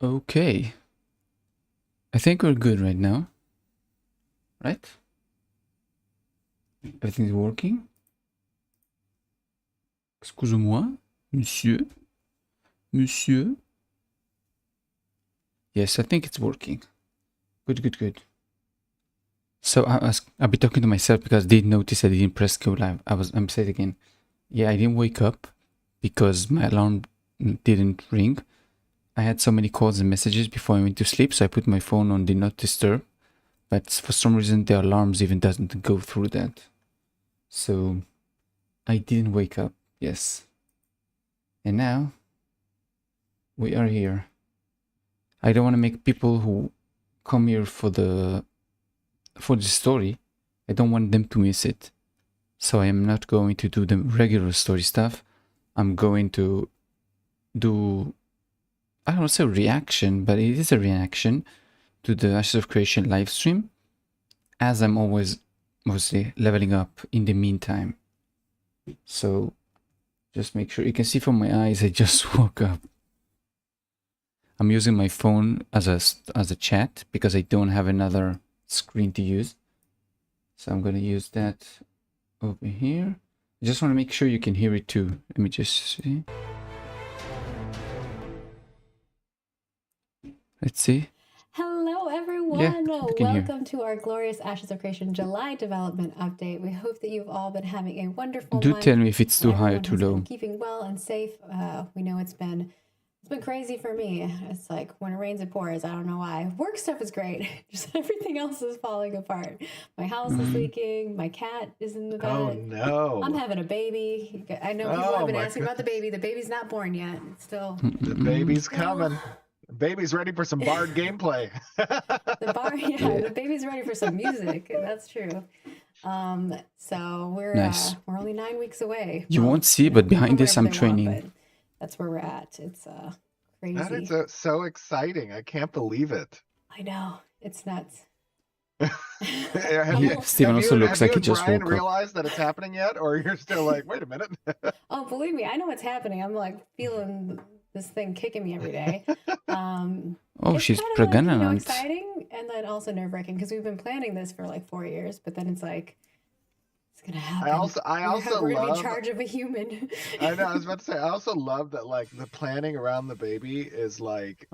Okay. I think we're good right now. Right? Everything's working. Excuse-moi, monsieur. Monsieur. Yes, I think it's working. Good, good, good. So I'll be talking to myself because I did notice I didn't press go live. I'm saying again. Yeah, I didn't wake up because my alarm didn't ring. I had so many calls and messages before I went to sleep, so I put my phone on do not disturb. But for some reason the alarms even doesn't go through that. So I didn't wake up, yes. And now we are here. I don't want to make people who come here for the story, I don't want them to miss it. So I am not going to do the regular story stuff. I'm going to do, I don't want to say reaction, but it is a reaction to the Ashes of Creation live stream, as I'm always mostly leveling up in the meantime. So just make sure you can see from my eyes I just woke up. I'm using my phone as a chat because I don't have another screen to use. So I'm going to use that over here. I just want to make sure you can hear it too. Let me just see. Let's see. Hello, everyone. Yeah, welcome to our glorious Ashes of Creation July development update. We hope that you've all been having a wonderful Do month. tell me if it's too high or too low. Keeping well and safe. We know it's been crazy for me. It's like when it rains, it pours. I don't know why. Work stuff is great. Just everything else is falling apart. My house is leaking. My cat is in the bed. Oh no! I'm having a baby. I know people have been asking about the baby. The baby's not born yet. It's still. The baby's coming. The baby's ready for some Bard gameplay. The baby's ready for some music. That's true. So we're nice. We're only 9 weeks away. You won't see, but behind this, I'm training. That's where we're at. It's crazy. That is so exciting. I can't believe it. I know. It's nuts. Steven also looks like he just woke up. Realized that it's happening yet, or you're still like, wait a minute? Oh, believe me, I know what's happening. I'm like feeling this thing kicking me every day. Oh, she's pregnant. Like, exciting and then also nerve-wracking because we've been planning this for like 4 years, but then it's like it's gonna happen. We're gonna be in charge of a human. I know. I was about to say. I also love that like the planning around the baby is like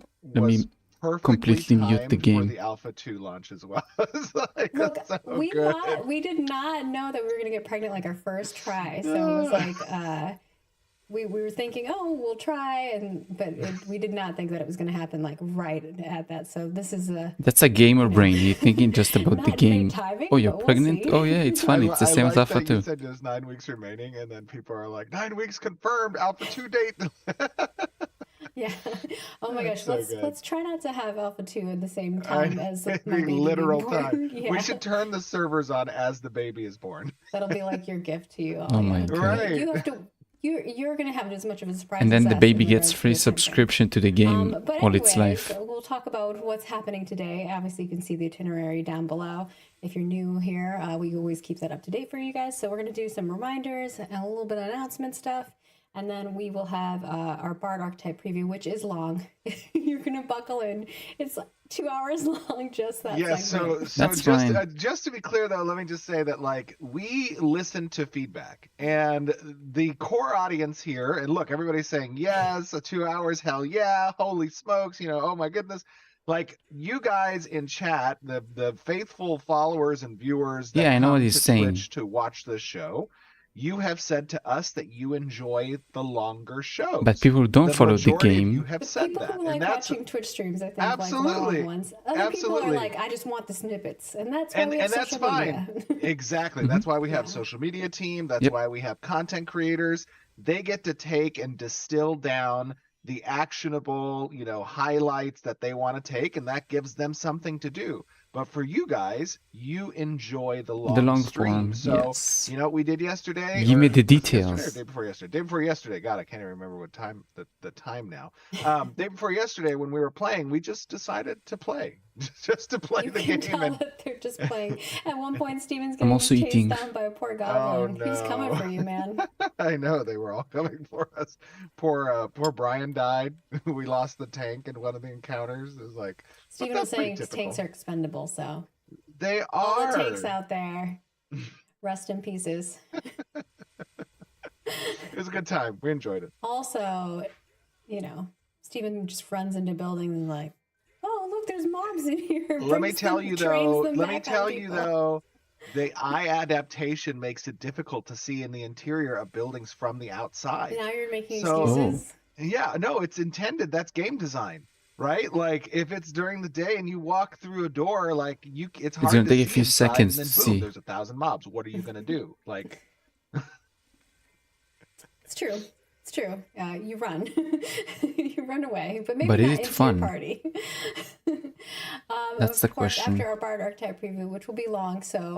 completely mute the game. For the Alpha 2 launch as well. Like, look, we did not know that we were gonna get pregnant like our first try. So it was like we were thinking, oh, we'll try, but we did not think that it was gonna happen like right at that. So this is that's a gamer brain. You're thinking just about the game. Timing, oh, you're pregnant? Oh yeah, it's fun. It's the same as Alpha 2. You said there's 9 weeks remaining, and then people are like, 9 weeks confirmed, Alpha 2 date. Yeah. Oh my gosh. Let's try not to have Alpha 2 at the same time as my baby literal being born. time. Yeah. We should turn the servers on as the baby is born. That'll be like your gift to you all. Oh my god. Right. You have to. You're gonna have as much of a surprise. And then the baby gets free subscription to the game all its life. We'll talk about what's happening today. Obviously, you can see the itinerary down below. If you're new here, we always keep that up to date for you guys. So we're gonna do some reminders and a little bit of announcement stuff. And then we will have our Bard archetype preview, which is long. You're gonna buckle in. It's 2 hours long, just that. Yeah. segment. So just to be clear, though, let me just say that like we listen to feedback, and the core audience here, and look, everybody's saying yes, 2 hours, hell yeah, holy smokes, oh my goodness. Like you guys in chat, the faithful followers and viewers that I know what he's saying. Twitch to watch this show. You have said to us that you enjoy the longer shows. But people who don't follow the game. You have said people that. who like watching Twitch streams, I think, absolutely. like ones. Other people are like, I just want the snippets, and that's why we have that's social fine. Media. Exactly. That's why we have social media team. That's why we have content creators. They get to take and distill down the actionable, highlights that they want to take, and that gives them something to do. But for you guys, you enjoy the The long long stream. form, So yes. you know what we did yesterday? Give me Or the was it yesterday or details. day before yesterday? Day before yesterday. God, I can't even remember what time the time now. Day before yesterday when we were playing, we just decided to play. Just to play You the can game tell and that they're just playing. At one point, Steven's I'm getting also chased eating. down by a poor oh goblin. He's coming no. for you, man. I know they were all coming for us. Poor Brian died. We lost the tank in one of the encounters. It was like, but Steven was that's pretty saying tanks typical. are expendable, so They all the tanks are. out there, rest in pieces. It was a good time. We enjoyed it. Also, you know, Steven just runs into buildings and like, oh look, there's mobs in here. Let me Brings tell them- you trains though. them Let me back on tell you people. though. The eye adaptation makes it difficult to see in the interior of buildings from the outside. Now you're making So- excuses. Yeah, no, it's intended. That's game design, right? Like if it's during the day and you walk through a door, like it's hard gonna to take a see few inside, seconds and then to boom, see. there's 1,000 mobs. What are you gonna do? Like, It's true. It's true. You run. You run away, but maybe But not is it into fun? your party. That's of the course, question. after our Bard Archetype preview, which will be long, so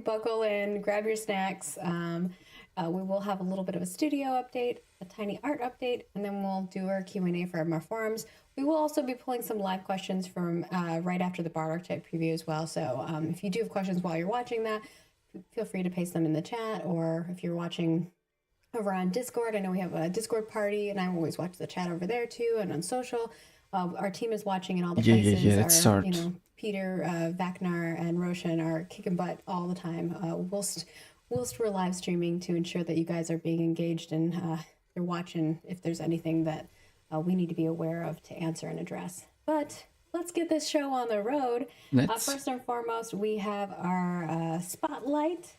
buckle in, grab your snacks. We will have a little bit of a studio update, a tiny art update, and then we'll do our Q&A from our forums. We will also be pulling some live questions from right after the Bard Archetype preview as well. So if you do have questions while you're watching that, feel free to paste them in the chat, or if you're watching over on Discord, I know we have a Discord party, and I always watch the chat over there too, and on social. Our team is watching in all the Yeah, places. let's Our, start. you know, Peter, Vacnar, and Roshan are kicking butt all the time. Whilst we're live streaming to ensure that you guys are being engaged and you're watching if there's anything that we need to be aware of to answer and address. But let's get this show on the road. Let's. First and foremost, we have our spotlight.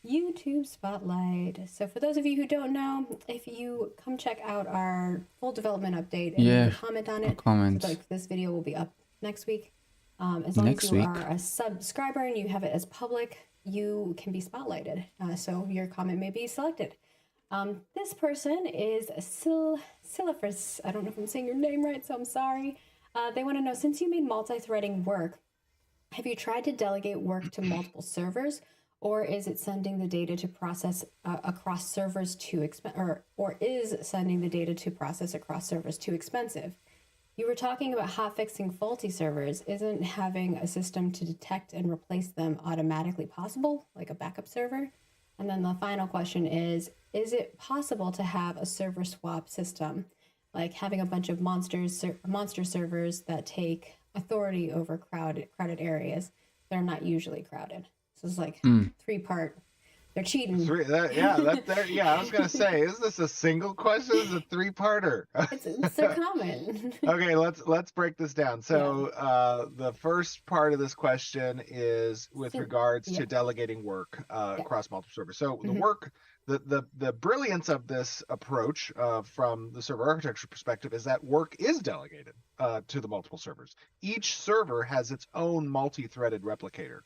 YouTube Spotlight. So for those of you who don't know, if you come check out our full development update and Yeah, leave a comment on I'll it, comment. so like this video will be up next week. As long Next as you week. are a subscriber and you have it as public, you can be spotlighted. So your comment may be selected. This person is Silifris. I don't know if I'm saying your name right, so I'm sorry. They want to know, since you made multi-threading work, have you tried to delegate work to multiple servers, or is it sending the data to process across servers too expensive, or is sending the data to process across servers too expensive? You were talking about hotfixing faulty servers. Isn't having a system to detect and replace them automatically possible, like a backup server? And then the final question is it possible to have a server swap system, like having a bunch of monster servers that take authority over crowded areas that are not usually crowded? So it's like three-part. They're cheating. Yeah, I was gonna say, is this a single question? Is it a three-parter? It's their comment. Okay, let's break this down. So the first part of this question is with regards to delegating work across multiple servers. So the work, the brilliance of this approach from the server architecture perspective is that work is delegated to the multiple servers. Each server has its own multi-threaded replicator.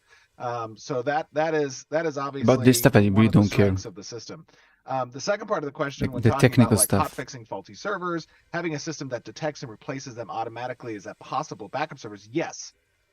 So that is obviously About this stuff, I one really of the don't care. strengths of the system. The second part of the question, when The talking technical about like stuff. hot-fixing faulty servers, having a system that detects and replaces them automatically, is that possible? Backup servers, yes.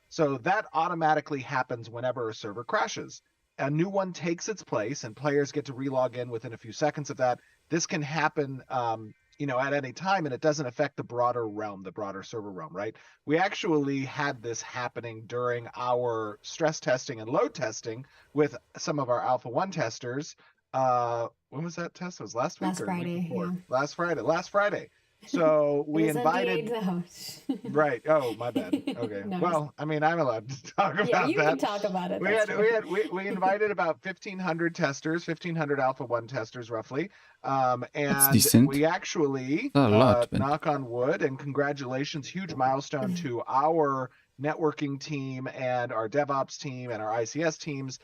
So that automatically happens whenever a server crashes. A new one takes its place, and players get to relog in within a few seconds of that. This can happen, at any time, and it doesn't affect the broader realm, the broader server realm, right? We actually had this happening during our stress testing and load testing with some of our Alpha 1 testers. When was that test? It was last week Last or the week Friday, before? yeah. Last Friday. So we It was invited. NDA'd though. Right. Oh, my bad. Okay. No, well, I mean, I'm allowed to talk about yeah, you that. can talk about it. That's true. We invited about 1,500 testers, 1,500 Alpha 1 testers roughly. And decent. we actually, Not a lot, but- knock on wood, and congratulations, huge milestone to our networking team and our DevOps team and our ICS teams.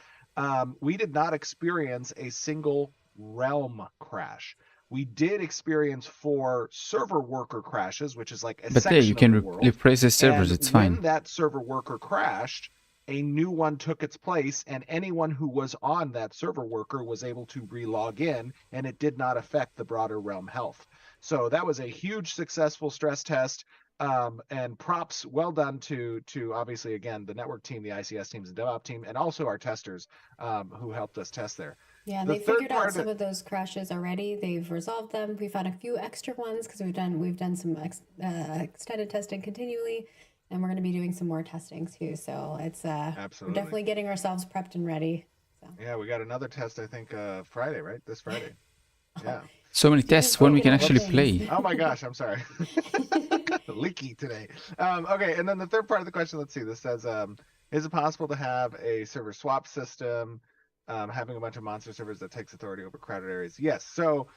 We did not experience a single realm crash. We did experience 4 server worker crashes, which is like a But yeah, section you can of the world. replace the servers. And It's when fine. that server worker crashed, a new one took its place, and anyone who was on that server worker was able to re-log in, and it did not affect the broader realm health. So that was a huge successful stress test. And props well done to obviously again the network team, the ICS teams, and DevOps team, and also our testers who helped us test there. Yeah, The they third figured out part some of those crashes already. They've resolved them. We found a few extra ones because we've done some extended testing continually, and we're going to be doing some more testing too. So it's we're Absolutely. definitely getting ourselves prepped and ready. So Yeah, we got another test, I think, Friday, right? This Friday. Yeah. So many tests when we can breaking all actually the things. play. Oh my gosh, I'm sorry. Leaky today. Okay, and then the third part of the question, let's see. This says, is it possible to have a server swap system, having a bunch of monster servers that takes authority over crowded areas? Yes. So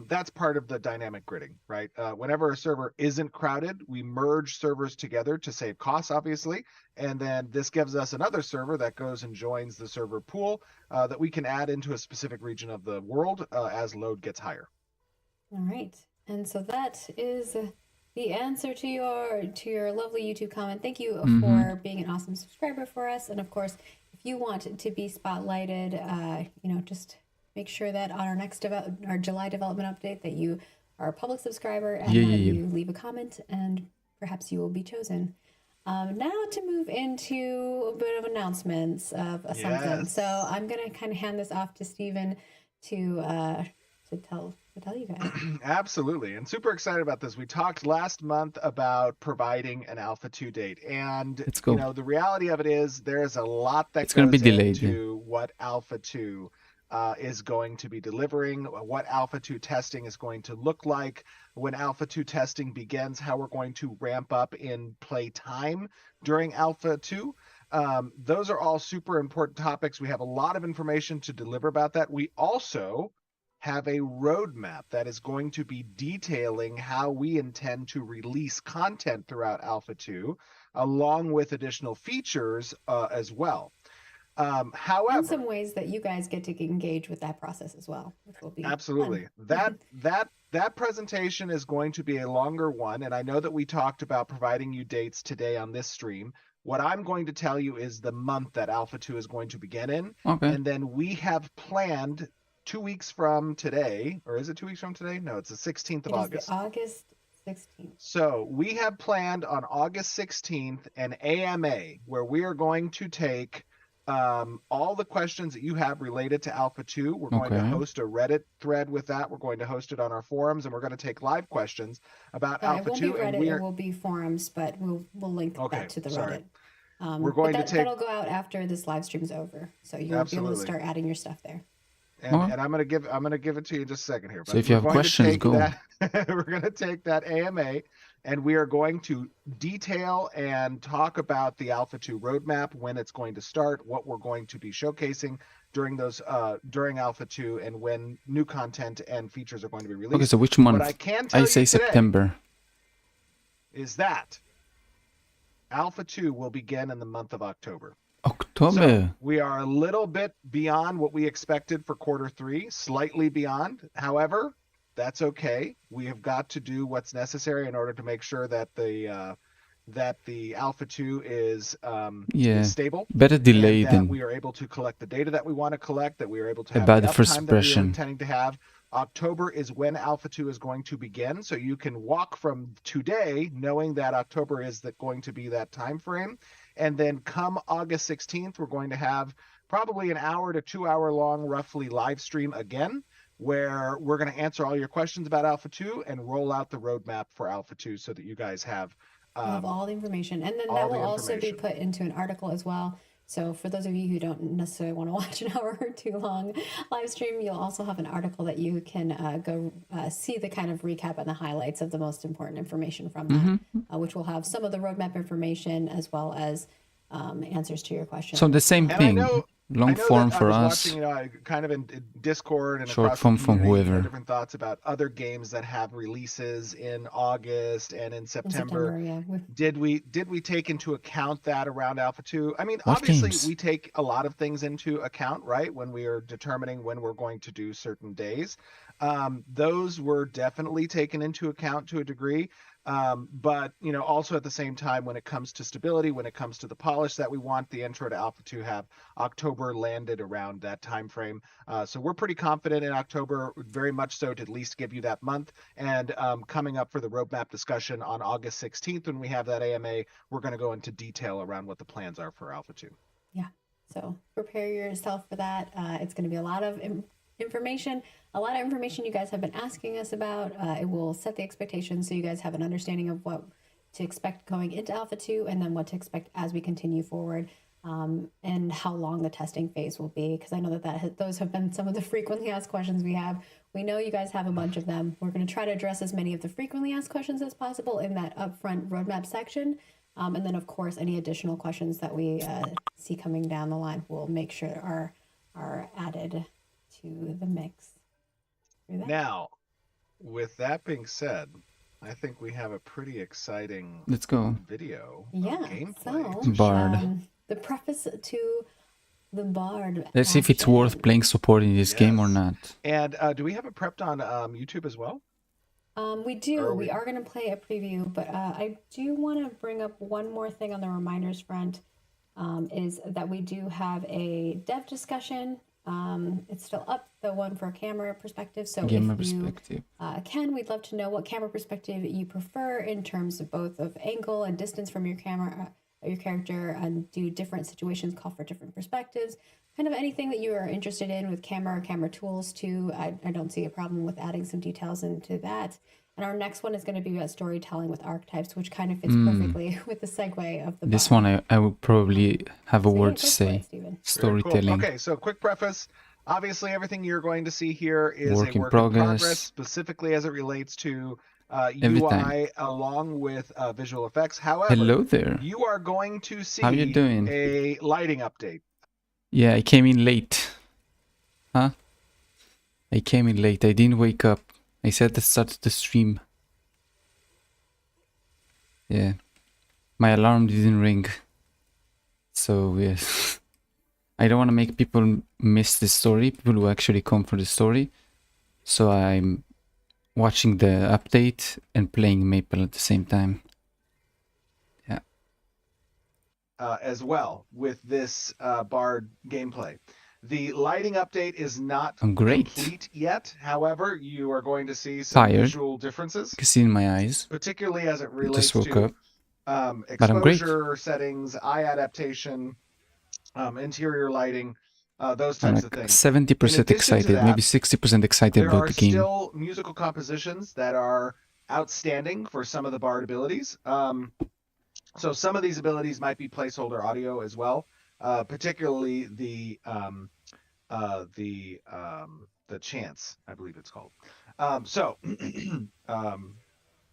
that's part of the dynamic gridding, right? Whenever a server isn't crowded, we merge servers together to save costs, obviously. And then this gives us another server that goes and joins the server pool that we can add into a specific region of the world as load gets higher. All right, and so that is the answer to your lovely YouTube comment. Thank you for being an awesome subscriber for us, and of course, if you want to be spotlighted, just make sure that on our July development update that you are a public subscriber and that you leave a comment, and perhaps you will be chosen. Now to move into a bit of announcements of something. Yes. So I'm gonna kind of hand this off to Steven to tell you guys. Absolutely, and super excited about this. We talked last month about providing an Alpha 2 date, and Let's go. the reality of it is there's a lot that It's gonna be goes delayed, into what Alpha 2 is going to be delivering, what Alpha 2 testing is going to look like, when Alpha 2 testing begins, how we're going to ramp up in play time during Alpha 2. Those are all super important topics. We have a lot of information to deliver about that. We also have a roadmap that is going to be detailing how we intend to release content throughout Alpha 2, along with additional features as well. However, and some ways that you guys get to engage with that process as well, which will be absolutely fun. that presentation is going to be a longer one, and I know that we talked about providing you dates today on this stream. What I'm going to tell you is the month that Alpha 2 is going to begin in, Okay. and then we have planned 2 weeks from today, or is it 2 weeks from today? No, it's the 16th of It is August. the August 16th. So we have planned on August 16th an AMA where we are going to take all the questions that you have related to Alpha 2. We're going to Okay. host a Reddit thread with that. We're going to host it on our forums, and we're going to take live questions about It Alpha won't 2. be And Reddit, it will be forums, but we'll link Okay, that to the sorry. Reddit. We're going to take- that'll go out after this live stream's over, so you'll be able Absolutely. to start adding your stuff there. And I'm gonna give it to you in just a second here. So if you we're have going to questions, take go. we're gonna take that AMA, and we are going to detail and talk about the Alpha 2 roadmap, when it's going to start, what we're going to be showcasing during those during Alpha 2, and when new content and features are going to be released. Okay, so which month? What I can tell I you say today September. is that Alpha 2 will begin in the month of October. October. So we are a little bit beyond what we expected for Q3, slightly beyond. However, that's okay. We have got to do what's necessary in order to make sure that the Alpha 2 is stable. Better delay and that than we are able to collect the data that we want to collect, that we are able to have About the the first uptime that we are impression. intending to have. October is when Alpha 2 is going to begin, so you can walk from today knowing that October is going to be that time frame. And then come August 16th, we're going to have probably an hour to 2 hour long roughly live stream again, where we're going to answer all your questions about Alpha 2 and roll out the roadmap for Alpha 2 so that you guys have Of all the information, and then all that the will also be information. put into an article as well. So for those of you who don't necessarily want to watch an hour or two long live stream, you'll also have an article that you can go see the kind of recap and the highlights of the most important information from that, which will have some of the roadmap information as well as answers to your questions. so the same And thing. I Long know form that for I was us. watching, kind of in Discord and Short across form the from community, whoever. different thoughts about other games that have releases in August and in in September. September, yeah. Did we take into account that around Alpha 2? I mean, What obviously games? we take a lot of things into account, right? When we are determining when we're going to do certain days. Those were definitely taken into account to a degree. But also at the same time, when it comes to stability, when it comes to the polish that we want the intro to Alpha to have, October landed around that time frame. So we're pretty confident in October, very much so, to at least give you that month. And coming up for the roadmap discussion on August 16th, when we have that AMA, we're going to go into detail around what the plans are for Alpha 2. Yeah. So prepare yourself for that. It's going to be a lot of information you guys have been asking us about. It will set the expectations so you guys have an understanding of what to expect going into Alpha 2 and then what to expect as we continue forward, and how long the testing phase will be, because I know those have been some of the frequently asked questions we have. We know you guys have a bunch of them. We're going to try to address as many of the frequently asked questions as possible in that upfront roadmap section. And then, of course, any additional questions that we see coming down the line, we'll make sure are added to the mix. Now, with that being said, I think we have a pretty exciting Let's go. video Yeah, gameplay. so Bard. the preface to the Bard. Let's see if it's action. worth playing support in this game or Yes. not. And do we have it prepped on YouTube as well? We do. Or We are going to play a preview, but I do want to bring up one more thing on the reminders front, is that we do have a dev discussion. It's still up, the one for camera perspective. So Gamer if you perspective. can, we'd love to know what camera perspective you prefer in terms of both of angle and distance from your camera, your character, and do different situations call for different perspectives. Kind of anything that you are interested in with camera or camera tools too. I don't see a problem with adding some details into that. And our next one is going to be about storytelling with archetypes, which kind of fits perfectly with the segue of the This Bard. one I will probably have a So yeah, word go to for say. it, Steven. Very cool. Storytelling. Okay, so quick preface. Obviously, everything you're going to see here is Work a in work progress. in progress, specifically as it relates to Every UI time. along with visual effects. However, Hello there. you are going to see How you doing? a lighting update. Yeah, I came in late. Huh? I came in late. I didn't wake up. I said to start the stream. Yeah. My alarm didn't ring. So, yes. I don't want to make people miss the story. People who actually come for the story. So I'm watching the update and playing Maple at the same time. Yeah. As well with this Bard gameplay. The lighting update is not I'm great. complete yet. However, you are going to see some Tired. visual differences, You can see in my eyes. particularly as it relates Just woke to up. But I'm great. exposure settings, eye adaptation, interior lighting, those I'm types like of things. 70% addition to excited, that, maybe 60% excited There about are the game. still musical compositions that are outstanding for some of the Bard abilities. So some of these abilities might be placeholder audio as well, particularly the chants, I believe it's called.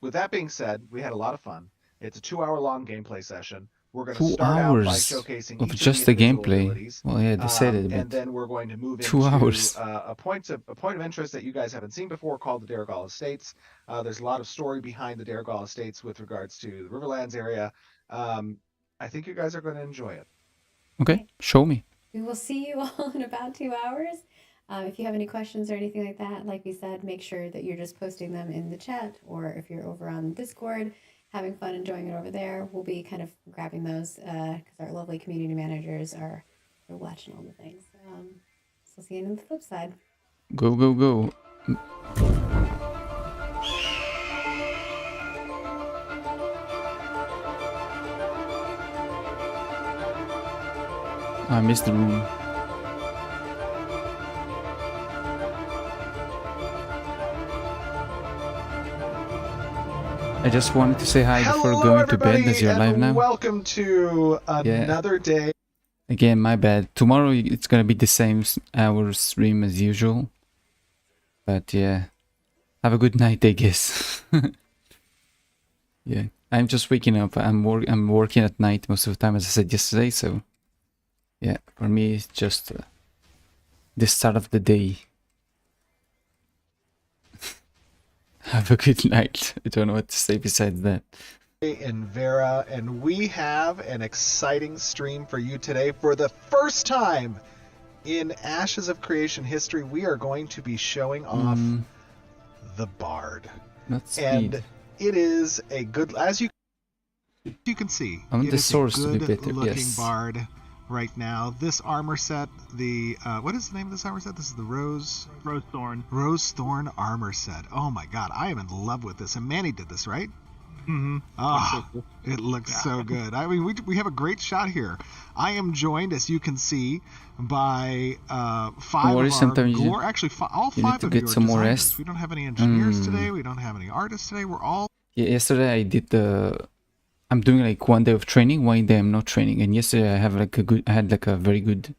With that being said, we had a lot of fun. It's a 2-hour-long gameplay session. We're going to 2 start out by hours showcasing of each just of the the individual gameplay. abilities. Well, yeah, they said it, And but then we're going to move 2 into hours. a point of interest that you guys haven't seen before called the Darigal Estates. There's a lot of story behind the Darigal Estates with regards to the Riverlands area. I think you guys are going to enjoy it. Okay, show me. We will see you all in about 2 hours. If you have any questions or anything like that, like we said, make sure that you're just posting them in the chat, or if you're over on Discord, having fun enjoying it over there, we'll be kind of grabbing those because our lovely community managers are watching all the things. So see you on the flip side. Go, go, go. I missed the room. I just wanted to say hi before Hello, going to bed, everybody, as you're live and now. welcome to another day. Again, my bad. Tomorrow it's gonna be the same hour stream as usual. But yeah, have a good night, I guess. Yeah, I'm just waking up. I'm working at night most of the time, as I said yesterday. So yeah, for me it's just the start of the day. Have a good night. I don't know what to say besides that. In Vera, and we have an exciting stream for you today. For the first time in Ashes of Creation history, we are going to be showing off the Bard. Not speed. And it is a good, as you can see, I want it the is a source to be better, good-looking yes. bard right now. This armor set, what is the name of this armor set? This is the Rose Thorn armor set. Oh my god, I am in love with this. And Manny did this, right? Mm-hmm. Oh, it looks so good. I mean, we have a great shot here. I am joined, as you can see, by five worry, of our sometimes you- actually all you need five to of get you are some more designers. rest. We don't have any engineers Mm. today. We don't have any artists today. We're all Yeah, yesterday I did I'm doing like one day of training, one day I'm not training. And yesterday I had like a very good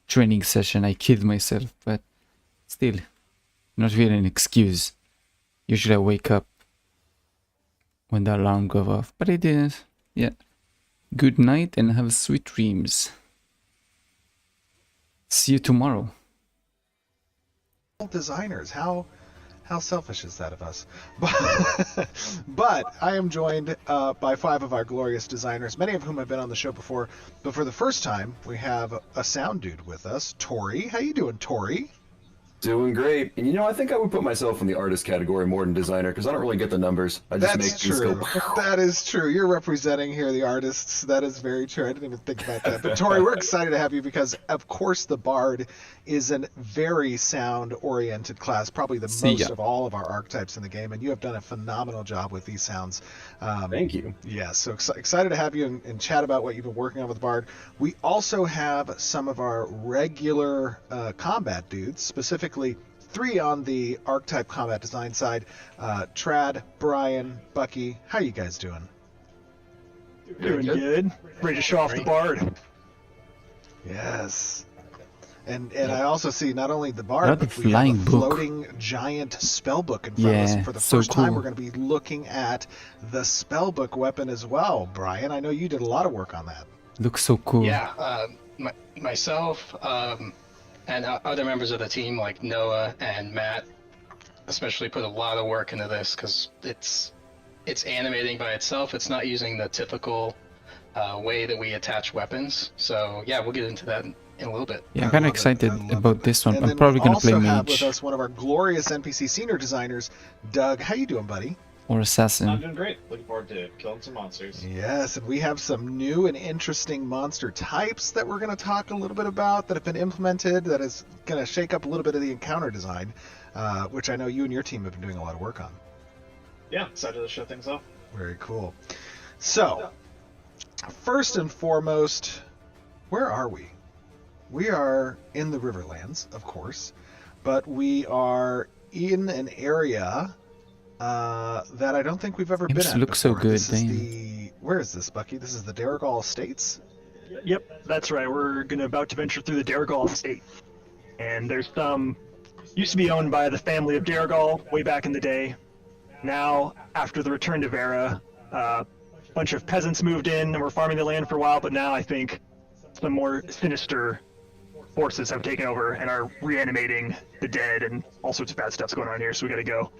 training session. I killed myself, but still, not really an excuse. Usually I wake up when the alarm goes off, but I didn't. Yeah. Good night and have sweet dreams. See you tomorrow. designers. How selfish is that of us? But I am joined by five of our glorious designers, many of whom have been on the show before. But for the first time, we have a sound dude with us, Tori. How you doing, Tori? Doing great. And you know, I think I would put myself in the artist category more than designer because I don't really get the numbers. I just make That's things true. go. That is true. You're representing here the artists. That is very true. I didn't even think about that. But Tori, we're excited to have you because, of course, the Bard is a very sound-oriented class, probably the See most ya. of all of our archetypes in the game, and you have done a phenomenal job with these sounds. Thank you. Yeah, so excited to have you and chat about what you've been working on with Bard. We also have some of our regular combat dudes, specifically 3 on the archetype combat design side. Trad, Brian, Bucky, how you guys doing? Doing good. Ready to show off the Bard. Yes. And I also see not only the Bard, Another but we have flying a book. floating giant spell book in front of us. Yeah, And for the so first time, cool. we're going to be looking at the spell book weapon as well. Brian, I know you did a lot of work on that. Looks so cool. Yeah, myself and other members of the team like Noah and Matt especially put a lot of work into this because it's animating by itself. It's not using the typical way that we attach weapons. So yeah, we'll get into that in a little bit. Yeah, I'm I kind of love it. excited I love about it. this one. And I'm then probably we going to play also have with mage us one of our glorious NPC senior designers, Doug. How you doing, buddy? or assassin. I'm doing great. Looking forward to killing some monsters. Yes, and we have some new and interesting monster types that we're going to talk a little bit about that have been implemented that is going to shake up a little bit of the encounter design, which I know you and your team have been doing a lot of work on. Yeah, excited to show things off. Very cool. So, first and foremost, where are we? We are in the Riverlands, of course, but we are in an area that I don't think we've ever Games been at look so before. good, This is damn. where is this, Bucky? This is the Darrigal Estates? Yep, that's right. We're about to venture through the Darrigal estate. And there's some... Used to be owned by the family of Darrigal way back in the day. Now, after the return to Vera, a bunch of peasants moved in and were farming the land for a while, but now I think some more sinister forces have taken over and are reanimating the dead, and all sorts of bad stuff's going on here, so we gotta go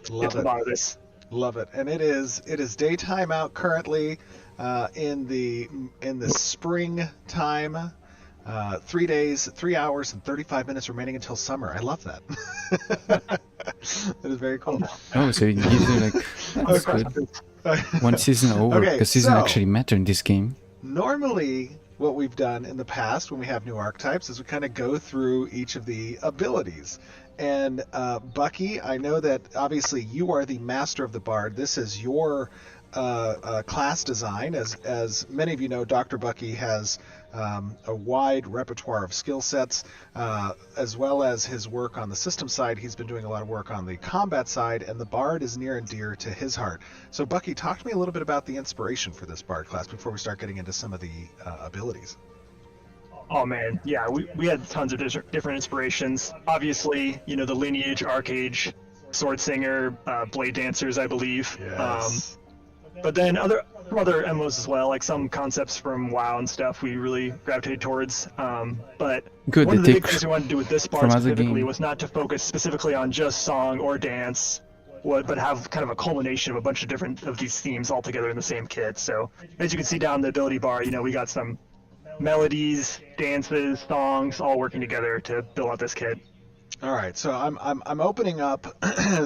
get Love to the it. bottom of this. Love it. And it is daytime out currently in the spring time. 3 days, 3 hours, and 35 minutes remaining until summer. I love that. That is very cool. Oh, so it gives you like that's good. One season over Okay, because season so- actually matter in this game. Normally, what we've done in the past when we have new archetypes is we kind of go through each of the abilities. And Bucky, I know that obviously you are the master of the Bard. This is your class design. As many of you know, Dr. Bucky has a wide repertoire of skill sets, as well as his work on the system side. He's been doing a lot of work on the combat side, and the Bard is near and dear to his heart. So, Bucky, talk to me a little bit about the inspiration for this Bard class before we start getting into some of the abilities. Oh man, yeah, we had tons of different inspirations. Obviously, you know, the lineage, Arcage, Sword Singer, Blade Dancers, I believe. But then other MMOs as well, like some concepts from WoW and stuff we really gravitated towards. But Good, one they of the take big things we wanted to do with this from part other specifically game. was not to focus specifically on just song or dance, but have kind of a culmination of a bunch of different of these themes all together in the same kit. So as you can see down the ability bar, you know, we got some melodies, dances, songs, all working together to build out this kit. All right, so I'm opening up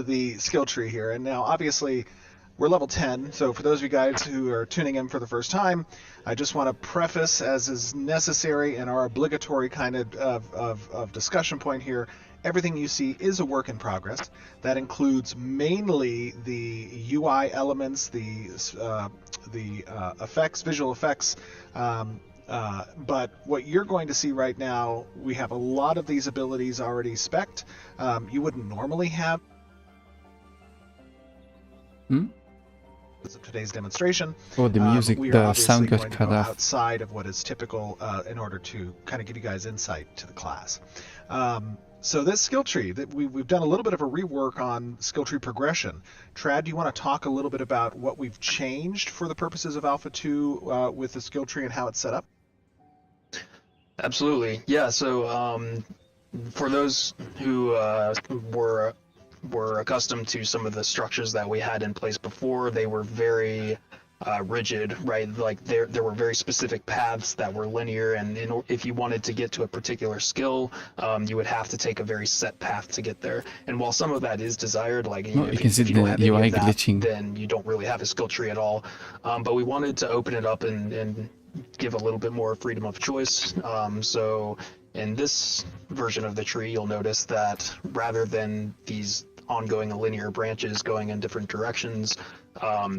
the skill tree here, and now obviously we're level 10. So for those of you guys who are tuning in for the first time, I just want to preface, as is necessary in our obligatory kind of discussion point here, everything you see is a work in progress. That includes mainly the UI elements, the effects, visual effects. But what you're going to see right now, we have a lot of these abilities already spec'd. You wouldn't normally have of today's demonstration. Oh, the music, we are the obviously sound got going to cut go off. outside of what is typical in order to kind of give you guys insight to the class. So this skill tree, that we've done a little bit of a rework on skill tree progression. Trad, do you want to talk a little bit about what we've changed for the purposes of Alpha 2 with the skill tree and how it's set up? Absolutely. Yeah, so for those who were accustomed to some of the structures that we had in place before, they were very rigid, right? Like there were very specific paths that were linear, and if you wanted to get to a particular skill, you would have to take a very set path to get there. And while some of that is desired, like No, you can see if you don't the have any UI of that, glitching. then you don't really have a skill tree at all. But we wanted to open it up and give a little bit more freedom of choice. So in this version of the tree, you'll notice that rather than these ongoing linear branches going in different directions,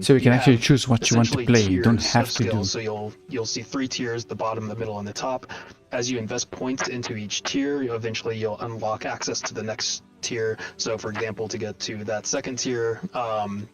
So you can actually have choose what you want to essentially play. You don't tiers have of to do. skills. So you'll see 3 tiers: the bottom, the middle, and the top. As you invest points into each tier, eventually you'll unlock access to the next tier. So for example, to get to that second tier,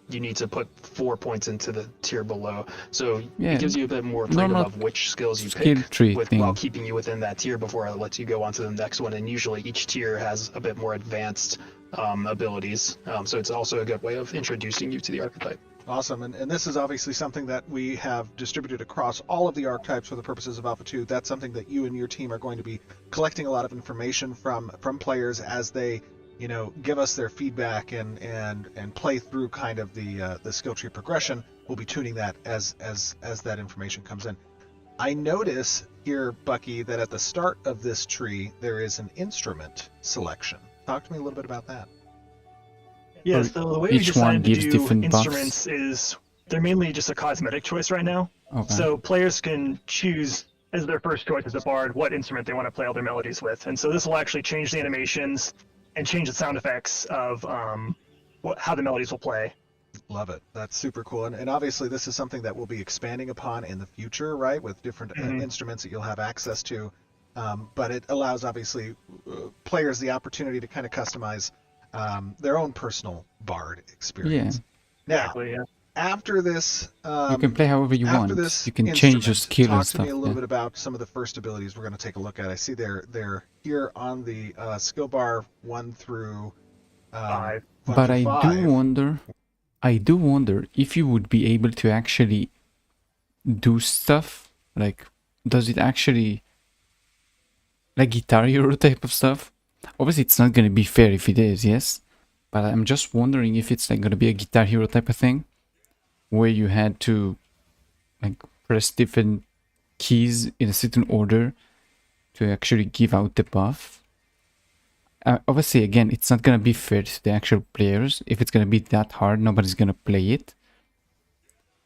you need to put 4 points into the tier below. So Yeah, it gives you a bit more freedom normal of which skills you skill pick tree while thing. keeping you within that tier before it lets you go on to the next one. And usually each tier has a bit more advanced abilities. So it's also a good way of introducing you to the archetype. Awesome, and this is obviously something that we have distributed across all of the archetypes for the purposes of Alpha 2. That's something that you and your team are going to be collecting a lot of information from players as they, you know, give us their feedback and play through kind of the skill tree progression. We'll be tuning that as that information comes in. I notice here, Bucky, that at the start of this tree there is an instrument selection. Talk to me a little bit about that. Yeah, Or so the way we each one decided to gives do different buffs. instruments is they're mainly just a cosmetic choice right now. Okay. So players can choose as their first choice as a bard what instrument they want to play all their melodies with. And so this will actually change the animations and change the sound effects of how the melodies will play. Love it. That's super cool. And obviously this is something that we'll be expanding upon in the future, right? With different instruments that you'll have access to. But it allows, obviously, players the opportunity to kind of customize their own personal bard experience. Now, Exactly, yeah. after this... you can play however you after want. this You can change your instrument, skill talk and to stuff. me a little Yeah. bit about some of the first abilities we're going to take a look at. I see they're here on the skill bar 1 through 5. But I five. do wonder if you would be able to actually do stuff. Like, does it actually, like Guitar Hero type of stuff? Obviously, it's not gonna be fair if it is, yes. But I'm just wondering if it's like gonna be a Guitar Hero type of thing, where you had to like press different keys in a certain order to actually give out the buff. Obviously, again, it's not gonna be fair to the actual players. If it's gonna be that hard, nobody's gonna play it.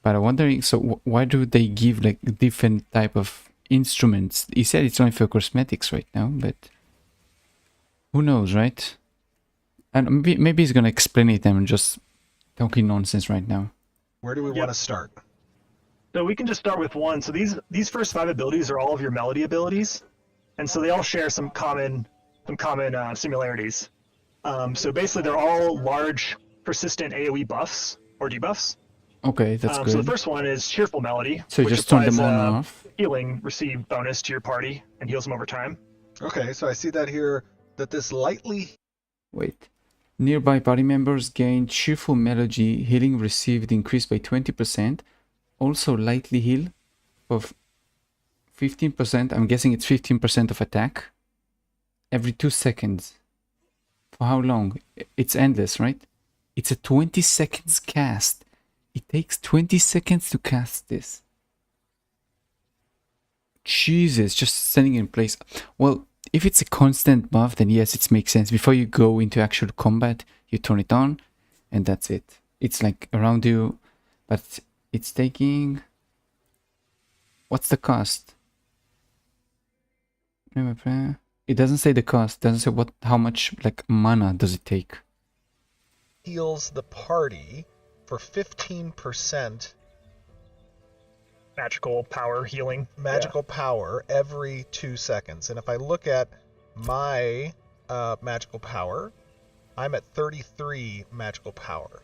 But I'm wondering, so why do they give like different type of instruments? He said it's only for cosmetics right now, but who knows, right? And maybe he's gonna explain it. I'm just talking nonsense right now. Where do we Yep. want to start? So we can just start with 1. So these first 5 abilities are all of your melody abilities, and so they all share some common similarities. So basically, they're all large, persistent AOE buffs or debuffs. Okay, that's good. So the first one is Cheerful Melody, So you which just turn them applies on a and off. healing receive bonus to your party and heals them over time. Okay, so I see that here, that this lightly... Wait. Nearby party members gain cheerful melody, healing received increased by 20%. Also lightly heal of 15%. I'm guessing it's 15% of attack. Every 2 seconds. For how long? It's endless, right? It's a 20 seconds cast. It takes 20 seconds to cast this. Jesus, just standing in place. Well, if it's a constant buff, then yes, it makes sense. Before you go into actual combat, you turn it on, and that's it. It's like around you, but it's taking. What's the cost? It doesn't say the cost. It doesn't say how much like mana does it take. Heals the party for 15% Magical power healing. magical power every 2 seconds. And if I look at my magical power, I'm at 33 magical power.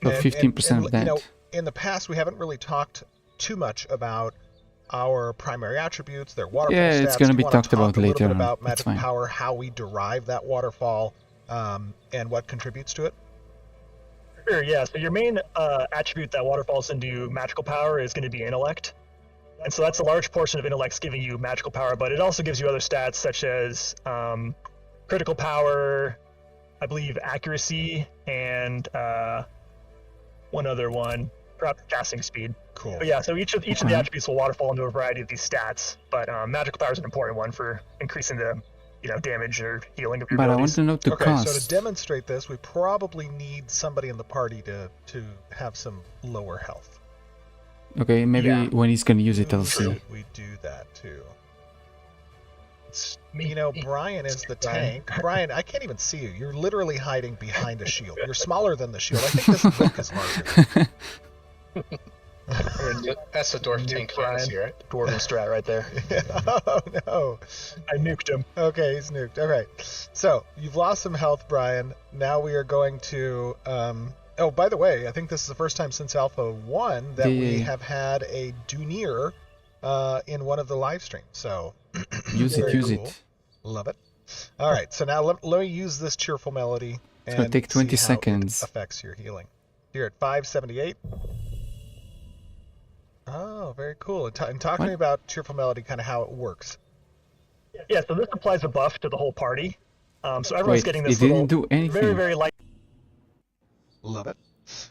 So 15% of that. You know, in the past, we haven't really talked too much about our primary attributes, their waterfall Yeah, stats. it's gonna Do you be wanna talked talk about a little later bit on. about It's magical fine. power, how we derive that waterfall, and what contributes to it? Sure, yeah. So your main attribute that waterfalls into magical power is going to be intellect. And so that's a large portion of intellect's giving you magical power, but it also gives you other stats such as critical power, I believe accuracy, and one other one, perhaps casting speed. Cool. But yeah, so each of the Okay. attributes will waterfall into a variety of these stats, but magical power is an important one for increasing the damage or healing of your But I want abilities. to know the Okay, cost. so to demonstrate this, we probably need somebody in the party to have some lower health. Okay, maybe Yeah. when he's gonna use it, I'll Usually see. we do that too. It's me. You know, Brian is the tank. Brian, I can't even see you. You're literally hiding behind a shield. You're smaller than the shield. I think this book is larger. That's the dwarf Nuke tank Brian. fantasy, right? Dwarven strat right there. Oh no. I nuked him. Okay, he's nuked. Okay. So you've lost some health, Brian. Now we are going to oh, by the way, I think this is the first time since Alpha 1 that we Yeah. have had a Dunir in one of the live streams. So Use it, very use cool. it. Love it. All right, so now let me use this cheerful melody It's gonna and take 20 see how it seconds. affects your healing. You're at 578. Oh, very cool. And talk to What? me about cheerful melody, kind of how it works. Yeah, so this applies a buff to the whole party. So everyone's Wait, getting it this didn't little, do anything. very, very light. Love it.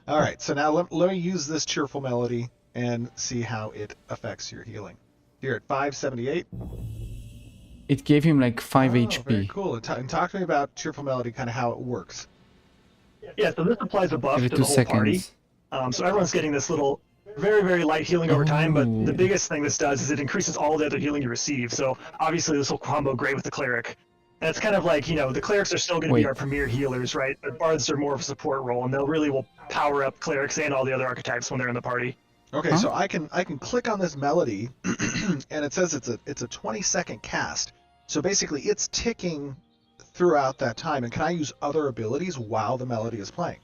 All right, so now let me use this cheerful melody and see how it affects your healing. You're at 578. It gave him like 5 Very HP. cool. And talk to me about cheerful melody, kind of how it works. Yeah, so this applies a buff Every to 2 the whole party. seconds. So everyone's getting this little, very, very light healing over time, but the Ooh. biggest thing this does is it increases all the other healing you receive. So obviously this will combo great with the cleric. And it's kind of like, the clerics are still going to be Wait. our premier healers, right? But bards are more of a support role, and they'll really will power up clerics and all the other archetypes when they're in the party. Okay, Huh? so I can click on this melody, and it says it's a 20-second cast. So basically, it's ticking throughout that time. And can I use other abilities while the melody is playing?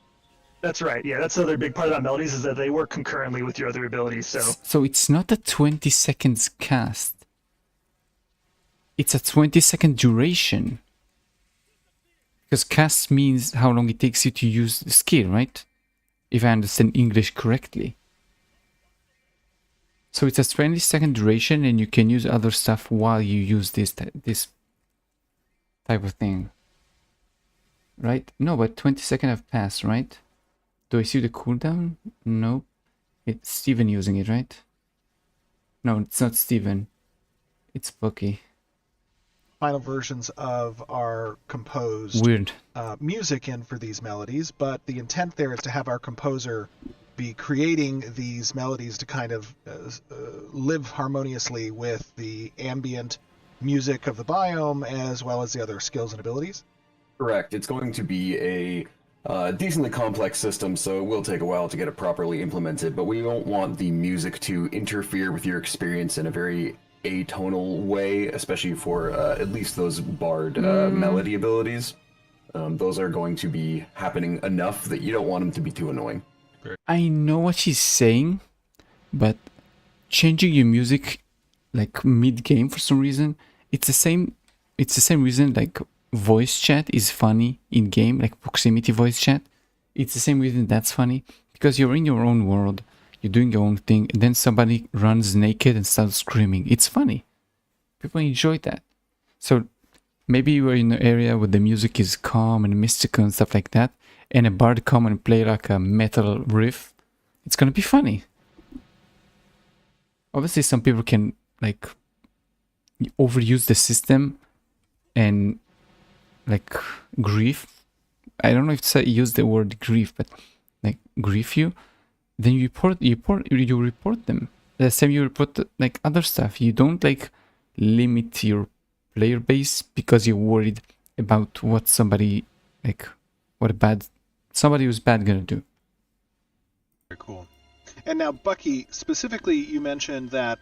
That's right. Yeah, that's the other big part about melodies is that they work concurrently with your other abilities. So So it's not a 20 seconds cast. It's a 20-second duration. Because cast means how long it takes you to use the skill, right? If I understand English correctly. So it's a 20-second duration and you can use other stuff while you use this type of thing. Right? No, but 20 seconds have passed, right? Do I see the cooldown? No. It's Steven using it, right? No, it's not Steven. It's Bucky. Final versions of our composed Weird. music in for these melodies, but the intent there is to have our composer be creating these melodies to kind of live harmoniously with the ambient music of the biome as well as the other skills and abilities. Correct. It's going to be a decently complex system, so it will take a while to get it properly implemented, but we don't want the music to interfere with your experience in a very atonal way, especially for at least those bard melody abilities. Those are going to be happening enough that you don't want them to be too annoying. I know what she's saying, but changing your music like mid-game for some reason, it's the same reason like voice chat is funny in game, like proximity voice chat. It's the same reason that's funny, because you're in your own world, you're doing your own thing, and then somebody runs naked and starts screaming. It's funny. People enjoy that. So maybe you are in an area where the music is calm and mystical and stuff like that, and a bard come and play like a metal riff. It's gonna be funny. Obviously, some people can like overuse the system and like grief, I don't know if to use the word grief, but like grief you, then you report them. The same you report like other stuff. You don't like limit your player base because you're worried about what somebody somebody who's bad gonna do. Very cool. And now, Bucky, specifically, you mentioned that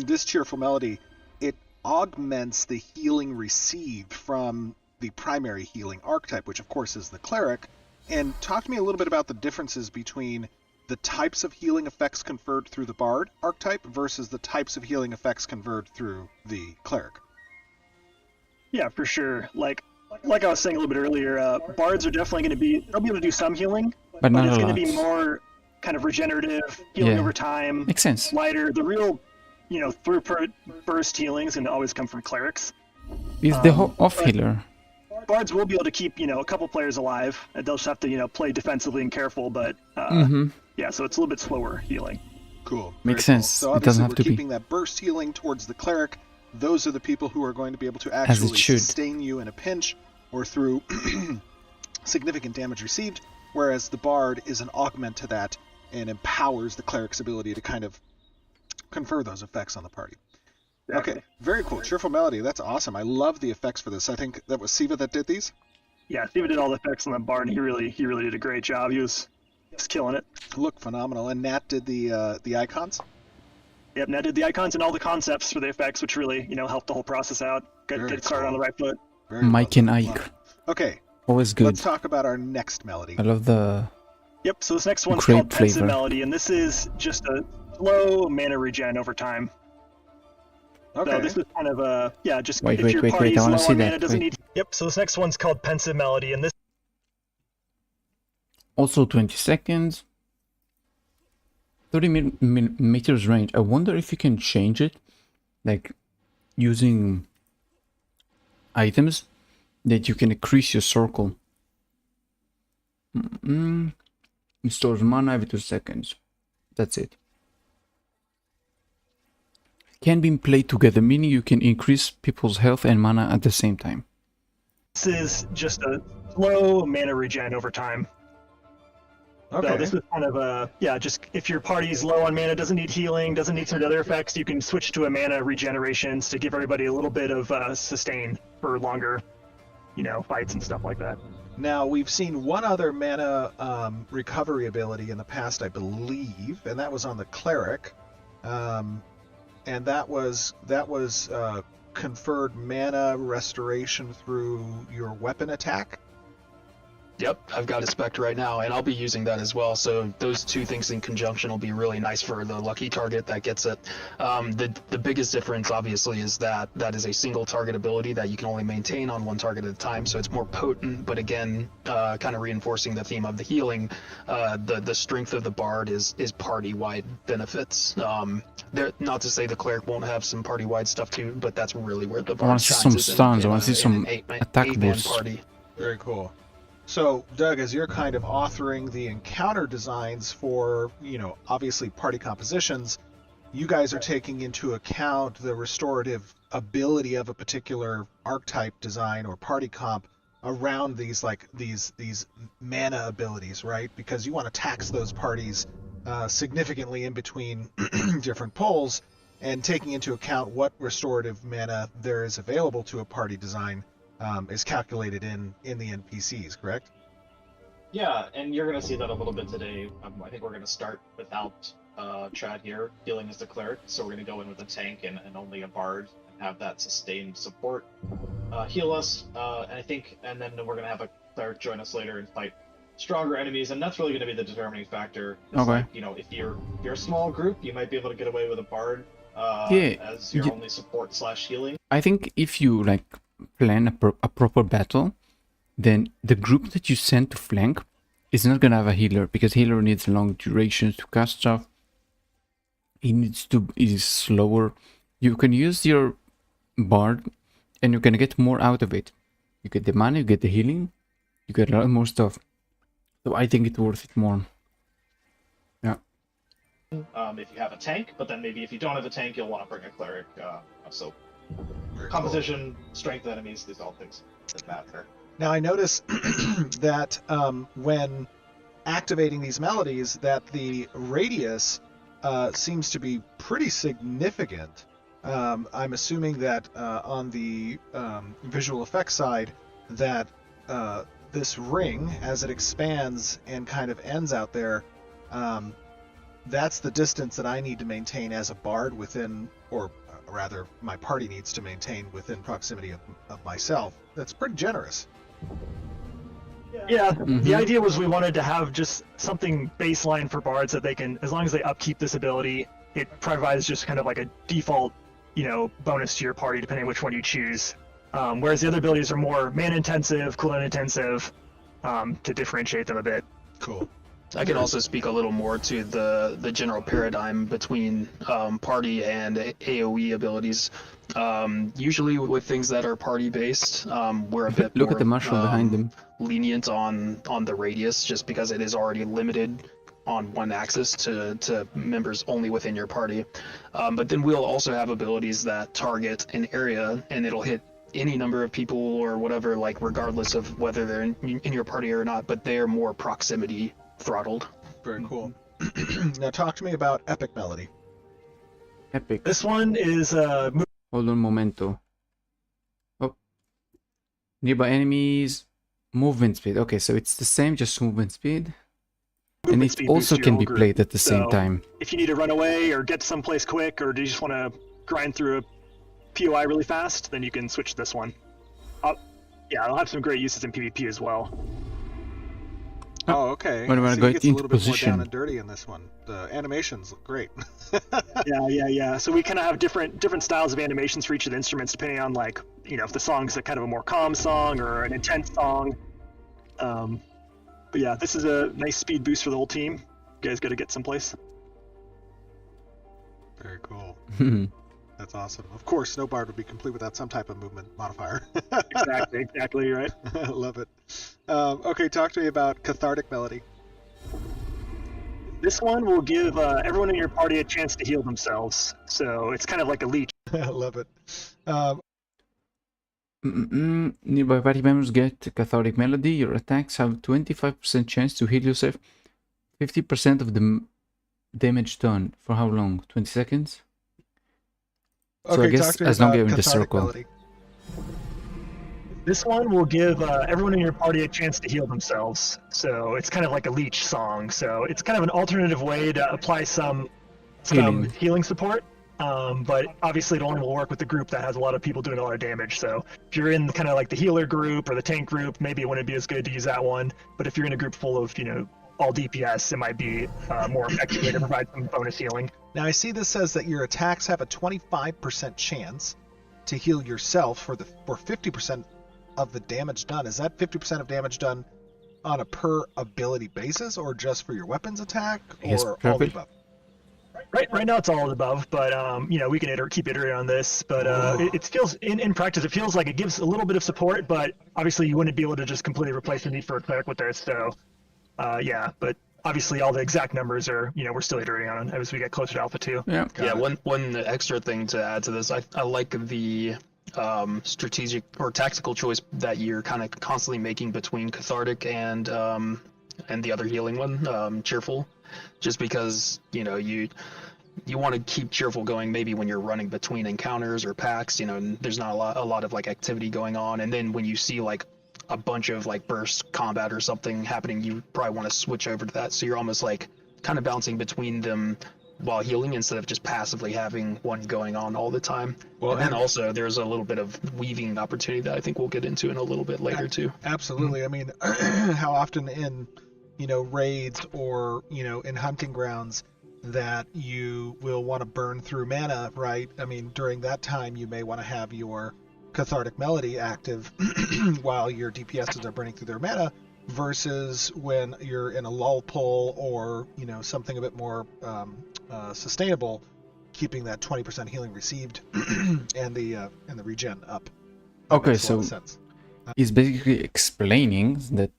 this cheerful melody, it augments the healing received from the primary healing archetype, which of course is the cleric. And talk to me a little bit about the differences between the types of healing effects conferred through the bard archetype versus the types of healing effects conferred through the cleric. Yeah, for sure. Like I was saying a little bit earlier, bards are definitely going to they'll be able to do some healing, But not it's a going lot. to be more kind of regenerative, healing Yeah. over time, Makes sense. lighter. The real, throughput burst healing is going to always come from clerics. It's the off healer. Bards will be able to keep, a couple players alive. And they'll just have to, play defensively and careful, but yeah, so it's a little bit slower healing. Cool. Makes Very cool. sense. So It doesn't obviously have we're to be. keeping that burst healing towards the cleric. Those are the people who are going to be able to As it actually should. sustain you in a pinch or through significant damage received, whereas the bard is an augment to that and empowers the cleric's ability to kind of confer those effects on the party. Okay, very cool. Cheerful Melody, that's awesome. I love the effects for this. I think that was Siva that did these. Yeah, Steve did all the effects on the bard, and he really did a great job. He was killing it. Look phenomenal. And Nat did the icons. Yep, Ned did the icons and all the concepts for the effects, which really, helped the whole process out. Get Very it started cool. on the right foot. Very Mike well and done. Ike. Okay, Always good. let's talk about our next melody. I love the Yep, so this next one's Great called Pensive flavor. Melody, and this is just a slow mana regen over time. Okay. So this is kind of a, just Wait, if wait, your wait, party's I wanna low see on that, mana, doesn't wait. need... Yep, so this next one's called Pensive Melody, and this also 20 seconds. 30 meters range. I wonder if you can change it, like using items that you can increase your circle. It stores mana every 2 seconds. That's it. Can be played together, meaning you can increase people's health and mana at the same time. is just a slow mana regen over time. Okay. So this is kind of a, just if your party's low on mana, doesn't need healing, doesn't need some other effects, you can switch to a mana regenerations to give everybody a little bit of sustain for longer, fights and stuff like that. Now, we've seen one other mana recovery ability in the past, I believe, and that was on the cleric. And that was conferred mana restoration through your weapon attack. Yep, I've got it spec'd right now, and I'll be using that as well. So those two things in conjunction will be really nice for the lucky target that gets it. The biggest difference, obviously, is that is a single target ability that you can only maintain on one target at a time. So it's more potent, but again, kind of reinforcing the theme of the healing. The strength of the bard is party-wide benefits. Not to say the cleric won't have some party-wide stuff too, but that's really where the bard I want to see shines, some is in- stuns. I in want to a- see in some an attack eight-man boosts. party. Very cool. So, Doug, as you're kind of authoring the encounter designs for, obviously party compositions, you guys are taking into account the restorative ability of a particular archetype design or party comp around these mana abilities, right? Because you want to tax those parties significantly in between different polls, and taking into account what restorative mana there is available to a party design is calculated in the NPCs, correct? Yeah, and you're going to see that a little bit today. I think we're going to start without Chad here dealing as the cleric, so we're going to go in with a tank and only a bard and have that sustained support heal us. And then we're going to have a cleric join us later and fight stronger enemies, and that's really going to be the determining factor. It's Okay. like, if you're a small group, you might be able to get away with a bard as your only support / healing. I think if you plan a proper battle, then the group that you send to flank is not gonna have a healer, because healer needs long durations to cast stuff. Is slower. You can use your bard and you're gonna get more out of it. You get the mana, you get the healing, you get a lot more stuff. So I think it's worth it more. If you have a tank, but then maybe if you don't have a tank, you'll want to bring a cleric. So Very cool. Composition, strength of enemies, these all things that matter. Now I notice that when activating these melodies, that the radius seems to be pretty significant. I'm assuming that on the visual effects side, that this ring, as it expands and kind of ends out there, that's the distance that I need to maintain as a bard within, or rather, my party needs to maintain within proximity of myself. That's pretty generous. Yeah, Mhm. the idea was we wanted to have just something baseline for bards that they can, as long as they upkeep this ability, it provides just kind of like a default, bonus to your party depending on which one you choose. Whereas the other abilities are more mana intensive, cooldown intensive, to differentiate them a bit. Cool. I can also speak a little more to the general paradigm between party and AoE abilities. Usually with things that are party based, we're a bit Look more, at the marshal behind them. lenient on the radius, just because it is already limited on one axis to members only within your party. But then we'll also have abilities that target an area, and it'll hit any number of people or whatever, like regardless of whether they're in your party or not, but they're more proximity throttled. Very cool. Now talk to me about Epic Melody. Epic. This one is Hold on, momento. Oh. Nearby enemies. Movement speed. Okay, so it's the same, just movement speed. And movement it speed also boosts your can whole be group. played at the same So, time. if you need to run away or get someplace quick, or do you just want to grind through a POI really fast, then you can switch this one. Yeah, it'll have some great uses in PvP as well. Oh, okay. When I So go it gets a into little bit more position. down and dirty in this one. The animations look great. Yeah. So we kind of have different styles of animations for each of the instruments, depending on if the song's a kind of a more calm song or an intense song. But yeah, this is a nice speed boost for the whole team. You guys got to get someplace. Very cool. That's awesome. Of course, no bard would be complete without some type of movement modifier. Exactly right. Love it. Okay, talk to me about Cathartic Melody. This one will give everyone in your party a chance to heal themselves. So it's kind of like a leech. Love it. Nearby party members get Cathartic Melody. Your attacks have 25% chance to heal yourself. 50% of the damage done. For how long? 20 seconds? So I guess talk to me as long as about you're in the Cathartic circle. Melody. This one will give everyone in your party a chance to heal themselves. So it's kind of like a leech song. So it's kind of an alternative way to apply some healing support. But obviously it only will work with the group that has a lot of people doing a lot of damage. So if you're in kind of like the healer group or the tank group, maybe it wouldn't be as good to use that one. But if you're in a group full of, all DPS, it might be more effective way to provide some bonus healing. Now I see this says that your attacks have a 25% chance to heal yourself for 50% of the damage done. Is that 50% of damage done on a per ability basis, or just for your weapons attack, Yes, or all the perfect. above? Right now it's all of the above, but we can keep iterating on this. But it feels in practice, it feels like it gives a little bit of support, but obviously you wouldn't be able to just completely replace the need for a cleric with this. So but obviously all the exact numbers are we're still iterating on as we get closer to Alpha 2. Yeah. Yeah, one extra thing to add to this, I like the strategic or tactical choice that you're kind of constantly making between Cathartic and the other healing one, Cheerful, just because you want to keep Cheerful going maybe when you're running between encounters or packs, and there's not a lot of activity going on, and then when you see a bunch of burst combat or something happening, you probably want to switch over to that, so you're almost kind of bouncing between them while healing instead of just passively having one going on all the time. Well, and then and- also there's a little bit of weaving opportunity that I think we'll get into in a little bit later too. Absolutely. I mean, how often in raids or in hunting grounds that you will want to burn through mana, right? I mean, during that time you may want to have your Cathartic Melody active while your DPSs are burning through their mana, versus when you're in a lull pull or something a bit more sustainable, keeping that 20% healing received and the regen up. That Okay, makes a lot of so sense. he's basically explaining that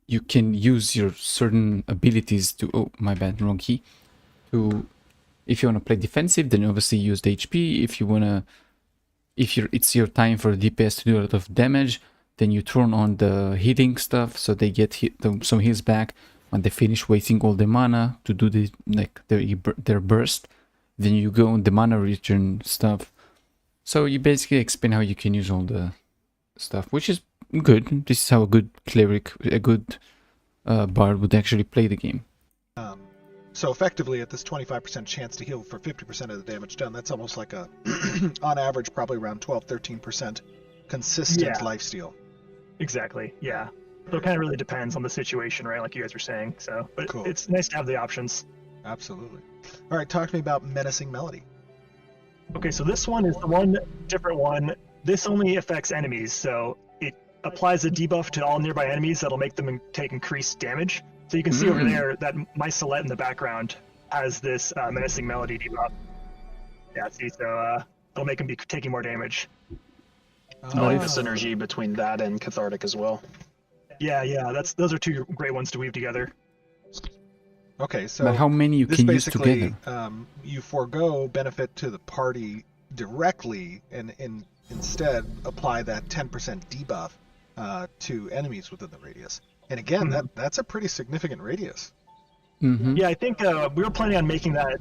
you can use your certain abilities to... Oh, my bad, wrong key. If you want to play defensive, then obviously use the HP. If you want to if it's your time for DPS to do a lot of damage, then you turn on the healing stuff so they get some heals back. When they finish wasting all the mana to do their burst, then you go on the mana regen stuff. So you basically explain how you can use all the stuff, which is good. This is how a good cleric, a good bard would actually play the game. So effectively, at this 25% chance to heal for 50% of the damage done, that's almost like a, on average, probably around 12-13% consistent Yeah. lifesteal. Exactly. Yeah. So it kind of really depends on the situation, right? Like you guys were saying. So, but Cool. it's nice to have the options. Absolutely. All right, talk to me about Menacing Melody. Okay, so this one is the one different one. This only affects enemies, so it applies a debuff to all nearby enemies that'll make them take increased damage. So you can see over there that my Celette in the background has this Menacing Melody debuff. Yeah, see, so it'll make them be taking more damage. Oh, I like the Ah. synergy between that and Cathartic as well. Yeah, those are two great ones to weave together. Okay, so But how many you this can use basically, together? you forego benefit to the party directly and instead apply that 10% debuff to enemies within the radius. And again, that's a pretty significant radius. Mm-hmm. Yeah, I think we were planning on making that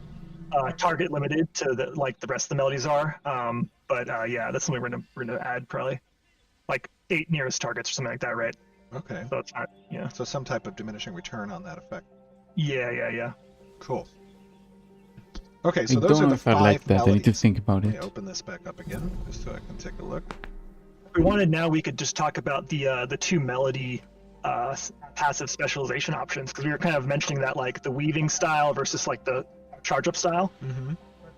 target limited to the rest of the melodies are. But yeah, that's something we're gonna add probably, like 8 nearest targets or something like that, right? Okay, So it's not, yeah, so some type of diminishing return on that effect. yeah. Cool. Okay, I so those don't are know the if I 5 like that. I need to melodies. think about Let me it. open this back up again, just so I can take a look. If we wanted now, we could just talk about the 2 melody passive specialization options, because we were kind of mentioning that like the weaving style versus like the charge up style. Mm-hmm.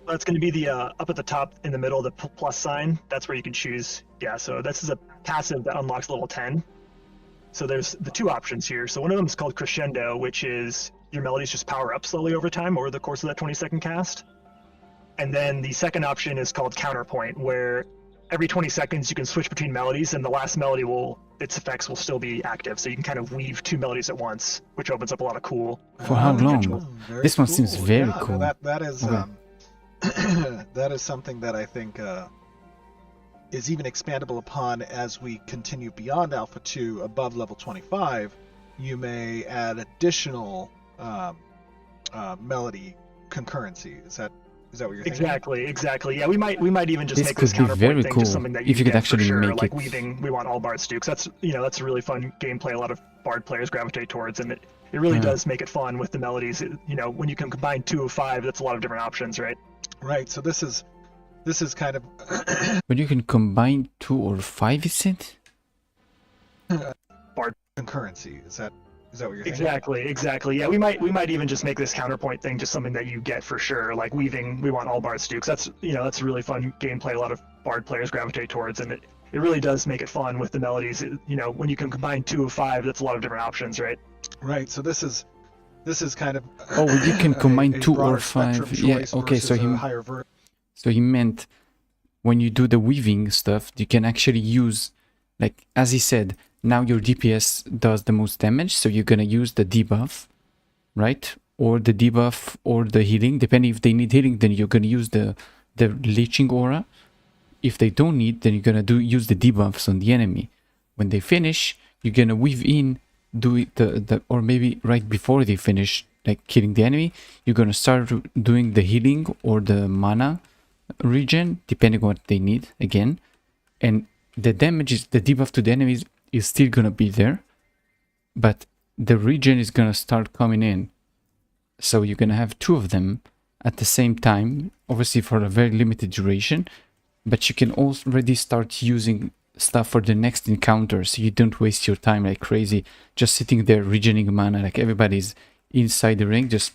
That's going to be the up at the top in the middle, the plus sign. That's where you can choose. Yeah, so this is a passive that unlocks level 10. So there's the 2 options here. So one of them is called Crescendo, which is your melodies just power up slowly over time over the course of that 20-second cast. And then the second option is called Counterpoint, where every 20 seconds you can switch between melodies, and the last melody its effects will still be active. So you can kind of weave 2 melodies at once, which opens up a lot of cool. For how long? Very This one seems very Yeah, no, cool. that is Okay. that is something that I think is even expandable upon as we continue beyond Alpha 2 above level 25. You may add additional melody concurrency. Is that what you're thinking? Exactly. Yeah, we might even just This make this could be counterpoint very thing cool just something that you if you could get for actually sure. make Like it. weaving, we want all bards to do, because that's a really fun gameplay. A lot of bard players gravitate towards, and it really Yeah. does make it fun with the melodies. When you can combine 2 of 5, that's a lot of different options, right? Right. So this is kind of But you can combine 2 or 5, is it? concurrency. Is that what you're thinking? Exactly. Yeah, we might even just make this counterpoint thing just something that you get for sure. Like weaving, we want all bards to do, because that's a really fun gameplay. A lot of bard players gravitate towards, and it really does make it fun with the melodies. When you can combine 2 of 5, that's a lot of different options, right? Right. So this is kind of Oh, you can combine a 2 or broader 5. spectrum Yeah, choice okay, so versus a he higher So he meant when you do the weaving stuff, you can actually use, like, as he said, now your DPS does the most damage, so you're gonna use the debuff, right? Or the debuff or the healing. Depending if they need healing, then you're gonna use the leeching aura. If they don't need, then you're gonna use the debuffs on the enemy. When they finish, you're gonna weave in, do it or maybe right before they finish, like killing the enemy, you're gonna start doing the healing or the mana regen, depending on what they need again. And the debuff to the enemies is still gonna be there, but the regen is gonna start coming in. So you're gonna have 2 of them at the same time, obviously for a very limited duration, but you can already start using stuff for the next encounter, so you don't waste your time like crazy just sitting there regening mana, like everybody's inside the ring just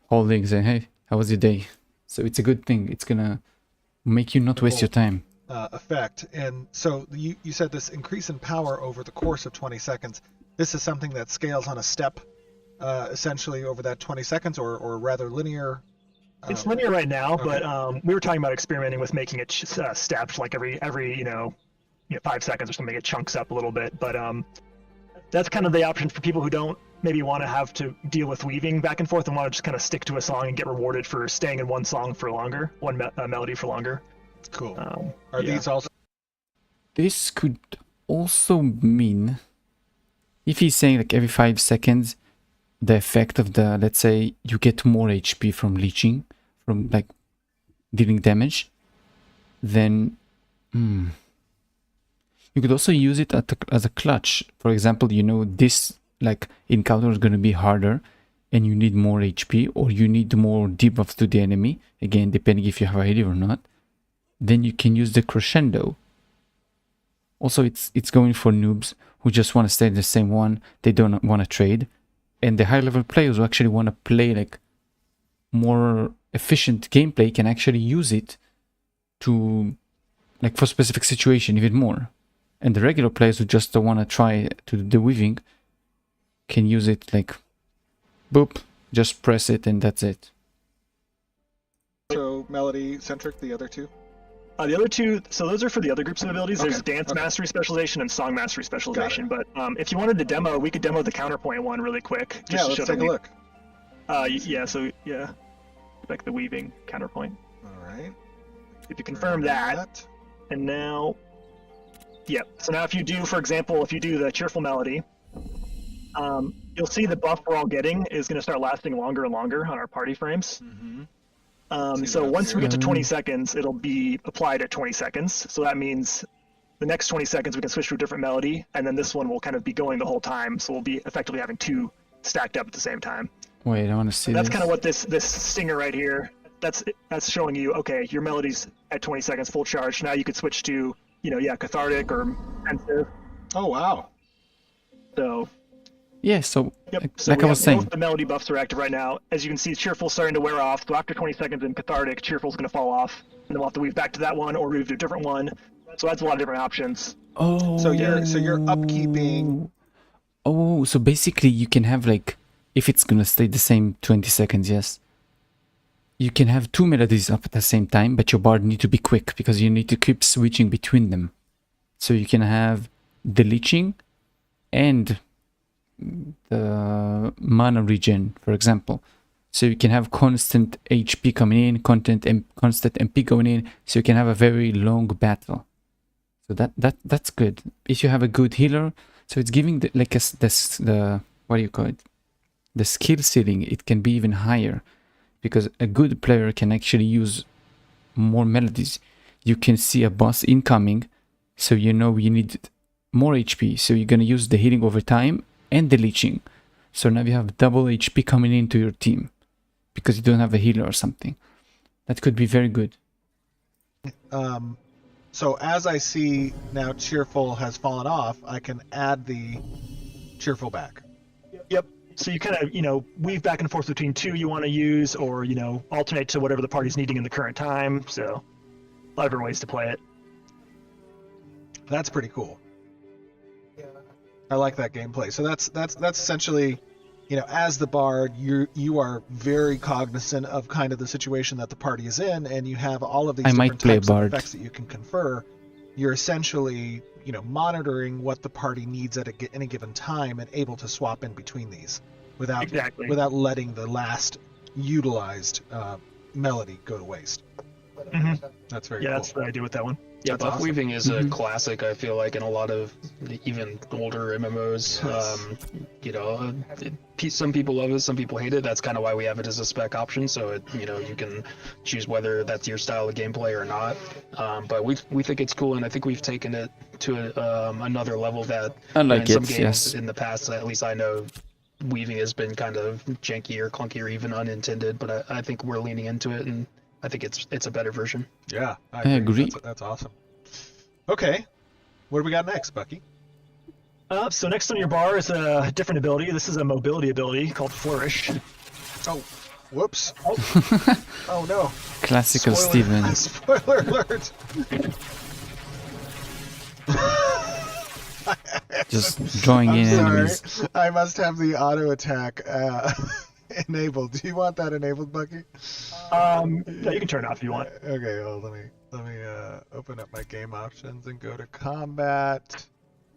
holding, saying, hey, how was your day? So it's a good thing. It's gonna make you not waste your time. effect. And so you said this increase in power over the course of 20 seconds. This is something that scales on a step, essentially over that 20 seconds, or rather linear. It's linear right now, okay. but we were talking about experimenting with making it stepped, like every 5 seconds or something. It chunks up a little bit, but that's kind of the option for people who don't maybe want to have to deal with weaving back and forth and want to just kind of stick to a song and get rewarded for staying in one song for longer, one melody for longer. Cool. Um, Are yeah. these also? This could also mean, if he's saying like every 5 seconds, the effect of the, let's say you get more HP from leeching, from like dealing damage, then you could also use it as a clutch. For example, you know this like encounter is going to be harder and you need more HP, or you need more debuffs to the enemy, again depending if you have a healer or not, then you can use the crescendo. Also, it's going for noobs who just want to stay in the same one, they don't want to trade, and the high level players who actually want to play like more efficient gameplay can actually use it to like for specific situation even more. And the regular players who just don't want to try to do the weaving can use it like boop, just press it and that's it. So melody centric, the other two? The other two, so those are for the other groups of abilities. There's Okay, Dance okay. Mastery Specialization and Song Mastery Specialization. But if you wanted to demo, we could demo the Counterpoint one really quick. Yeah, let's take a look. Yeah, like the weaving Counterpoint. All right. If you confirm that, and now, so now if you do, for example, if you do the Cheerful Melody, you'll see the buff we're all getting is going to start lasting longer and longer on our party frames. Mm-hmm. So that once we here. get to 20 seconds, it'll be applied at 20 seconds. So that means the next 20 seconds we can switch to a different melody, and then this one will kind of be going the whole time. So we'll be effectively having two stacked up at the same time. Wait, I want to see That's this. kind of what this stinger right here, that's showing you, okay, your melody's at 20 seconds full charge. Now you could switch to, cathartic or pensive. Oh, wow. So Yeah, so so like I was saying, both the melody buffs are active right now. As you can see, Cheerful's starting to wear off. So after 20 seconds in Cathartic, Cheerful's going to fall off. And then we'll have to weave back to that one or move to a different one. So that's a lot of different options. So you're upkeeping. Oh, so basically you can have like, if it's gonna stay the same 20 seconds, yes. You can have two melodies up at the same time, but your bard need to be quick because you need to keep switching between them. So you can have the leeching and the mana regen, for example. So you can have constant HP coming in, constant MP going in, so you can have a very long battle. So that's good. If you have a good healer, so it's giving the what do you call it? The skill ceiling, it can be even higher because a good player can actually use more melodies. You can see a boss incoming, so you know you need more HP, so you're gonna use the healing over time and the leeching. So now you have double HP coming into your team because you don't have a healer or something. That could be very good. So as I see now Cheerful has fallen off, I can add the Cheerful back. Yep. So you kind of, weave back and forth between two you want to use or, alternate to whatever the party's needing in the current time. So a lot of different ways to play it. That's pretty cool. I like that gameplay. So that's essentially, as the bard, you are very cognizant of kind of the situation that the party is in, and you have all of these different types of effects that you can confer. You're essentially, monitoring what the party needs at any given time and able to swap in between these without letting the last utilized melody go to waste. Mm-hmm. That's very cool. That's what I do with that one. Yeah, That's buff awesome. weaving is a classic, I feel like, in a lot of even older MMOs. Yes. Some people love it, some people hate it. That's kind of why we have it as a spec option, so you can choose whether that's your style of gameplay or not. But we think it's cool, and I think we've taken it to another level that in some games in the past, at least I know, weaving has been kind of janky or clunky or even unintended. But I think we're leaning into it, and I think it's a better version. Yeah, I agree. That's awesome. Okay, what do we got next, Bucky? So next on your bar is a different ability. This is a mobility ability called Flourish. Oh, whoops. Oh no. Classical Steven. Spoiler alert. Just drawing in enemies. I must have the auto attack enabled. Do you want that enabled, Bucky? Yeah, you can turn it off if you want. Okay, well, let me open up my game options and go to combat.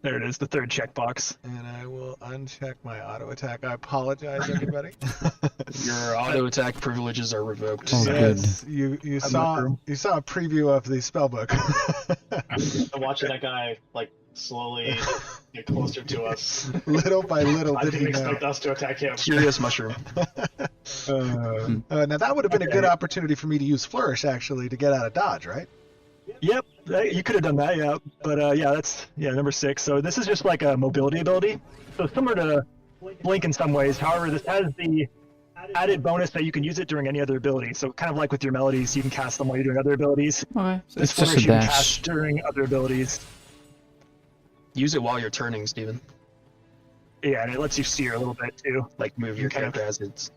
There it is, the third checkbox. And I will uncheck my auto attack. I apologize, everybody. Your auto attack privileges are revoked. Oh, good. Yes, you saw a preview of the spellbook. I'm watching that guy like slowly get closer to us. Little by little I did didn't he know. expect us to attack him. Curious mushroom. Now that would have been a good opportunity for me to use Flourish, actually, to get out of dodge, right? Yep, you could have done that, yeah. But that's number 6. So this is just like a mobility ability. So similar to Blink in some ways. However, this has the added bonus that you can use it during any other ability. So kind of like with your melodies, you can cast them while you're doing other abilities. Okay, so This it's just a flourish you can dash. cast during other abilities. Use it while you're turning, Steven. Yeah, and it lets you steer a little bit too. Like move your Okay. character as it's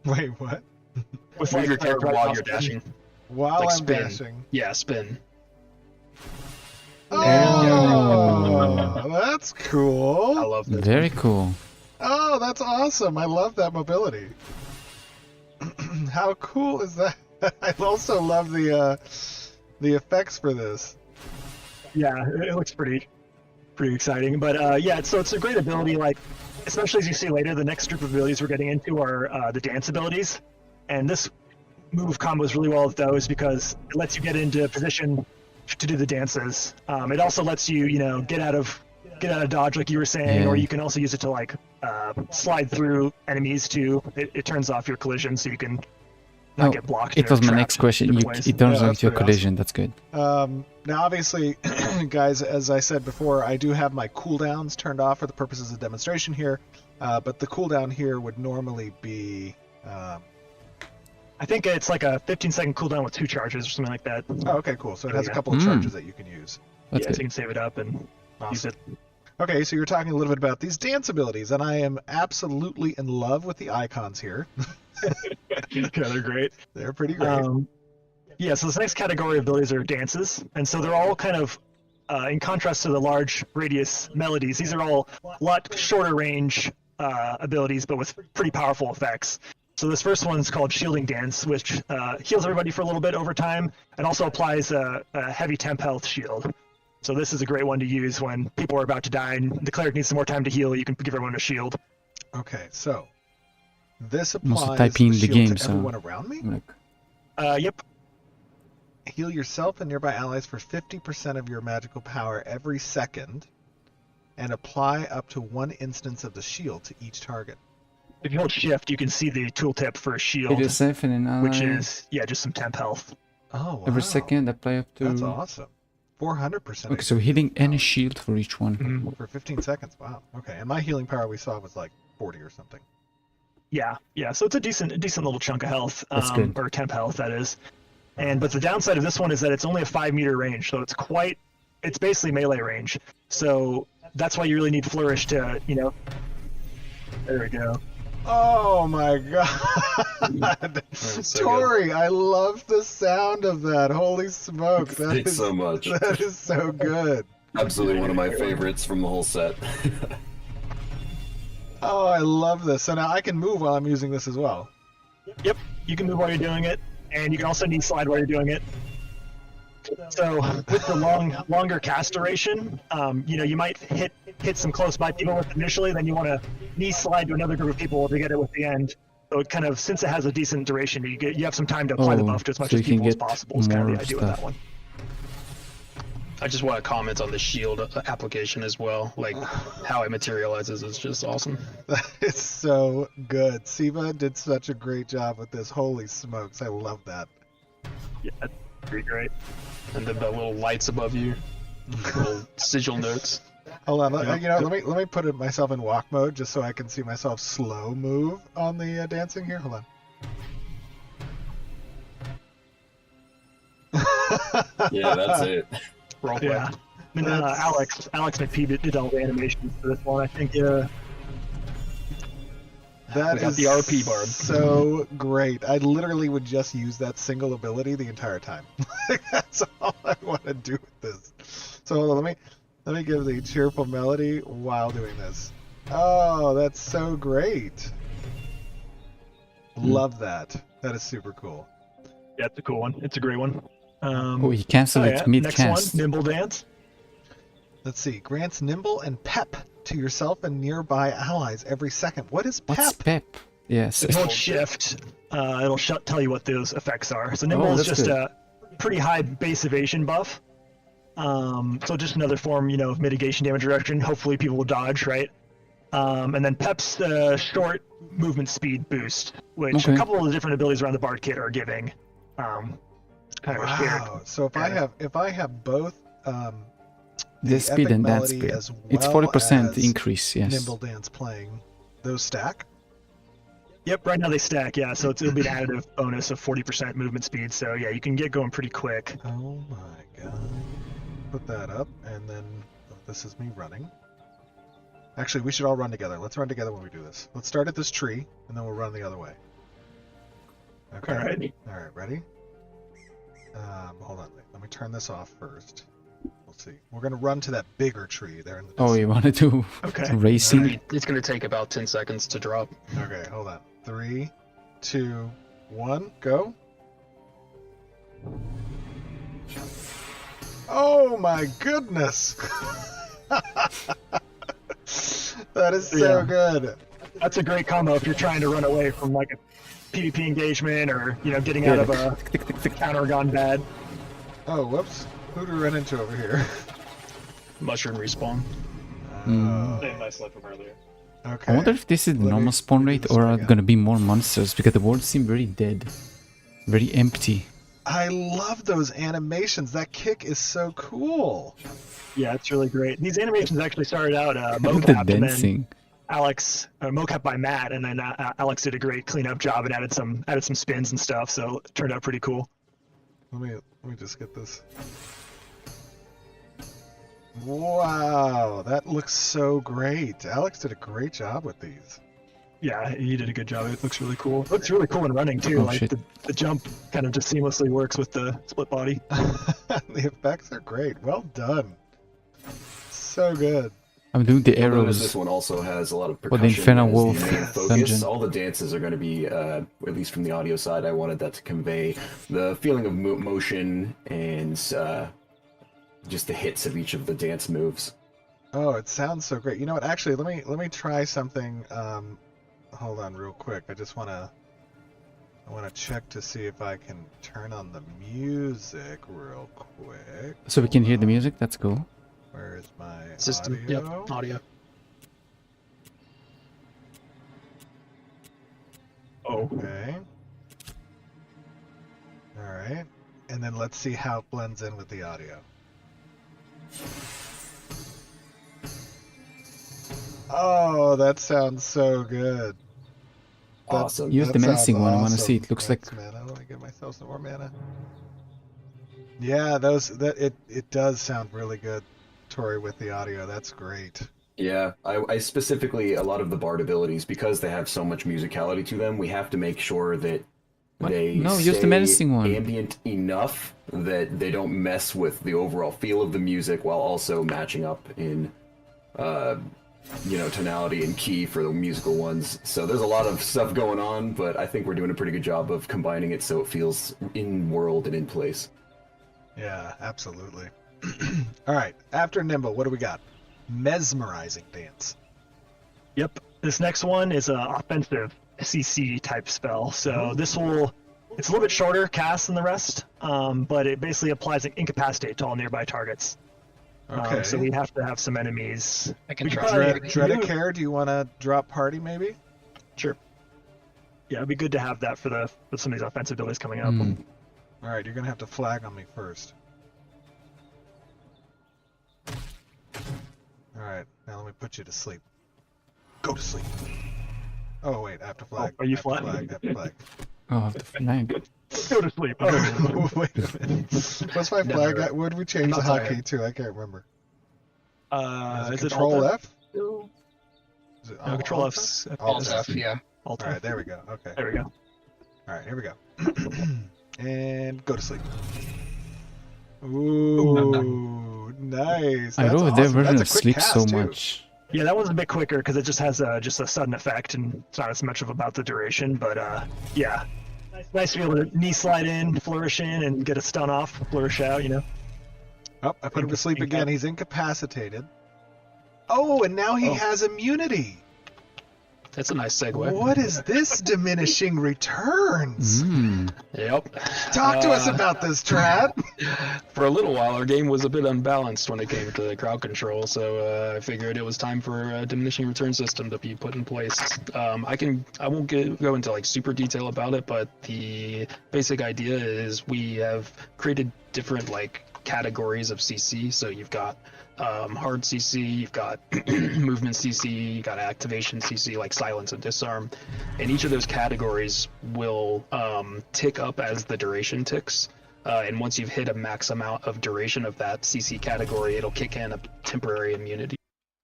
Wait, what? With move your character right while mouse you're button. dashing. While Like I'm spin. dashing. Yeah, spin. Oh, that's I cool. love that. Very cool. Oh, that's awesome. I love that mobility. How cool is that? I also love the effects for this. Yeah, it looks pretty exciting. But so it's a great ability. Like, especially as you see later, the next group of abilities we're getting into are the dance abilities, and this move combos really well with those because it lets you get into position to do the dances. It also lets you, get out of dodge, like you were saying, or Yeah. you can also use it to like slide through enemies too. It turns off your collision, so you can not Oh, get blocked. It or was my trapped next question. different You, ways. it turns Yeah, out that's your pretty collision. That's good. Now, obviously, guys, as I said before, I do have my cooldowns turned off for the purposes of demonstration here, but the cooldown here would normally be... I think it's like a 15-second cooldown with 2 charges or something like that. Oh, okay, cool. So it has a Yeah. couple of Mm. charges that you can use. That's So you good. can save it up and use Awesome. it. Okay, so you're talking a little bit about these dance abilities, and I am absolutely in love with the icons here. Yeah, they're great. They're pretty great. So this next category of abilities are dances, and so they're all kind of, in contrast to the large radius melodies, these are all a lot shorter range abilities, but with pretty powerful effects. So this first one's called Shielding Dance, which heals everybody for a little bit over time, and also applies a heavy temp health shield. So this is a great one to use when people are about to die and the cleric needs some more time to heal. You can give everyone a shield. Okay, so this I'm also applies typing the the shield game, to so- everyone around me? Like, Yep. Heal yourself and nearby allies for 50% of your magical power every second, and apply up to 1 instance of the shield to each target. If you hold shift, you can see the tooltip for a shield, it is safe and an which ally. is, just some temp health. Oh, wow. Every second, apply up to. That's awesome. 400%. Okay, so healing and a shield for each one. Mhm. For 15 seconds. Wow. Okay, and my healing power we saw was like 40 or something. Yeah. So it's a decent little chunk of health, That's good. or temp health, that is. But the downside of this one is that it's only a 5-meter range, so it's basically melee range. So that's why you really need Flourish to, There we go. Oh my god. so Tori, I love the sound of that. Holy smokes. That Thanks is so much. That is so good. Absolutely one of my favorites from the whole set. Oh, I love this. So now I can move while I'm using this as well. Yep. You can move while you're doing it, and you can also knee slide while you're doing it. So with the longer cast duration, you might hit some close by people with it initially, then you want to knee slide to another group of people to get it with the end. So it kind of, since it has a decent duration, you have some time to apply the Oh, buff to as much so as you can people as get possible. Is kind of more the idea with that stuff. one. I just want to comment on the shield application as well. Like how it materializes is just awesome. That is so good. Siva did such a great job with this. Holy smokes, I love that. Yeah, that's pretty great. And then the little lights above you, little sigil notes. Hold on, let me put myself in walk mode just so I can see myself slow move on the dancing here. Hold on. Yeah, that's it. Roleplay. Yeah. And then Alex McPhee did all the animations for this one. I think That We got is the RP barb. so great. I literally would just use that single ability the entire time. That's all I want to do with this. So hold on, let me give the cheerful melody while doing this. Oh, that's so great. Love that. That is super cool. yeah, it's a cool one. It's a great one. Oh, he cancelled it Next mid-cast. one, Nimble Dance. Let's see. Grants nimble and pep to yourself and nearby allies every second. What is pep? What's pep? Yes. If you hold shift, it'll tell you what those effects are. So nimble is that's just good. a pretty high base evasion buff. So just another form, of mitigation damage reduction. Hopefully people will dodge, right? And then Pep's short movement speed boost, which Okay. a couple of the different abilities around the Bard kit are giving. Kind of a shared. Wow. So if I have both the This speed Epic and that Melody speed. as It's well 40% as increase, yes. Nimble Dance playing, those stack? Yep, right now they stack, yeah. So it'll be an additive bonus of 40% movement speed. So yeah, you can get going pretty quick. Oh my god. Put that up, and then this is me running. Actually, we should all run together. Let's run together when we do this. Let's start at this tree, and then we'll run the other way. Okay. All right. All right, ready? Hold on. Let me turn this off first. We'll see. We're going to run to that bigger tree there in the Oh, distance. you want to do Okay. racing? It's going to take about 10 seconds to drop. Okay, hold on. 3, 2, 1, go. Oh my goodness! That is so Yeah. good. That's a great combo if you're trying to run away from like a PvP engagement or getting out of a counter gone bad. Oh, whoops. Who did we run into over here? Mushroom respawn. Same I slept from earlier. Okay. I wonder if this is the Let me- normal spawn let me rate do this or one are again. gonna be more monsters because the world seemed very dead. Very empty. I love those animations. That kick is so cool. Yeah, it's really great. These animations actually started out The mocap, and then dancing. Alex mocap by Matt, and then Alex did a great cleanup job and added some spins and stuff. So it turned out pretty cool. Let me just get this. Wow, that looks so great. Alex did a great job with these. Yeah, he did a good job. It looks really cool. It looks really cool in running too. Oh, like shit. the jump kind of just seamlessly works with the split body. The effects are great. Well done. So good. I'm doing the You'll notice this arrows. one also has a lot of the percussion Infernal as Wolf the main focus. dungeon. All the dances are going to be, at least from the audio side, I wanted that to convey the feeling of motion and just the hits of each of the dance moves. Oh, it sounds so great. You know what? Actually, let me try something. Hold on, real quick. I want to check to see if I can turn on the music real quick. So we can hear the Hold on. music, that's cool. Where is my System. audio? Yep. Audio. Oh, Okay. All right. And then let's see how it blends in with the audio. Oh, that sounds so good. Awesome. Use the That menacing sounds one. I want to awesome. see. It looks like Max mana. Let me get myself some more mana. Yeah, it does sound really good, Tori, with the audio. That's great. Yeah, I specifically, a lot of the Bard abilities, because they have so much musicality to them, we have to make sure that What? they No, stay use the menacing one. ambient enough that they don't mess with the overall feel of the music while also matching up in, tonality and key for the musical ones. So there's a lot of stuff going on, but I think we're doing a pretty good job of combining it so it feels in world and in place. Yeah, absolutely. All right, after Nimble, what do we got? Mesmerizing Dance. yep. This next one is a offensive CC type spell. So it's a little bit shorter cast than the rest, but it basically applies an incapacitate to all nearby targets. Okay. So we have to have some enemies. I can We could try. probably- Dredicare, do you want to drop party maybe? Sure. Yeah, it'd be good to have that for some of these offensive abilities coming up. Hmm. All right, you're going to have to flag on me first. All right, now let me put you to sleep. Go to sleep. Oh, wait, I have to flag. are you I have to flagged? I have to flag. oh the flag. Go to sleep. Oh. Wait a minute. What's my Never. flag? What did we change the not hotkey to? I can't remember. Is it Control Alt F? Is it No, Control Alt F's. Alt F, yeah. Alt All F. right, there we go. Okay. There we go. All right, here we go. And go to sleep. Ooh, nice. I That's love their awesome. version That's of a quick sleep so cast, too. much. Yeah, that one's a bit quicker because it just has just a sudden effect and it's not as much of about the duration. But yeah, nice to be able to knee slide in, flourish in, and get a stun off, flourish out. Oh, I put him to sleep again. He's incapacitated. Oh, and now he has immunity. That's a nice segue. What is this diminishing returns? Yep. Talk to us about this, Trad. For a little while, our game was a bit unbalanced when it came to crowd control, so I figured it was time for a diminishing return system to be put in place. I won't go into like super detail about it, but the basic idea is we have created different like categories of CC. So you've got hard CC, you've got movement CC, you got activation CC, like silence and disarm, and each of those categories will tick up as the duration ticks. And once you've hit a max amount of duration of that CC category, it'll kick in a temporary immunity.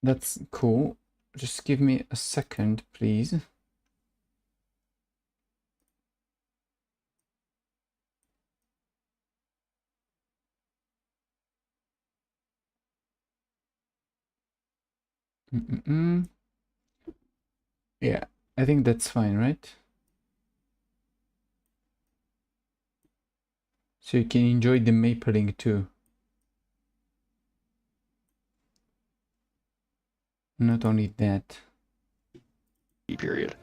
That's cool. Just give me a second, please. Yeah, I think that's fine, right? So you can enjoy the mapling too. Not only that. Period.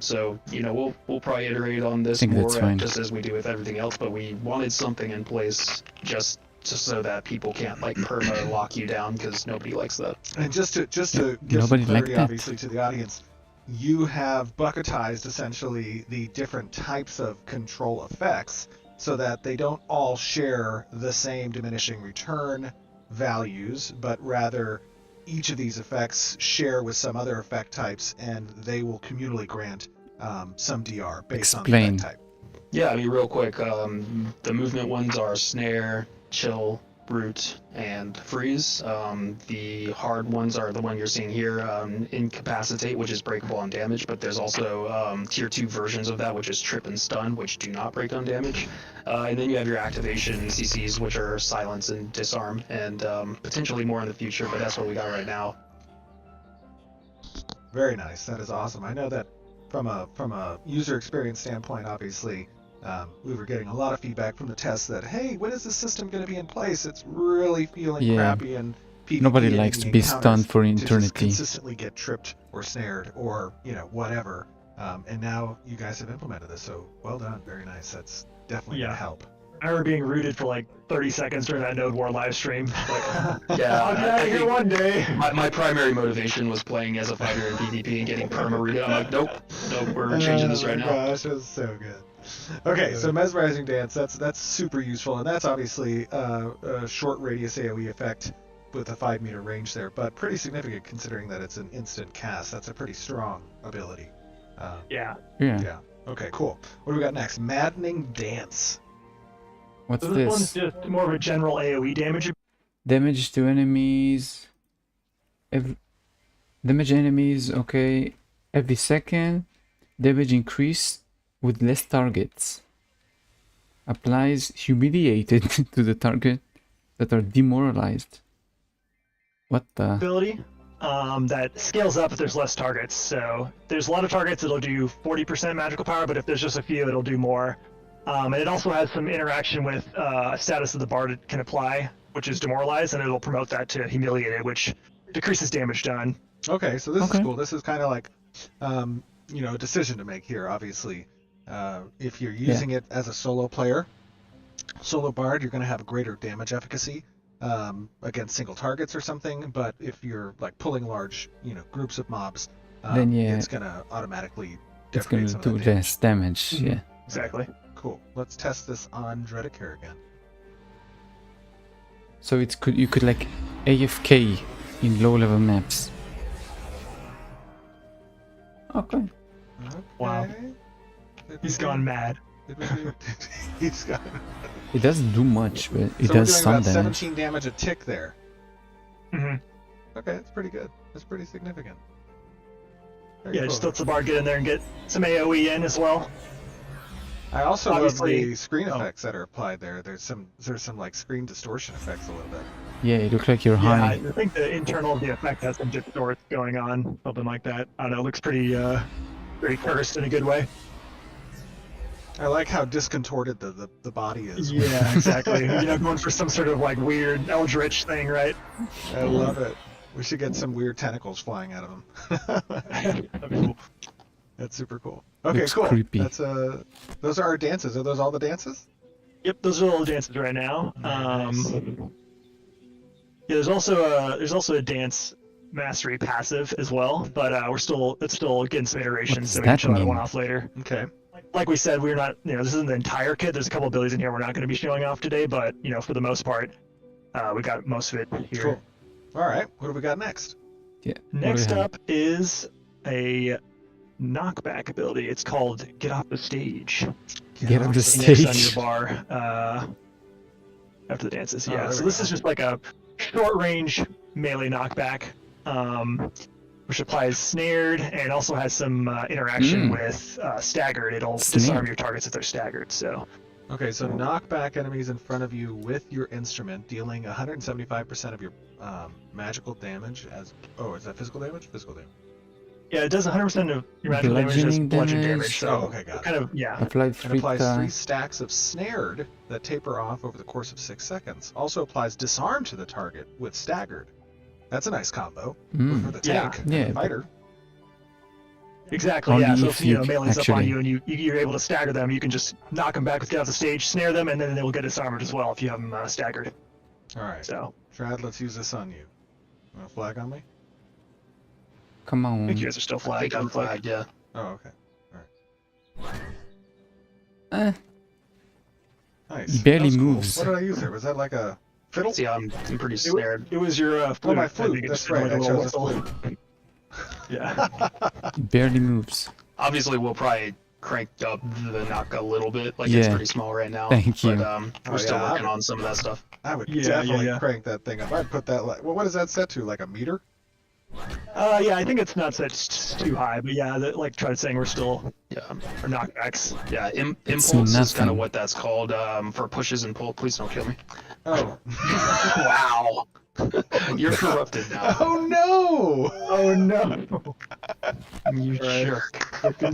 So we'll probably iterate on this think that's more fine. just as we do with everything else, but we wanted something in place just so that people can't like perma lock you down, because nobody likes that. And just to give Nobody some liked clarity, that. obviously, to the audience, you have bucketized essentially the different types of control effects so that they don't all share the same diminishing return values, but rather each of these effects share with some other effect types, and they will communally grant some DR based on the Explain. effect type. Yeah, I mean, real quick, the movement ones are snare, chill, root, and freeze. The hard ones are the one you're seeing here, incapacitate, which is breakable on damage, but there's also tier 2 versions of that, which is trip and stun, which do not break on damage. And then you have your activation CCs, which are silence and disarm, and potentially more in the future, but that's what we got right now. Very nice. That is awesome. I know that from a user experience standpoint, obviously, we were getting a lot of feedback from the tests that, hey, when is this system going to be in place? It's really feeling Yeah. crappy, and PvP Nobody and likes the to be encounters stunned for to just eternity. consistently get tripped or snared or whatever. And now you guys have implemented this, so well done. Very nice. That's definitely going Yeah. to help. I remember being rooted for like 30 seconds during that Node War live stream. Like, Yeah, I'll get I out of here think- one day. My primary motivation was playing as a fighter in PvP and getting perma rooted. I'm like, nope, we're changing this right Oh now. my gosh, that's so good. Okay, so mesmerizing dance, that's super useful, and that's obviously a short radius AoE effect with a 5-meter range there, but pretty significant considering that it's an instant cast. That's a pretty strong ability. Yeah. Yeah. Yeah. Okay, cool. What do we got next? Maddening dance. What's So this one's this? just more of a general AoE damage. Damage to enemies. Damage enemies, okay. Every second. Damage increase with less targets. Applies humiliated to the target that are demoralized. What the? Ability that scales up if there's less targets. So there's a lot of targets, it'll do 40% magical power, but if there's just a few, it'll do more. And it also has some interaction with status of the bard it can apply, which is demoralized, and it'll promote that to humiliated, which decreases damage done. Okay, so this is Okay. cool. This is kind of like, a decision to make here, obviously. If you're using it as a solo player, solo bard, you're going to have greater damage efficacy against single targets or something. But if you're like pulling large, groups of mobs, Then, yeah, it's going to automatically It's detonate gonna some of do that damage. less damage, Mhm. yeah. Exactly. Cool. Let's test this on Dredicare again. So you could like AFK in low level maps. Okay. Wow. Okay. He's gone mad. He's gone. It doesn't do much, but it So does we're doing some about damage. 17 damage a tick there. hmm Okay, that's pretty good. That's pretty significant. Very Yeah, cool. just lets the bard get in there and get some AoE in as well. I also love obviously- the screen oh. effects that are applied there. There's some like screen distortion effects a little bit. Yeah, it looks like you're Yeah, high. I think the internal of the effect has some distorts going on, something like that. I don't know, it looks pretty cursed in a good way. I like how discontorted the body is. Yeah, exactly. Going for some sort of like weird Eldritch thing, right? I love it. We should get some weird tentacles flying out of him. That'd be cool. That's super cool. Okay, Looks cool. creepy. That's those are our dances. Are those all the dances? Yep, those are all the dances right now. Nice. Yeah, there's also a dance mastery passive as well, but it's still getting some iterations, What so does we can that show that mean? one off later. Okay. Like we said, we're not, this isn't the entire kit. There's a couple abilities in here we're not going to be showing off today, but for the most part, we got most of it here. Cool. All right. What do we got next? Yeah. what do we Next have? up is a knockback ability. It's called Get Off the Stage. Get off the Next on stage. your bar after the dances. Oh, Yeah. there So we this go. is just like a short range melee knockback, which applies snared and also has some interaction with staggered. It'll disarm Snared. your targets if they're staggered. So Okay, so knock back enemies in front of you with your instrument, dealing 175% of your magical damage as... Oh, is that physical damage? Physical damage. yeah, it does 100% of your magical damage as Bludgeoning bludgeon damage. damage. So Oh, okay, got it. kind of Applied And 3 applies 3 times. stacks of snared that taper off over the course of 6 seconds. Also applies disarm to the target with staggered. That's a nice combo for Mm. the Yeah. tank and Yeah. the fighter. Exactly, Only yeah. So if if you melee's up on actually- you and you're able to stagger them, you can just knock them back with get off the stage, snare them, and then they will get disarmed as well if you have them staggered. All right. So Trad, let's use this on you. Want to flag on me? Come I on. think you guys are still I flagged. think I'm looks like. flagged, yeah. Oh, okay. Eh, Nice. Barely That was cool. moves. What did I use there? Was that like a fiddle? See, I'm pretty It, snared. it was your flute. my I flute, think it that's just right, like a I little chose a whistle. Yeah. Barely moves. Obviously, we'll probably crank up the knock a little bit. Like, it's Yeah. pretty small right now. Thank you. But Oh, we're still yeah, working on some of that stuff. I would Yeah, definitely yeah. crank that thing up. I'd put that like... Well, what is that set to? Like a meter? Yeah, I think it's not set too high, but yeah, like Tried saying, we're still Yeah. our knockbacks. Yeah, It's impulse is kind nothing. of what that's called for pushes and pull. Please don't kill me. Oh. Wow. You're corrupted now. Oh, no! Oh no! You jerk. Don't kill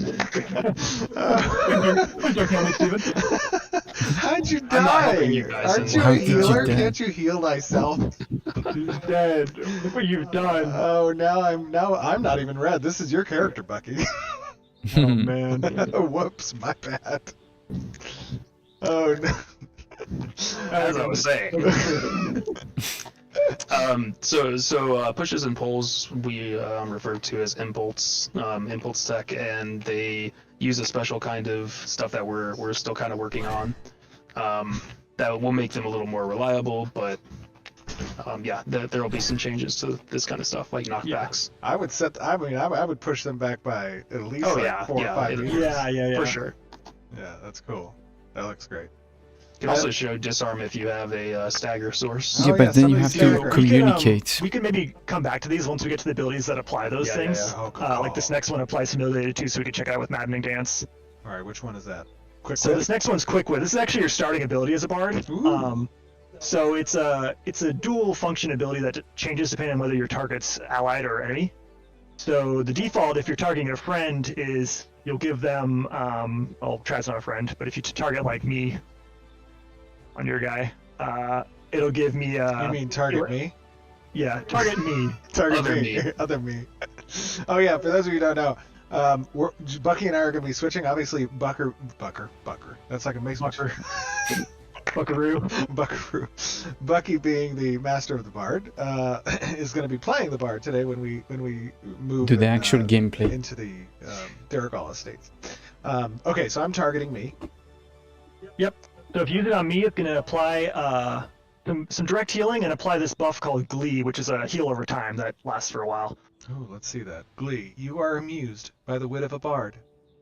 me, Steven. How'd you die? I'm not helping you guys Aren't you anymore. a How did you healer? die? Can't you heal thyself? He's dead. Look what you've done. Oh, now I'm not even red. This is your character, Bucky. Oh man. Whoops, my bad. Oh no. As I was saying. So pushes and pulls we refer to as impulse tech, and they use a special kind of stuff that we're still kind of working on. That will make them a little more reliable, but yeah, there will be some changes to this kind of stuff, like knockbacks. I would push them back by at least Oh, like yeah, 4 or yeah, 5 it- meters. Yeah. For sure. Yeah, that's cool. That looks great. You can also show disarm if you have a stagger source. Oh, Yeah, but yeah, then you somebody's have staggered. to We communicate. We can maybe come back to these once we get to the abilities that apply those Yeah, things. Oh, cool. Like this next one applies Humiliated too, so we can check it out with Maddening Dance. All right, which one is that? Quick So wit? this next one's Quick Wit. This is actually your starting ability as a bard. Ooh. So it's a dual function ability that changes depending on whether your target's allied or enemy. So the default, if you're targeting a friend, is you'll give them. Well, Trad's not a friend, but if you target like me on your guy, it'll give me. You mean target me? Yeah, target me. Target Other me. me. Other me. Oh yeah, for those of you who don't know, Bucky and I are going to be switching. Obviously, Bucker. That's like a makes Bucker. Buckaroo. Buckaroo. Bucky, being the master of the bard, is going to be playing the bard today when we move Do the actual gameplay. into the Daragol estates. Okay, so I'm targeting me. So if you use it on me, it's going to apply some direct healing and apply this buff called Glee, which is a heal over time that lasts for a while. Oh, let's see that. Glee. You are amused by the wit of a bard.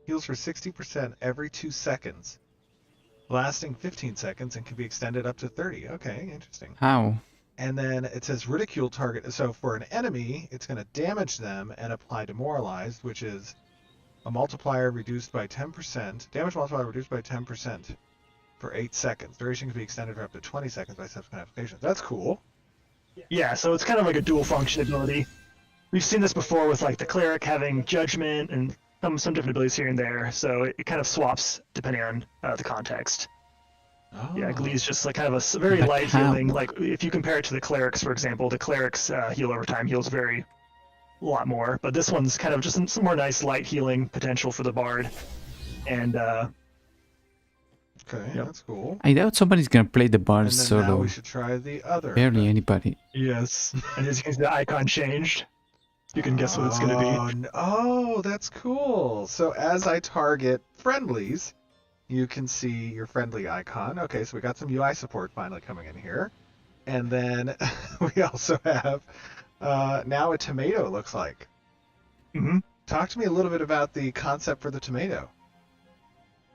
Heals for 60% every 2 seconds, lasting 15 seconds and can be extended up to 30. Okay, interesting. How? And then it says ridicule target. So for an enemy, it's going to damage them and apply demoralized, which is a multiplier reduced by 10%. Damage multiplier reduced by 10% for 8 seconds. Duration can be extended for up to 20 seconds by subsequent applications. That's cool. Yeah, so it's kind of like a dual function ability. We've seen this before with like the cleric having judgment and some different abilities here and there, so it kind of swaps depending on the context. Yeah, Glee's just like kind of a very But light how? healing. Like if you compare it to the clerics, for example, the clerics heal over time, heals a lot more, but this one's kind of just some more nice light healing potential for the bard. And Okay, Yep. that's cool. I doubt somebody's gonna play the bard And then now solo. we should try the other. Barely effect. anybody. yes, and as you can see, the icon changed. You can guess what it's going to be. Oh, that's cool. So as I target friendlies, you can see your friendly icon. Okay, so we got some UI support finally coming in here. And then we also have now a tomato, looks like. hmm Talk to me a little bit about the concept for the tomato.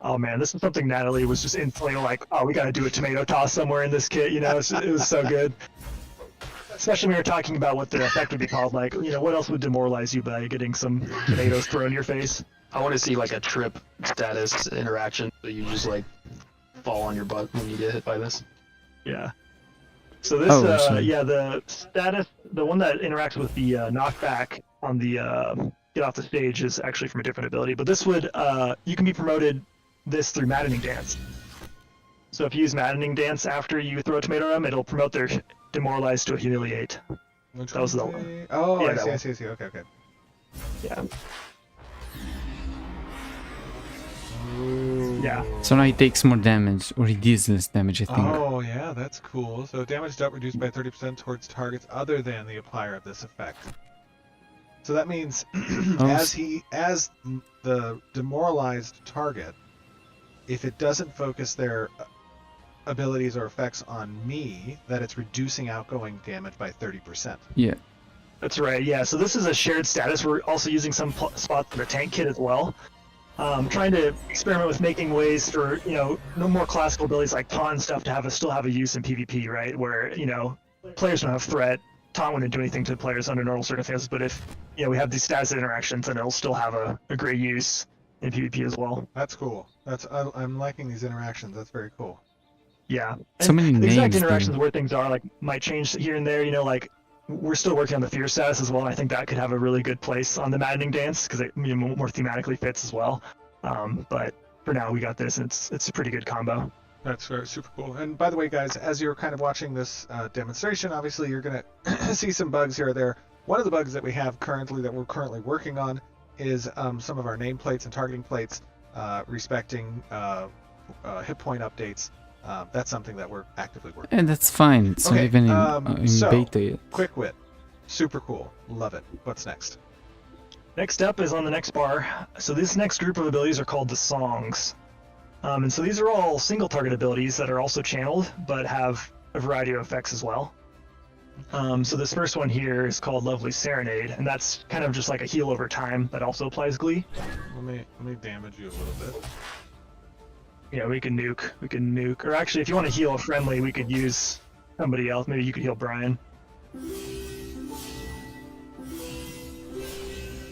Oh man, this is something Natalie was just instantly like, oh, we got to do a tomato toss somewhere in this kit. You know, it was so good. Especially when we were talking about what the effect would be called. Like, you know, what else would demoralize you by getting some tomatoes thrown in your face? I want to see like a trip status interaction, so you just like fall on your butt when you get hit by this. Yeah. So this, Oh, so- yeah, the status, the one that interacts with the knockback on the get off the stage is actually from a different ability. But this would, you can be promoted this through Maddening Dance. So if you use Maddening Dance after you throw a tomato at them, it'll promote their demoralize to a humiliate. Which That was the one's one. the- Oh, Yeah, I that see, I one. see, I see. Okay, okay. Yeah. Ooh. Yeah. So now he takes more damage, or he deals less damage, I think. Oh, yeah, that's cool. So damage dealt reduced by 30% towards targets other than the applier of this effect. So that means as the demoralized target, if it doesn't focus their abilities or effects on me, that it's reducing outgoing damage by 30%. Yeah. That's right, yeah. So this is a shared status. We're also using some spots for the tank kit as well. Trying to experiment with making ways for, you know, no more classical abilities like taunt and stuff to still have a use in PvP, right? Where, you know, players don't have threat. Taunt wouldn't do anything to players under normal circumstances, but if, you know, we have these status interactions, then it'll still have a great use in PvP as well. That's cool. I'm liking these interactions. That's very cool. Yeah. So many the exact names, interactions dude. where things are like might change here and there, you know, like we're still working on the fear status as well, and I think that could have a really good place on the Maddening Dance because it, you know, more thematically fits as well. But for now we got this, and it's a pretty good combo. That's super cool. And by the way, guys, as you're kind of watching this demonstration, obviously you're going to see some bugs here or there. One of the bugs that we have currently, that we're currently working on, is some of our nameplates and targeting plates respecting hit point updates. That's something that we're actively working on. And that's fine. It's not Okay, even in so- beta yet. Quick Wit. Super cool. Love it. What's next? Next up is on the next bar. So this next group of abilities are called the Songs. And so these are all single target abilities that are also channeled, but have a variety of effects as well. So this first one here is called Lovely Serenade, and that's kind of just like a heal over time that also applies Glee. Let me damage you a little bit. Yeah, we can nuke. Or actually, if you want to heal a friendly, we could use somebody else. Maybe you could heal Brian.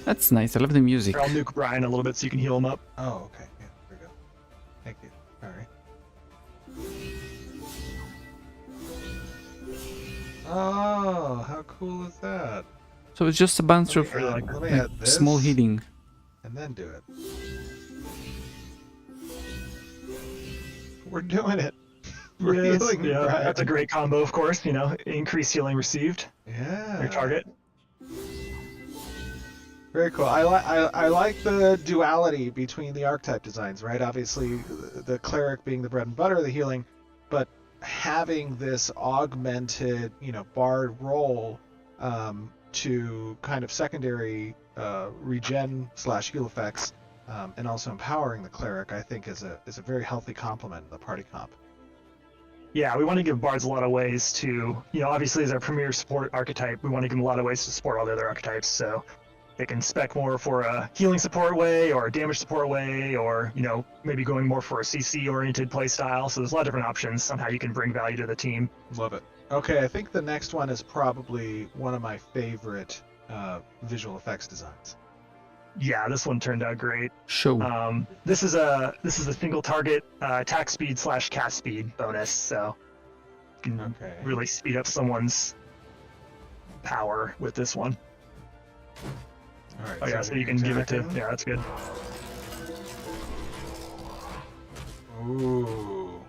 That's nice. I love the music. Or I'll nuke Brian a little bit so you can heal him up. Oh, okay. Yeah, there we go. Thank you. All right. Oh, how cool is that? So it's just a bunch of really Let me add this. small healing. And then do it. We're doing it. We're Yes, healing yeah, Brian. that's a great combo, of course. You know, increased healing received. Yeah. Your target. Very cool. I like the duality between the archetype designs, right? Obviously, the cleric being the bread and butter of the healing, but having this augmented, you know, bard role to kind of secondary regen / heal effects, and also empowering the cleric, I think is a very healthy complement in the party comp. Yeah, we want to give bards a lot of ways to, you know, obviously as our premier support archetype, we want to give them a lot of ways to support all the other archetypes. So they can spec more for a healing support way or a damage support way, or, you know, maybe going more for a CC oriented playstyle. So there's a lot of different options on how you can bring value to the team. Love it. Okay, I think the next one is probably one of my favorite visual effects designs. Yeah, this one turned out great. Show. This is a single target attack speed / cast speed bonus, so you can Okay. really speed up someone's power with this one. All right. Oh yeah, so you can give it to. Yeah, that's good. Ooh.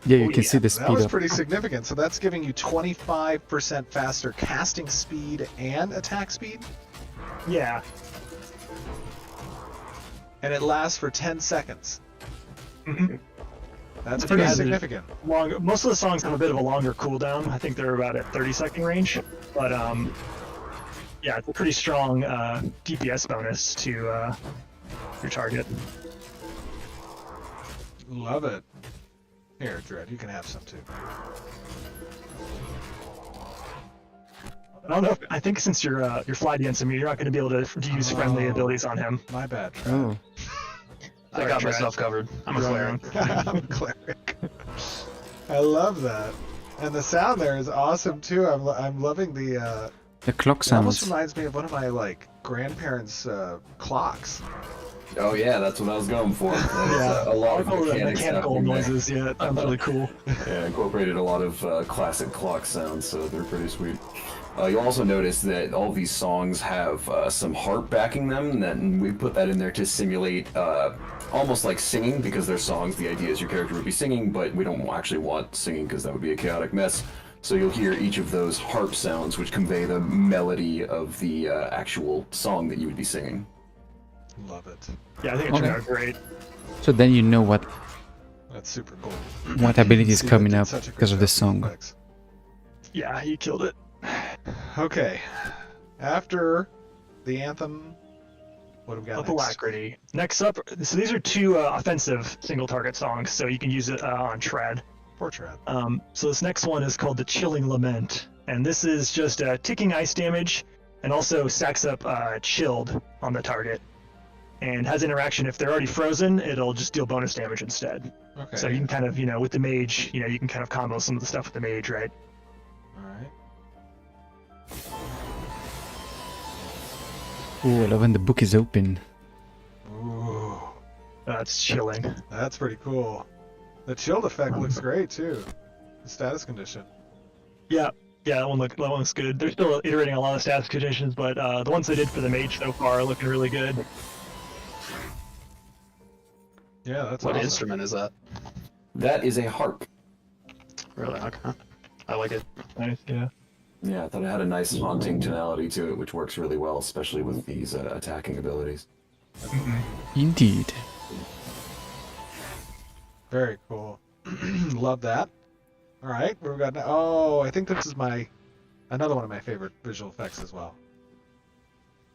Yeah, you Oh, can yeah, see the That speed was up. pretty significant. So that's giving you 25% faster casting speed and attack speed, Yeah. and it lasts for 10 seconds. Mhm. That's I think pretty it has a significant. Most of the songs have a bit of a longer cooldown. I think they're about at 30-second range, but yeah, it's a pretty strong DPS bonus to your target. Love it. Here, Dread, you can have some too. I don't know. I think since you're fly dancing, you're not going to be able to use friendly Oh. abilities on him. My bad, Dread. Oh, I Sorry, got Dread. myself covered. I'm a cleric. I'm a cleric. I love that. And the sound there is awesome too. I'm loving the the clock it almost sounds. reminds me of one of my like grandparents' clocks. Oh yeah, that's what I was going for. There's, Yeah, a lot of all the mechanics mechanical happening there. noises. Yeah, that sounds really cool. Yeah, incorporated a lot of classic clock sounds, so they're pretty sweet. You'll also notice that all these songs have some harp backing them, and we put that in there to simulate almost like singing, because they're songs. The idea is your character would be singing, but we don't actually want singing because that would be a chaotic mess. So you'll hear each of those harp sounds, which convey the melody of the actual song that you would be singing. Love it. Yeah, I think it turned Okay. out great. So then you know what That's super cool. ability is Steve coming did up such a good because of job this with song. effects. Yeah, you killed it. Okay. After the anthem, what do we got Of next? Alacrity. Next up, so these are two offensive single target songs, so you can use it on Tread. Poor Tread. So this next one is called the Chilling Lament, and this is just ticking ice damage, and also stacks up chilled on the target, and has interaction. If they're already frozen, it'll just deal bonus damage instead. Okay. So you can kind of, with the mage, you can kind of combo some of the stuff with the mage, right? All right. Ooh, I love when the book is open. Ooh, That's chilling. that's pretty cool. The chilled effect looks great too. The status condition. Yeah, that one looks good. They're still iterating a lot of status conditions, but the ones they did for the mage so far are looking really good. Yeah, that's What awesome. instrument is that? That is a harp. Really? Okay. I like it. Nice, yeah. Yeah, I thought it had a nice haunting tonality to it, which works really well, especially with these attacking abilities. Indeed. Very cool. Love that. All right, what we got now? Oh, I think this is another one of my favorite visual effects as well.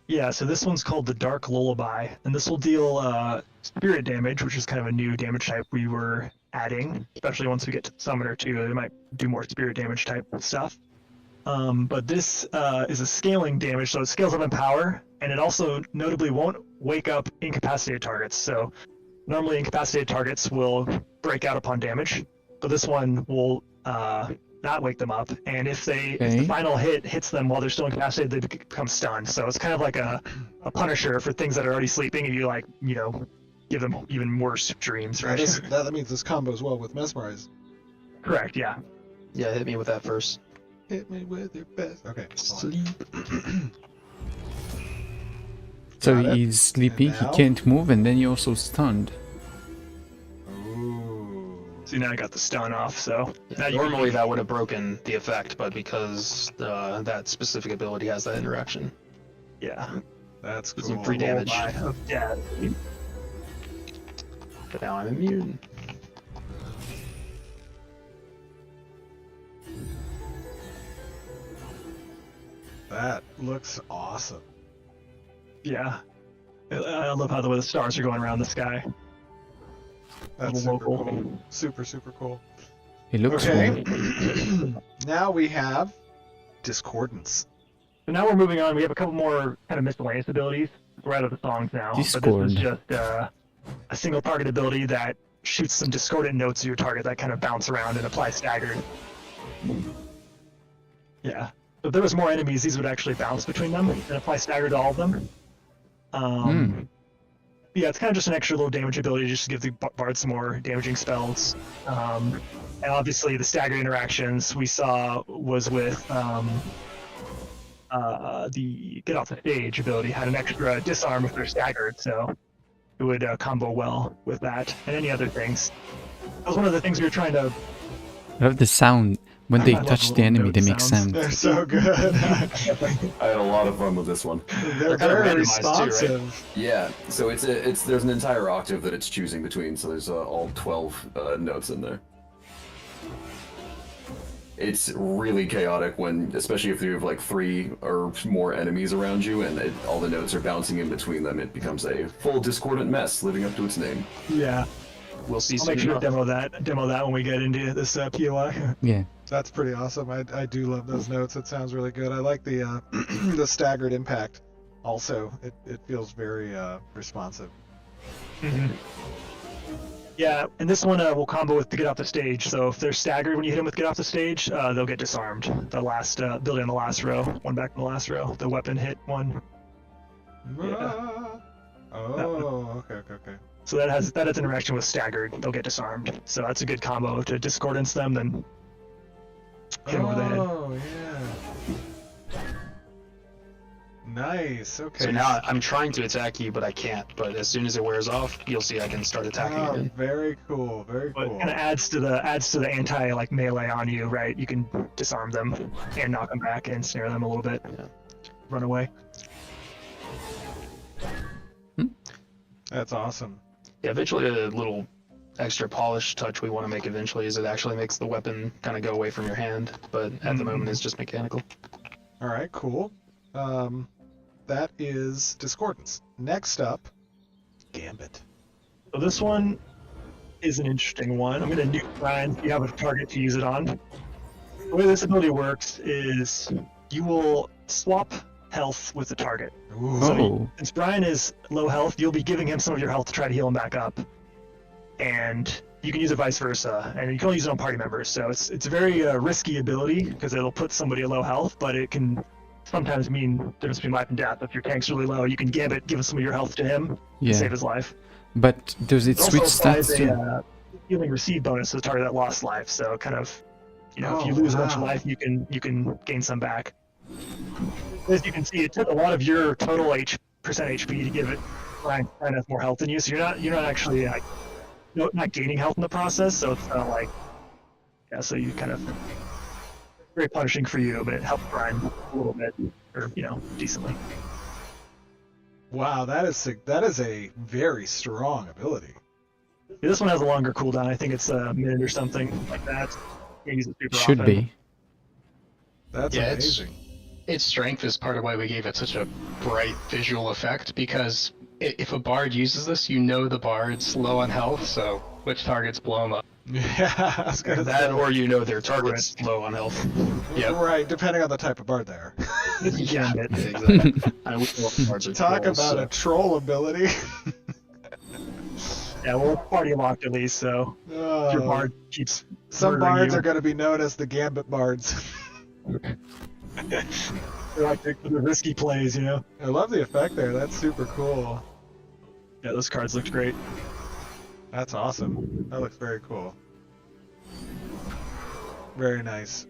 Yeah, so this one's called the Dark Lullaby, and this will deal spirit damage, which is kind of a new damage type we were adding, especially once we get to the Summoner too. They might do more spirit damage type stuff. But this is a scaling damage, so it scales up in power, and it also notably won't wake up incapacitated targets. So normally incapacitated targets will break out upon damage, but this one will not wake them up. And if the Okay. final hit hits them while they're still incapacitated, they become stunned. So it's kind of like a punisher for things that are already sleeping, and you give them even worse dreams, Now right? that means this combos well with Mesmerize. Correct, yeah. Yeah, hit me with that first. Hit me with your best. Okay. Sleep. So Got it. he's sleeping, And he now? can't move, and then you're also stunned. Ooh. So now I got the stun off, so now you can- Normally that would have broken the effect, but because that specific ability has that interaction, yeah. That's Some cool. free damage. Lullaby of death. but now I'm immune. That looks awesome. Yeah. I love how the way the stars are going around the sky. That's Little super local. cool. Super, super cool. It looks Okay. cool. Now we have Discordance. So now we're moving on. We have a couple more kind of miscellaneous abilities. We're out of the songs now. But Discord. this is just a single target ability that shoots some discordant notes to your target that kind of bounce around and apply staggered. Yeah. If there was more enemies, these would actually bounce between them and apply stagger to all of them. Yeah, it's kind of just an extra little damage ability just to give the bard some more damaging spells. And obviously the stagger interactions we saw was with the get off the stage ability had an extra disarm if they're staggered, so it would combo well with that and any other things. That was one of the things we were trying to. I love the sound. When they I love touch the the little enemy, note they make sounds. sound. They're so good. I had a lot of fun with this one. They're kind of very randomized too, responsive. Yeah, so there's an entire octave that it's choosing between, so there's all 12 notes in there. It's really chaotic when, especially if you have like 3 or more enemies around you, and all the notes are bouncing in between them. It becomes a full discordant mess, living up to its name. Yeah, We'll see I'll soon make sure to enough. demo that when we get into this POI. Yeah. That's pretty awesome. I do love those notes. It sounds really good. I like the the staggered impact. Also, it feels very responsive. Mhm. Yeah, and this one will combo with to get off the stage. So if they're staggered when you hit them with get off the stage, they'll get disarmed. The last building on the last row, one back in the last row, the weapon hit one. Yeah. Ah. Oh, okay. So that has interaction with staggered. They'll get disarmed. So that's a good combo to discordance them, then hit them over the head. Oh, yeah. Nice. Okay. So now I'm trying to attack you, but I can't. But as soon as it wears off, you'll see I can start attacking Oh, again. very cool. Very But cool. it kind of adds to the anti like melee on you, right? You can disarm them and knock them back and snare them a little bit. Yeah. Run away. That's awesome. Yeah, eventually a little extra polish touch we want to make eventually is it actually makes the weapon kind of go away from your hand, but at the moment it's just mechanical. All right, cool. That is Discordance. Next up, Gambit. So this one is an interesting one. I'm going to nuke Brian if you have a target to use it on. The way this ability works is you will swap health with the target. Ooh. Oh. Since Brian is low health, you'll be giving him some of your health to try to heal him back up. And you can use it vice versa. And you can only use it on party members. So it's a very risky ability because it'll put somebody at low health, but it can sometimes mean difference between life and death. If your tank's really low, you can Gambit, give some of your health to him, Yeah. save his life. But does it It also switch applies stats too? a healing receive bonus to the target that lost life. So kind of, if you Oh, lose a bunch of wow. life, you can gain some back. As you can see, it took a lot of your total percent HP to give it Brian has more health than you. So you're not actually not gaining health in the process. So it's not like So you kind of very punishing for you, but it helped Brian a little bit, or decently. Wow, that is a very strong ability. Yeah, this one has a longer cooldown. I think it's a minute or something like that. You use it super Should often. be. That's Yeah, it's- amazing. Its strength is part of why we gave it such a bright visual effect, because if a bard uses this, you know the bard's low on health, so which targets blow him up. Yeah, I was gonna That, say. or their target's low on health. Yep. Right, depending on the type of bard they are. Yeah. Exactly. I know what cards are Talk trolls, about so- a troll ability. Yeah, we're party locked at least, so your bard keeps. Some murdering bards you. are going to be known as the Gambit bards. They're like the risky plays, I love the effect there. That's super cool. Yeah, those cards looked great. That's awesome. That looks very cool. Very nice.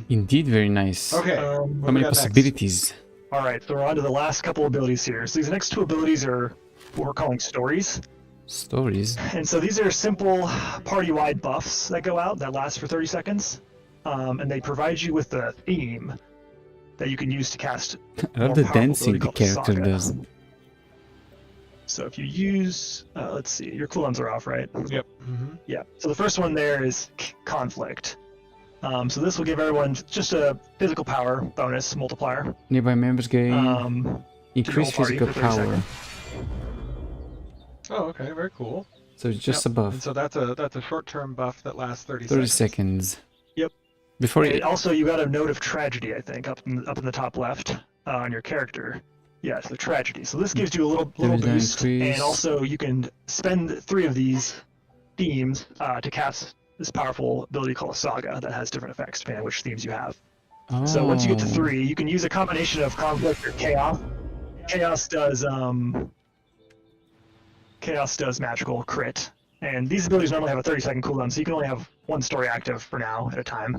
Indeed, very nice. Okay. Um, what How do we many got next? possibilities? All right, so we're on to the last couple abilities here. So these next two abilities are what we're calling stories. Stories. And so these are simple party-wide buffs that go out that last for 30 seconds. And they provide you with a theme that you can use to cast. I love more the powerful dancing ability the called character Saga. does. So if you use, let's see, your cooldowns are off, right? Yep. Mm-hmm. Yeah. So the first one there is conflict. So this will give everyone just a physical power bonus multiplier. Nearby members gain increased whole party physical for 30 power. seconds. Oh, okay. Very cool. So it's just Yep. above And so that's a short-term buff that lasts 30 30 seconds. seconds. Yep. Before And it, also, you got a note of tragedy, I think, up in the top left on your character. Yeah, it's the tragedy. So this gives you a little Damage boost, increase. and also you can spend 3 of these themes to cast this powerful ability called a Saga that has different effects depending on which themes you have. So once you get to Oh. 3, you can use a combination of conflict or chaos. Chaos does magical crit, and these abilities normally have a 30-second cooldown, so you can only have one story active for now at a time.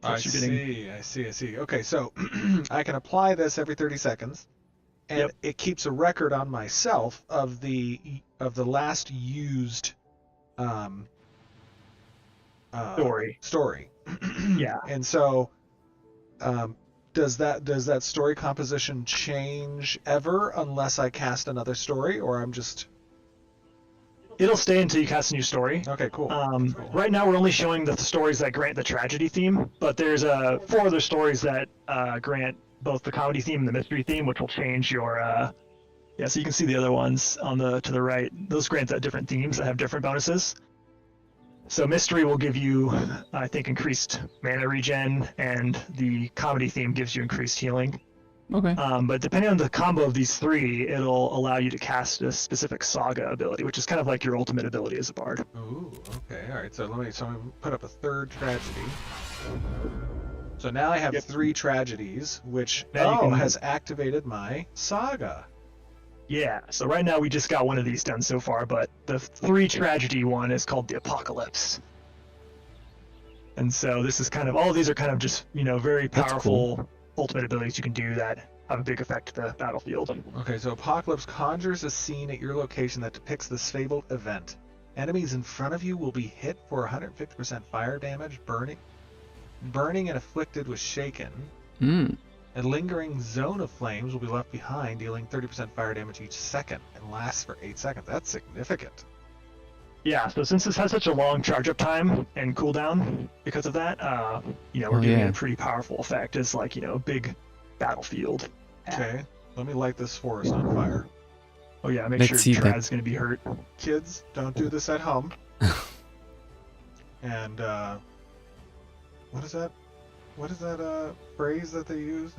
I Plus you're getting- see. I see. Okay, so I can apply this every 30 seconds, and Yep. it keeps a record on myself of the last used Story. Yeah. And so, does that story composition change ever unless I cast another story, or I'm just It'll stay until you cast a new story. okay? Cool. Cool. Right now, we're only showing the stories that grant the tragedy theme, but there's 4 other stories that grant both the comedy theme and the mystery theme, which will change your. Yeah, so you can see the other ones to the right. Those grant different themes that have different bonuses. So mystery will give you, I think, increased mana regen, and the comedy theme gives you increased healing. Okay. But depending on the combo of these 3, it'll allow you to cast a specific saga ability, which is kind of like your ultimate ability as a bard. Ooh, okay, all right. So I'm gonna put up a third tragedy. So now I have Yep. 3 tragedies, which Now you can- has activated my saga. Yeah, so right now we just got one of these done so far, but the 3 tragedy one is called the Apocalypse. And so this is kind of, all of these are kind of just, very That's powerful ultimate abilities you can do that have a big effect to the battlefield. Okay, so Apocalypse conjures a scene at your location that depicts this fabled event. Enemies in front of you will be hit for 150% fire damage, burning and afflicted with shaken. Hmm. A lingering zone of flames will be left behind, dealing 30% fire damage each second, and lasts for 8 seconds. That's significant. Yeah, so since this has such a long charge up time and cooldown because of that, we're Oh, giving yeah. it a pretty powerful effect as a big battlefield. Okay, let me light this forest on fire. Oh yeah, make Let's sure see that. Trad's gonna be hurt. Kids, don't do this at home. And, what is that? What is that phrase that they use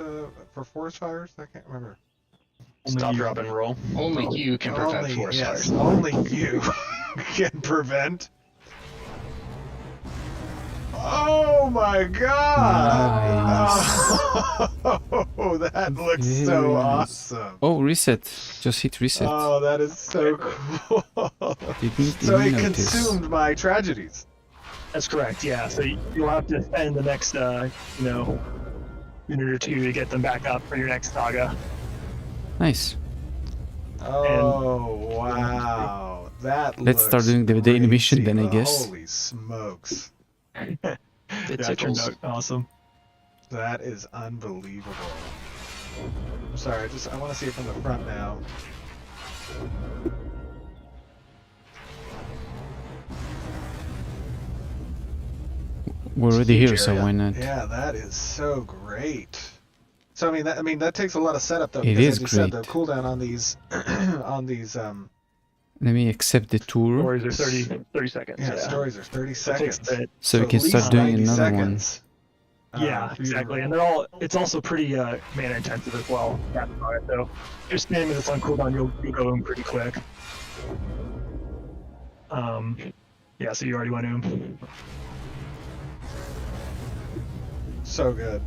for forest fires? I can't remember. Stop, drop, and roll. Only you can prevent forest yes, fires. only you can prevent. Oh my god! Oh, that looks Very so nice. awesome. Oh, reset. Just hit reset. Oh, that is so cool. Didn't So even it notice. consumed my tragedies. That's correct, yeah. So you'll have to spend the next, minute or 2 to get them back up for your next saga. Nice. Oh wow, that. Let's start doing the daily mission then, I crazy. guess. Holy smokes, It That turned tickles. out awesome. that is unbelievable. I'm sorry, I want to see it from the front now. We're already Huge here, so area. why not? Yeah, that is so great. So that takes a lot of setup though. It because is as you said, the great. cooldown on these Let me accept the tour, Stories are 30 seconds. yeah, stories are 30 That takes seconds. a bit. so we at can start least doing 90 another seconds. Yeah, for you to exactly. And roll. it's also pretty mana intensive as well. That's about it, though. Just spamming this on cooldown, you'll go in pretty quick. Yeah, so you already went in. So good.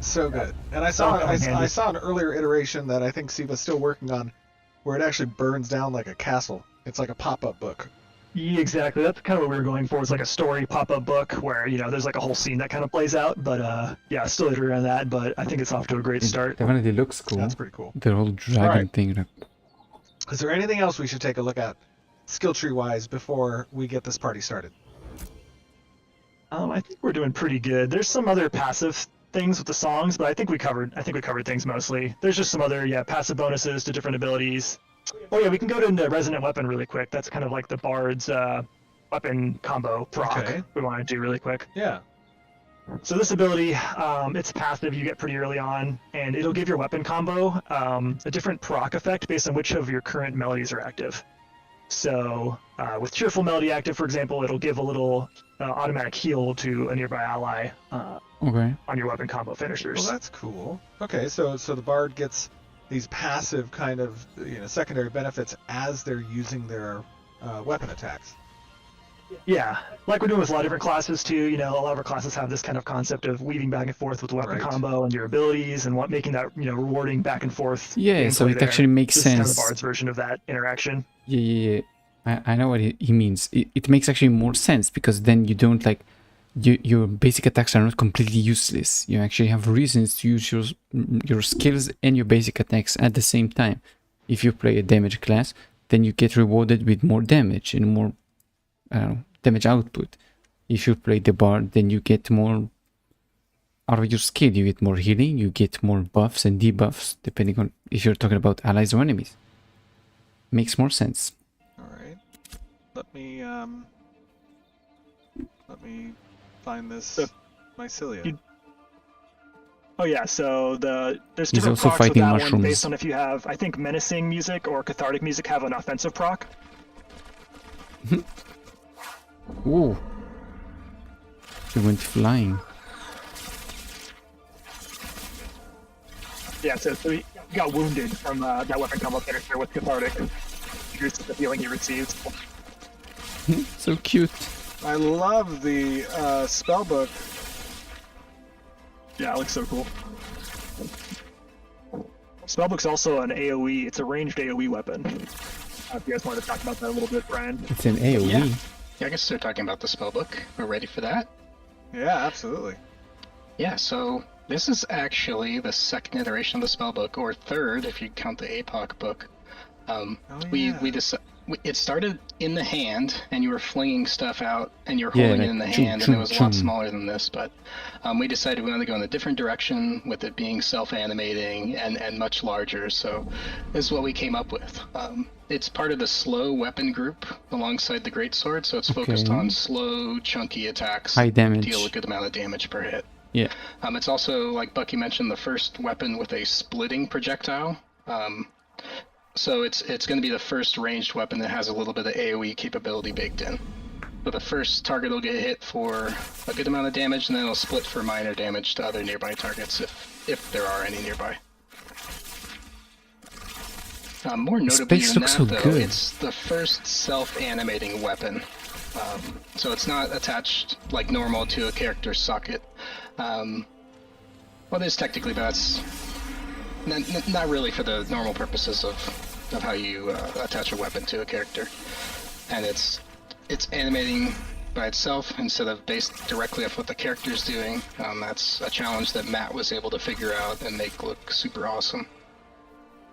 So good. And I saw That'll come in I handy. saw an earlier iteration that I think Siva's still working on where it actually burns down like a castle. It's like a pop-up book. Yeah, exactly. That's kind of what we were going for. It's like a story pop-up book where, there's like a whole scene that kind of plays out. But yeah, still iterating on that, but I think it's off to a great It start. definitely looks cool. That's pretty cool. The whole dragon Alright. thing. Like, Is there anything else we should take a look at skill tree wise before we get this party started? I think we're doing pretty good. There's some other passive things with the songs, but I think we covered things mostly. There's just some other passive bonuses to different abilities. Oh yeah, we can go into Resonant Weapon really quick. That's kind of like the Bard's weapon combo proc Okay. we want to do really quick. Yeah. So this ability, it's passive you get pretty early on, and it'll give your weapon combo a different proc effect based on which of your current melodies are active. So with Cheerful Melody active, for example, it'll give a little automatic heal to a nearby ally okay. on your weapon combo finishers. Well, that's cool. Okay, so the bard gets these passive kind of secondary benefits as they're using their weapon attacks. Yeah, like we're doing with a lot of different classes too. A lot of our classes have this kind of concept of weaving back and forth with the weapon Right. combo and your abilities, and making that rewarding back and forth. Yeah, so gameplay it there. actually makes This is kind of sense. the Bard's version of that interaction. Yeah. I know what he means. It makes actually more sense because then you don't your basic attacks are not completely useless. You actually have reasons to use your skills and your basic attacks at the same time. If you play a damage class, then you get rewarded with more damage and more damage output. If you play the bard, then you get more out of your skill. You get more healing, you get more buffs and debuffs, depending on if you're talking about allies or enemies. Makes more sense. All right. Let me find this mycelia. Oh yeah, so there's He's different also procs with fighting that one mushrooms. based on if you have, I think, menacing music or cathartic music have an offensive proc. Ooh. He went flying. Yeah, so he got wounded from that weapon combo finisher with cathartic. Reduces the healing he receives. So cute. I love the spellbook. Yeah, it looks so cool. Spellbook's also an AoE. It's a ranged AoE weapon. If you guys want to talk about that a little bit, Brian. It's an AoE. Yeah, I guess they're talking about the spellbook. We're ready for that. Yeah, absolutely. Yeah, so this is actually the second iteration of the spellbook, or third if you count the APOC book. It started in the hand, and you were flinging stuff out, and you're holding it in the hand, and it was a lot smaller than this, but we decided we wanted to go in a different direction with it being self-animating and much larger, so this is what we came up with. It's part of the slow weapon group alongside the greatsword, so it's focused on slow, chunky attacks. High damage. Deal a good amount of damage per hit. Yeah. It's also, like Bucky mentioned, the first weapon with a splitting projectile. So it's going to be the first ranged weapon that has a little bit of AoE capability baked in. So the first target will get hit for a good amount of damage, and then it'll split for minor damage to other nearby targets if there are any nearby. More notably than that, though, it's the first self-animating weapon. So it's not attached like normal to a character's socket. Well, it is technically, but that's not really for the normal purposes of how you attach a weapon to a character. And it's animating by itself instead of based directly off what the character's doing. That's a challenge that Matt was able to figure out and make look super awesome.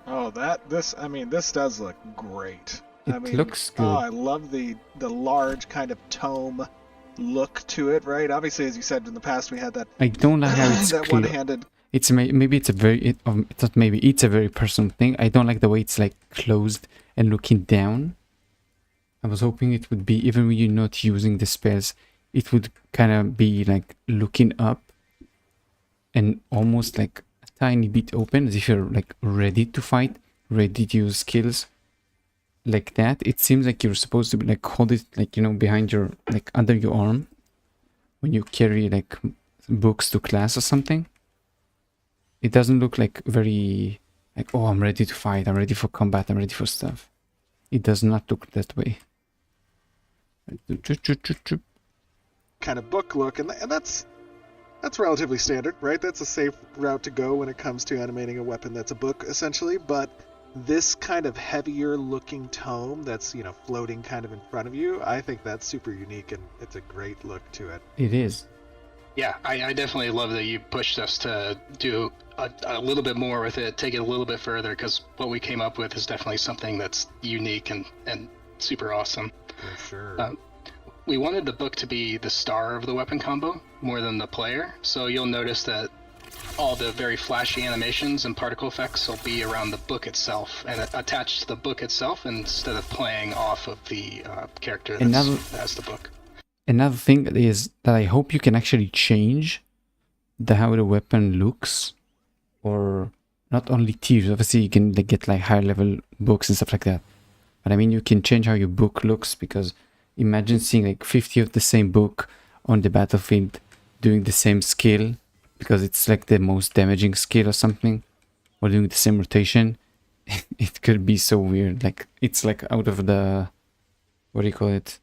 Oh, this does look great. It looks good. Oh, I love the large kind of tome look to it, right? Obviously, as you said in the past, we had that. I don't like how it's that one-handed. It's maybe it's a very it's not maybe it's a very personal thing. I don't like the way it's like closed and looking down. I was hoping it would be, even when you're not using the spells, it would kind of be like looking up and almost like a tiny bit open, as if you're like ready to fight, ready to use skills like that. It seems like you're supposed to be like hold it like, you know, behind your, like under your arm when you carry like books to class or something. It doesn't look like very like, oh, I'm ready to fight, I'm ready for combat, I'm ready for stuff. It does not look that way. Kind of book look, and that's relatively standard, right? That's a safe route to go when it comes to animating a weapon that's a book, essentially. But this kind of heavier looking tome that's, you know, floating kind of in front of you, I think that's super unique, and it's a great look to it. It is. Yeah, I definitely love that you pushed us to do a little bit more with it, take it a little bit further, because what we came up with is definitely something that's unique and super awesome. For sure. We wanted the book to be the star of the weapon combo more than the player, so you'll notice that all the very flashy animations and particle effects will be around the book itself and attached to the book itself instead of playing off of the character that has the book. Another thing is that I hope you can actually change how the weapon looks, or not only tiers. Obviously, you can get like higher level books and stuff like that. But I mean, you can change how your book looks, because imagine seeing like 50 of the same book on the battlefield doing the same skill, because it's like the most damaging skill or something, or doing the same rotation. It could be so weird. Like it's like out of the, what do you call it?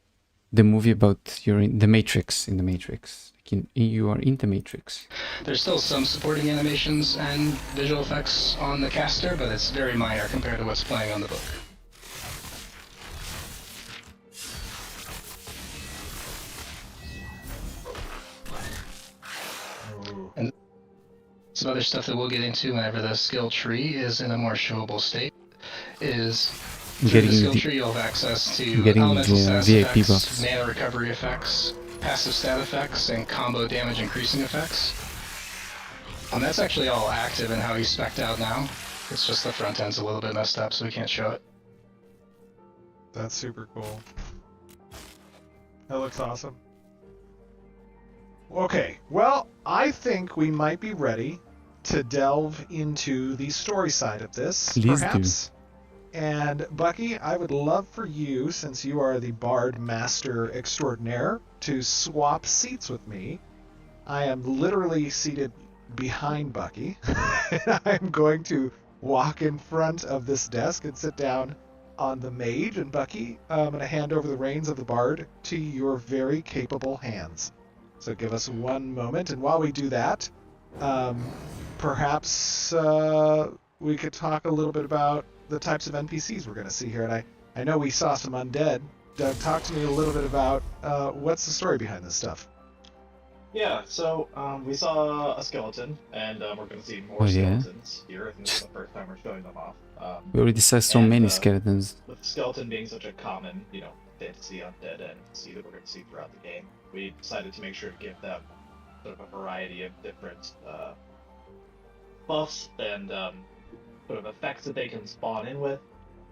The movie about you're in the Matrix. In the Matrix, you are in the Matrix. There's still some supporting animations and visual effects on the caster, but it's very minor compared to what's playing on the book. some other stuff that we'll get into whenever the skill tree is in a more showable state is through Getting the skill the- tree you'll have access to getting elemental the, status VIP effects, buffs. mana recovery effects, passive stat effects, and combo damage increasing effects. That's actually all active and how he's spec'd out now. It's just the front end's a little bit messed up, so we can't show it. That's super cool. That looks awesome. Okay, well, I think we might be ready to delve into the story side of this, Please do. perhaps. And Bucky, I would love for you, since you are the Bard Master Extraordinaire, to swap seats with me. I am literally seated behind Bucky. I'm going to walk in front of this desk and sit down on the mage, and Bucky, I'm going to hand over the reins of the Bard to your very capable hands. So give us one moment, and while we do that, perhaps we could talk a little bit about the types of NPCs we're going to see here. And I know we saw some undead. Doug, talk to me a little bit about what's the story behind this stuff. Yeah, so we saw a skeleton, and we're going to see more Oh, yeah? skeletons here. I think this is the first time we're showing them off. We already saw so And, many uh, skeletons. With the skeleton being such a common, fantasy undead NPC that we're going to see throughout the game, we decided to make sure to give them sort of a variety of different buffs and sort of effects that they can spawn in with.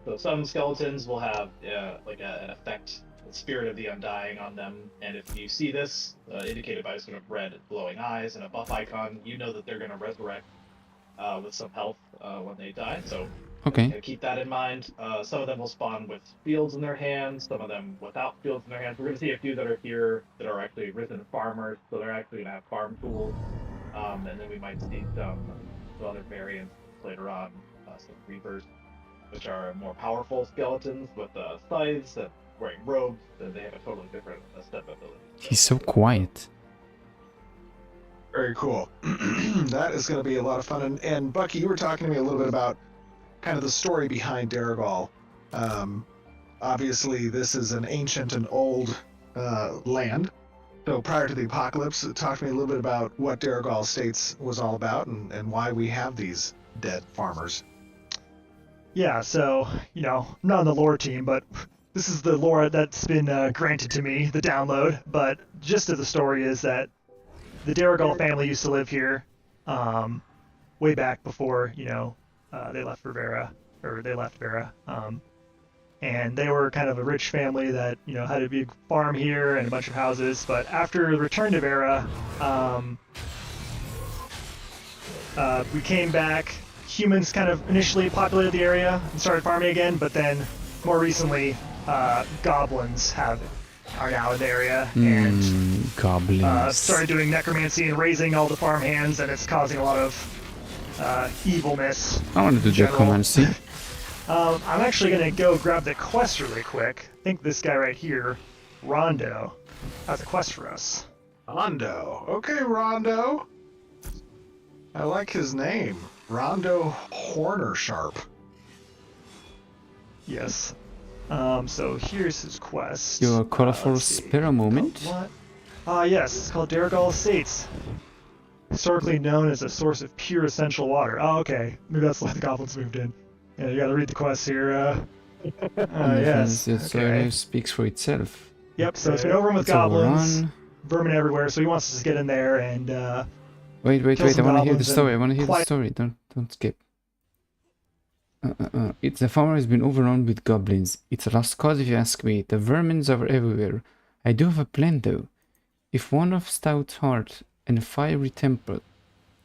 So some skeletons will have an effect, the Spirit of the Undying on them, and if you see this indicated by sort of red glowing eyes and a buff icon, you know that they're going to resurrect with some health when they die. So Okay. keep that in mind. Some of them will spawn with fields in their hands, some of them without fields in their hands. We're going to see a few that are here that are actually risen farmers, so they're actually going to have farm tools. And then we might see some other variants later on, some reapers, which are more powerful skeletons with scythes and wearing robes, and they have a totally different step ability. He's so quiet. Very cool. That is going to be a lot of fun. And Bucky, you were talking to me a little bit about kind of the story behind Darigal. Obviously, this is an ancient and old land. So prior to the apocalypse, talk to me a little bit about what Darigal Estates was all about and why we have these dead farmers. Yeah, so, I'm not on the lore team, but this is the lore that's been granted to me, the download. But gist of the story is that the Darigal family used to live here way back before, they left Vera. And they were kind of a rich family that, had a big farm here and a bunch of houses. But after the return to Vera, we came back. Humans kind of initially populated the area and started farming again, but then more recently, goblins are now in the area and Goblins. started doing necromancy and raising all the farm hands, and it's causing a lot of evilness. I want to do general. necromancy. I'm actually going to go grab the quest really quick. I think this guy right here, Rondo, has a quest for us. Rondo. Okay, Rondo. I like his name. Rondo Hornersharp. Yes. So here's his quest. Your colorful Let's see. spare a moment. What? Yes, it's called Darigal Estates. Historically known as a source of pure essential water. Oh, okay. Maybe that's why the goblins moved in. Yeah, you gotta read the quest here. Yes. The Okay. story speaks for itself. Yep, so it's been overrun with It's goblins, overrun. vermin everywhere, so he wants us to get in there and, Wait, Kill I some want to hear the goblins story. I and want to hear the quiet- story. Don't skip. It's the farmer has been overrun with goblins. It's a lost cause if you ask me. The vermins are everywhere. I do have a plan though. If one of stout heart and fiery temper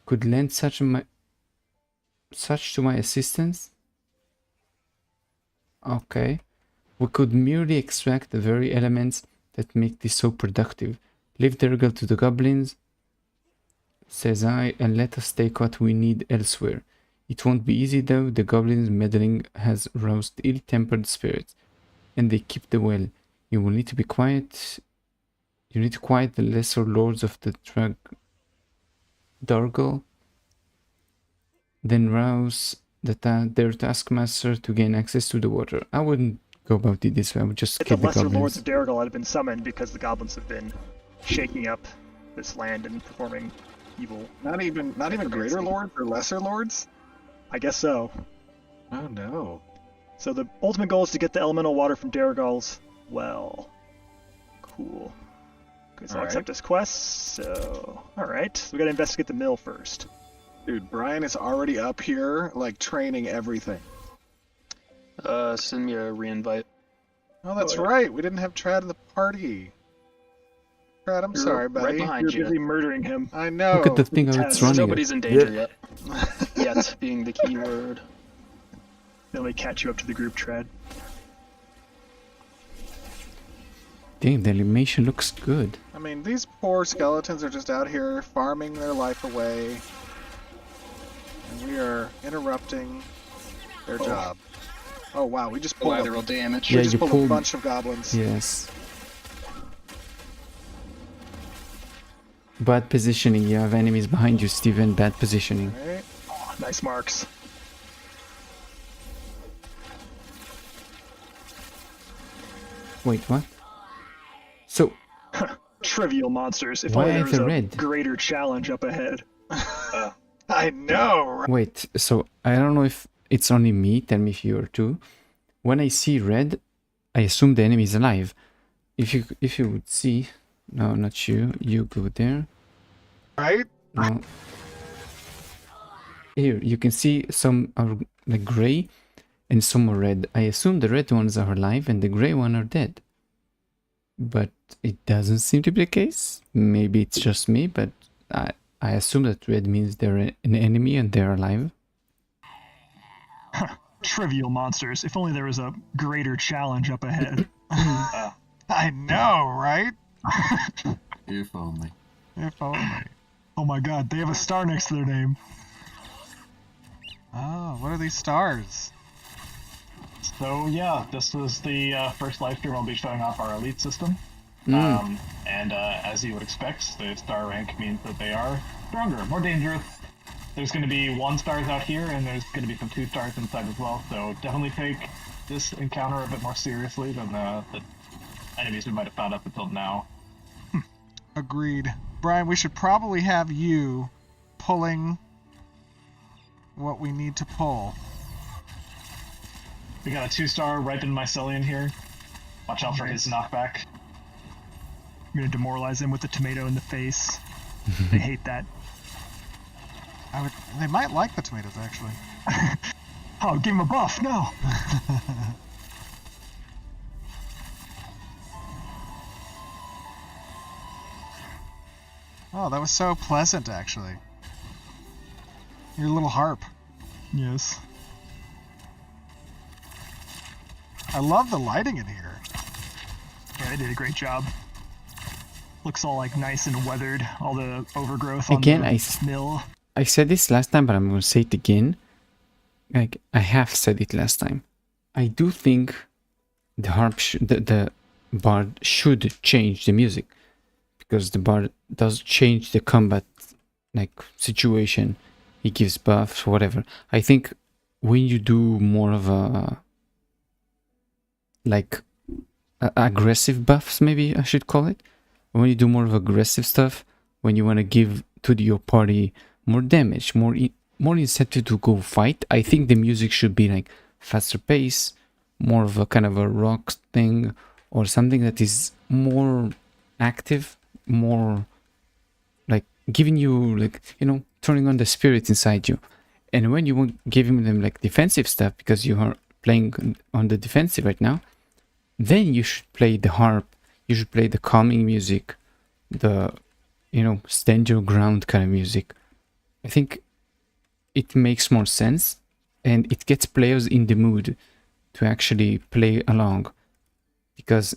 could lend such to my assistance, okay, we could merely extract the very elements that make this so productive. Leave Darigal to the goblins, says I, and let us take what we need elsewhere. It won't be easy though. The goblins' meddling has roused ill-tempered spirits, and they keep the well. You will need to be quiet. You need to quiet the lesser lords of the Dargal, then rouse their taskmaster to gain access to the water. I wouldn't go about it this way. I would just the kill the lesser lords goblins. of Darigal had been summoned because the goblins have been shaking up this land and performing evil. Not even greater lords or lesser lords? I guess so. Oh no. So the ultimate goal is to get the elemental water from Darigal's well. Cool. Okay, so I'll accept this quest. So, alright. So we gotta investigate the mill first. Dude, Brian is already up here, like, training everything. Send me a reinvite. Oh, that's right. We didn't have Trad in the party. Trad, I'm sorry, buddy. Right behind You're busy murdering him. I know. Look at the thing how it's running. Nobody's in danger yet. Yet being the key word. Then we catch you up to the group, Tread. Damn, the animation looks good. I mean, these poor skeletons are just out here farming their life away. And we are interrupting their job. Oh wow, we just pulled Collateral damage. Yeah, we just you pulled pulled- a bunch of goblins. Yes. Bad positioning. You have enemies behind you, Steven. Bad positioning. Alright. Oh, nice marks. Wait, what? So, Trivial monsters. If Why only there are was they a red? greater challenge up ahead. I know, right? wait. So, I don't know if it's only me. Tell me if you are too. When I see red, I assume the enemy is alive. If you would see, no, not you. You go there. Right? No. Here, you can see some are like gray and some are red. I assume the red ones are alive and the gray one are dead. But it doesn't seem to be the case. Maybe it's just me, but I assume that red means they're an enemy and they're alive. Trivial monsters. If only there was a greater challenge up ahead. I know, right? If only. If only. Oh my god, they have a star next to their name. Oh, what are these stars? So yeah, this was the first live stream I'll be showing off our elite system. And as you would expect, the star rank means that they are stronger, more dangerous. There's going to be 1 stars out here, and there's going to be some 2 stars inside as well. So definitely take this encounter a bit more seriously than the enemies we might have found up until now. Agreed. Brian, we should probably have you pulling what we need to pull. We got a 2-star ripened mycelium here. Watch out for his knockback. I'm gonna demoralize them with the tomato in the face. They hate that. They might like the tomatoes, actually. Oh, give him a buff, no! Oh, that was so pleasant, actually. Your little harp. Yes. I love the lighting in here. Yeah, they did a great job. Looks all like nice and weathered, all the overgrowth Again, on the mill. I said this last time, but I'm going to say it again. Like, I have said it last time. I do think the harp, the bard should change the music. Because the bard does change the combat, like, situation. He gives buffs, whatever. I think when you do more of a, like, aggressive buffs, maybe I should call it. When you do more of aggressive stuff, when you want to give to your party more damage, more incentive to go fight, I think the music should be like faster pace, more of a kind of a rock thing, or something that is more active, more like giving you, like, you know, turning on the spirit inside you. And when you want giving them like defensive stuff, because you are playing on the defensive right now, then you should play the harp, you should play the calming music, the, you know, stand your ground kind of music. I think it makes more sense, and it gets players in the mood to actually play along. Because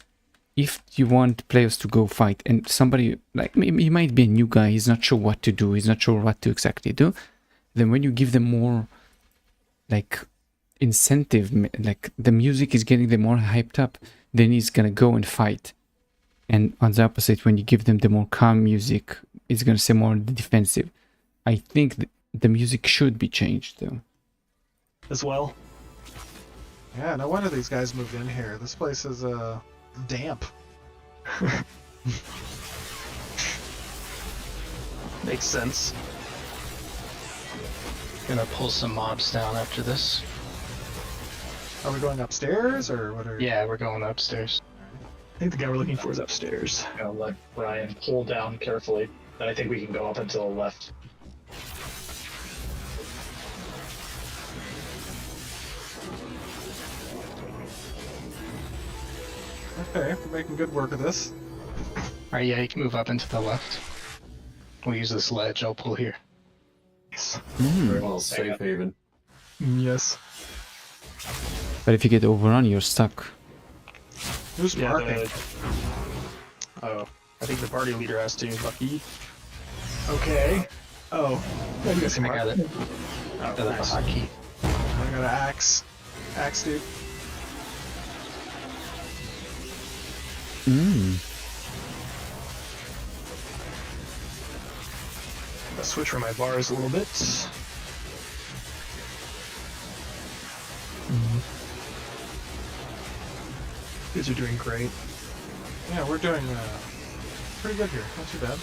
if you want players to go fight, and somebody, like, he might be a new guy, he's not sure what to do, he's not sure what to exactly do, then when you give them more, like, incentive, like, the music is getting them more hyped up, then he's gonna go and fight. And on the opposite, when you give them the more calm music, it's gonna say more defensive. I think the music should be changed, though. As well. Yeah, no wonder these guys moved in here. This place is damp. Makes sense. Gonna pull some mobs down after this. Are we going upstairs or what are? Yeah, we're going upstairs. I think the guy we're looking for is upstairs. Gonna let Brian pull down carefully. Then I think we can go up and to the left. Okay, we're making good work of this. Alright, yeah, you can move up into the left. We'll use this ledge, I'll pull here. Very well, safe haven. Yes. But if you get overrun, you're stuck. Who's Yeah, parking? oh, I think the party leader has to, Lucky. Okay. Oh, yeah, you guys can I mark. got it. Oh, Got the nice. hotkey. I got an axe. Axe dude. I'll switch for my bars a little bit. You guys are doing great. Yeah, we're doing pretty good here. Not too bad.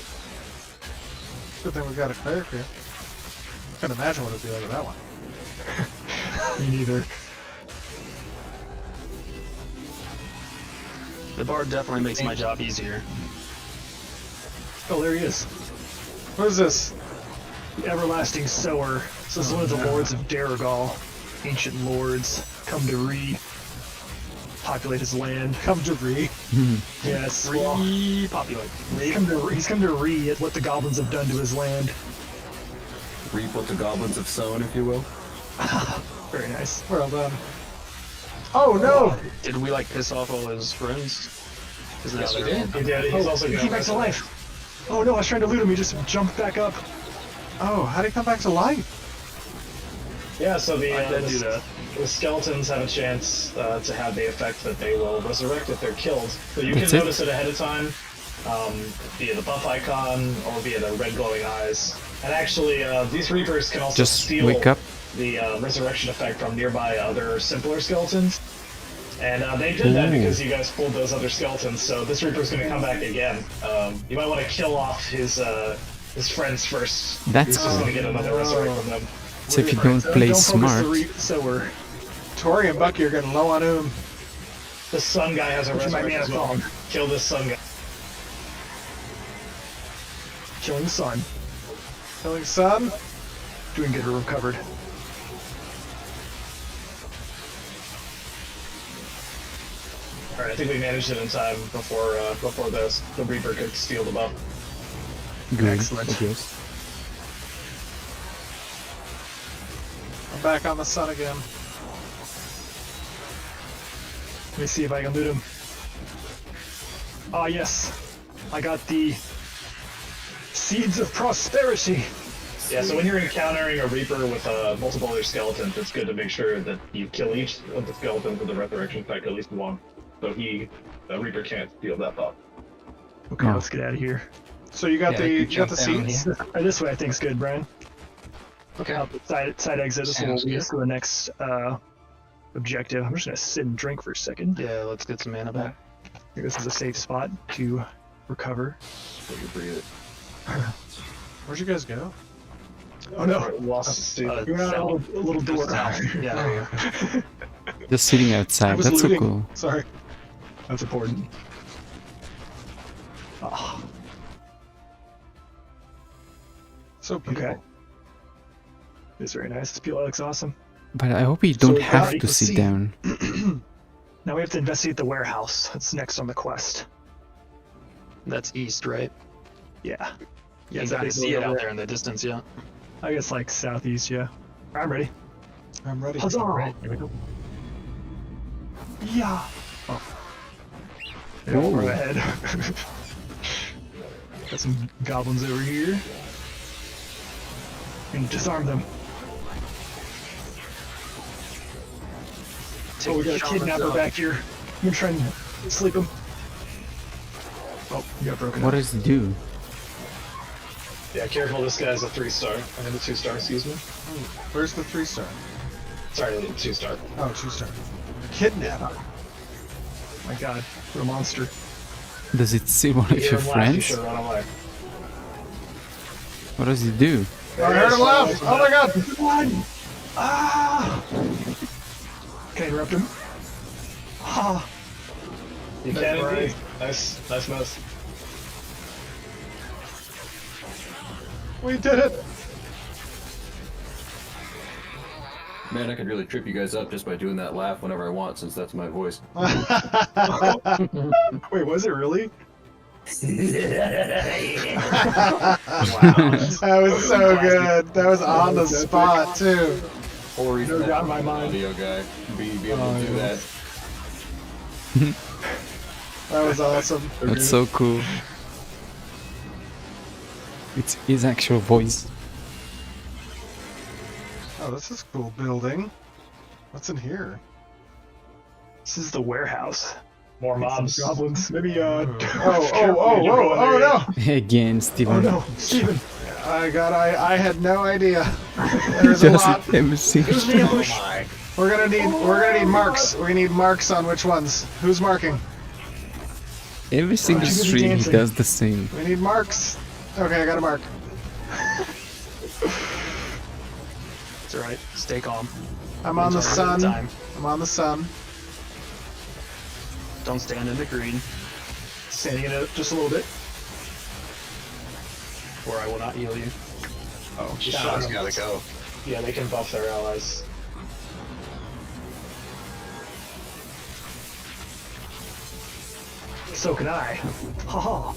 Good thing we got a cleric here. Can't imagine what it'd be like with that one. Me neither. The bard definitely makes my job easier. Oh, there he is. What is this? The Everlasting Sower. So this is one of the lords of Daragal. Ancient lords come to repopulate his land. Come to Bree. Yes, repopulate. He's come to re what the goblins have done to his land. Reap what the goblins have sown, if you will. Very nice. Well done. Oh no! Did we like piss off all his friends? Isn't that true? He did. He's also He gonna came back to life. Oh no, I was trying to loot him. He just jumped back up. Oh, how'd he come back to life? Yeah, so the, I did do that. the skeletons have a chance to have the effect that they will resurrect if they're killed. So you That's can it? notice it ahead of time via the buff icon or via the red glowing eyes. And actually, these Reapers can also Just steal wake up. the resurrection effect from nearby other simpler skeletons. And they did that Ooh. because you guys pulled those other skeletons, so this Reaper's going to come back again. You might want to kill off his friends first. That's You're just cool. going to get another resurrect from them. So if you don't play Don't smart, focus the sower. Tori and Bucky are getting low on oom. The sun guy has a Which might resurrect be as a well. bomb. Kill this sun guy. Killing the sun. Killing sun. Doing good, we're recovered. Alright, I think we managed it in time before the Reaper could steal the buff. good. Excellent. Yes. I'm back on the sun again. Let me see if I can loot him. Ah, yes. I got the Seeds of Prosperity. Yeah, so when you're encountering a Reaper with multiple other skeletons, it's good to make sure that you kill each of the skeletons with the resurrection effect, at least one. So the Reaper can't steal that buff. Okay, Oh. let's get out of here. So you got Yeah, the you you can got the jump down seats. This way I think's good, Brian. Okay. Out the side exit. This will Sounds lead good. us to the next objective. I'm just gonna sit and drink for a second. Yeah, let's get some mana back. I think this is a safe spot to recover. Take a breather. Where'd you guys go? Oh no! Lost We went out a little door. Yeah, there you go. Just sitting I outside. was That's so looting. cool. Sorry. That's important. Ah, So beautiful. okay. It's very nice. This PL looks awesome. But I hope you don't we have got- to let's sit see. down. Now we have to investigate the warehouse. That's next on the quest. That's east, right? Yeah. You it's can that big see it building out over there in the distance, yeah. I guess like southeast, yeah. I'm ready. I'm ready. Huzzah! Right, here we go. Yeah. Oh. Yeah, we're ahead. Got some goblins over here. And disarm them. Oh, we got a kidnapper back here. I'm gonna try and sleep him. Oh, you got broken What up. does it do? Yeah, careful, this guy's a 3-star. I mean, a 2-star, excuse me. Where's the 3-star? Sorry, 2-star. Oh, 2-star. Kidnapper. Oh my god, what a monster. Does it see one of Hear your him laugh, you friends? should run away. What does he do? I heard him laugh. Oh my god. Can I interrupt him? Ah. You can indeed. Nice. We did it. Man, I could really trip you guys up just by doing that laugh whenever I want, since that's my voice. Wait, was it really? That was so good. That was on the spot too. Or even Never got in my mind. audio guy. Be able to do that. That was awesome. That's so cool. It's his actual voice. Oh, this is a cool building. What's in here? This is the warehouse. More mobs. Some goblins. Maybe, Oh no! Again, Oh Steven. no, Steven! I had no idea. There's a Just lot. MC. We're gonna need marks. We need marks on which ones. Who's marking? Every single She's gonna be stream he dancing. does the same. We need marks. Okay, I got a mark. It's alright. Stay calm. I'm on the It's already sun. time. I'm on the sun. Don't stand in the green, Standing in it just a little bit. or I will not heal you. Oh, Sean's gotta go. Yeah, they can buff their allies. So can I. Haha.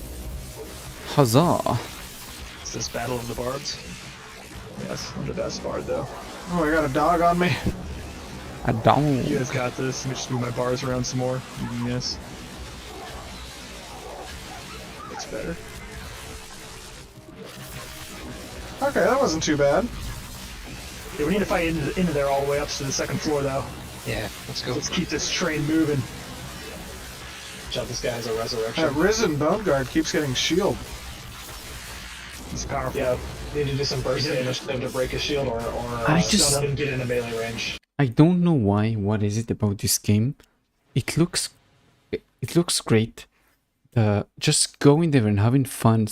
Huzzah! It's this battle of the bards. Yes, I'm the best bard though. Oh, I got a dog on me. A dog. You guys got this. Let me just move my bars around some more. Yes. Looks better. Okay, that wasn't too bad. Yeah, we need to fight into there all the way up to the second floor though. Yeah, let's go. Let's keep this train moving. Watch out, this guy has a resurrection. That Risen Bone Guard keeps getting shield. He's powerful. Yeah, need to do some burst damage to him to break his shield or I just- stun him and get into melee range. I don't know why. What is it about this game? It looks great. Just going there and having fun.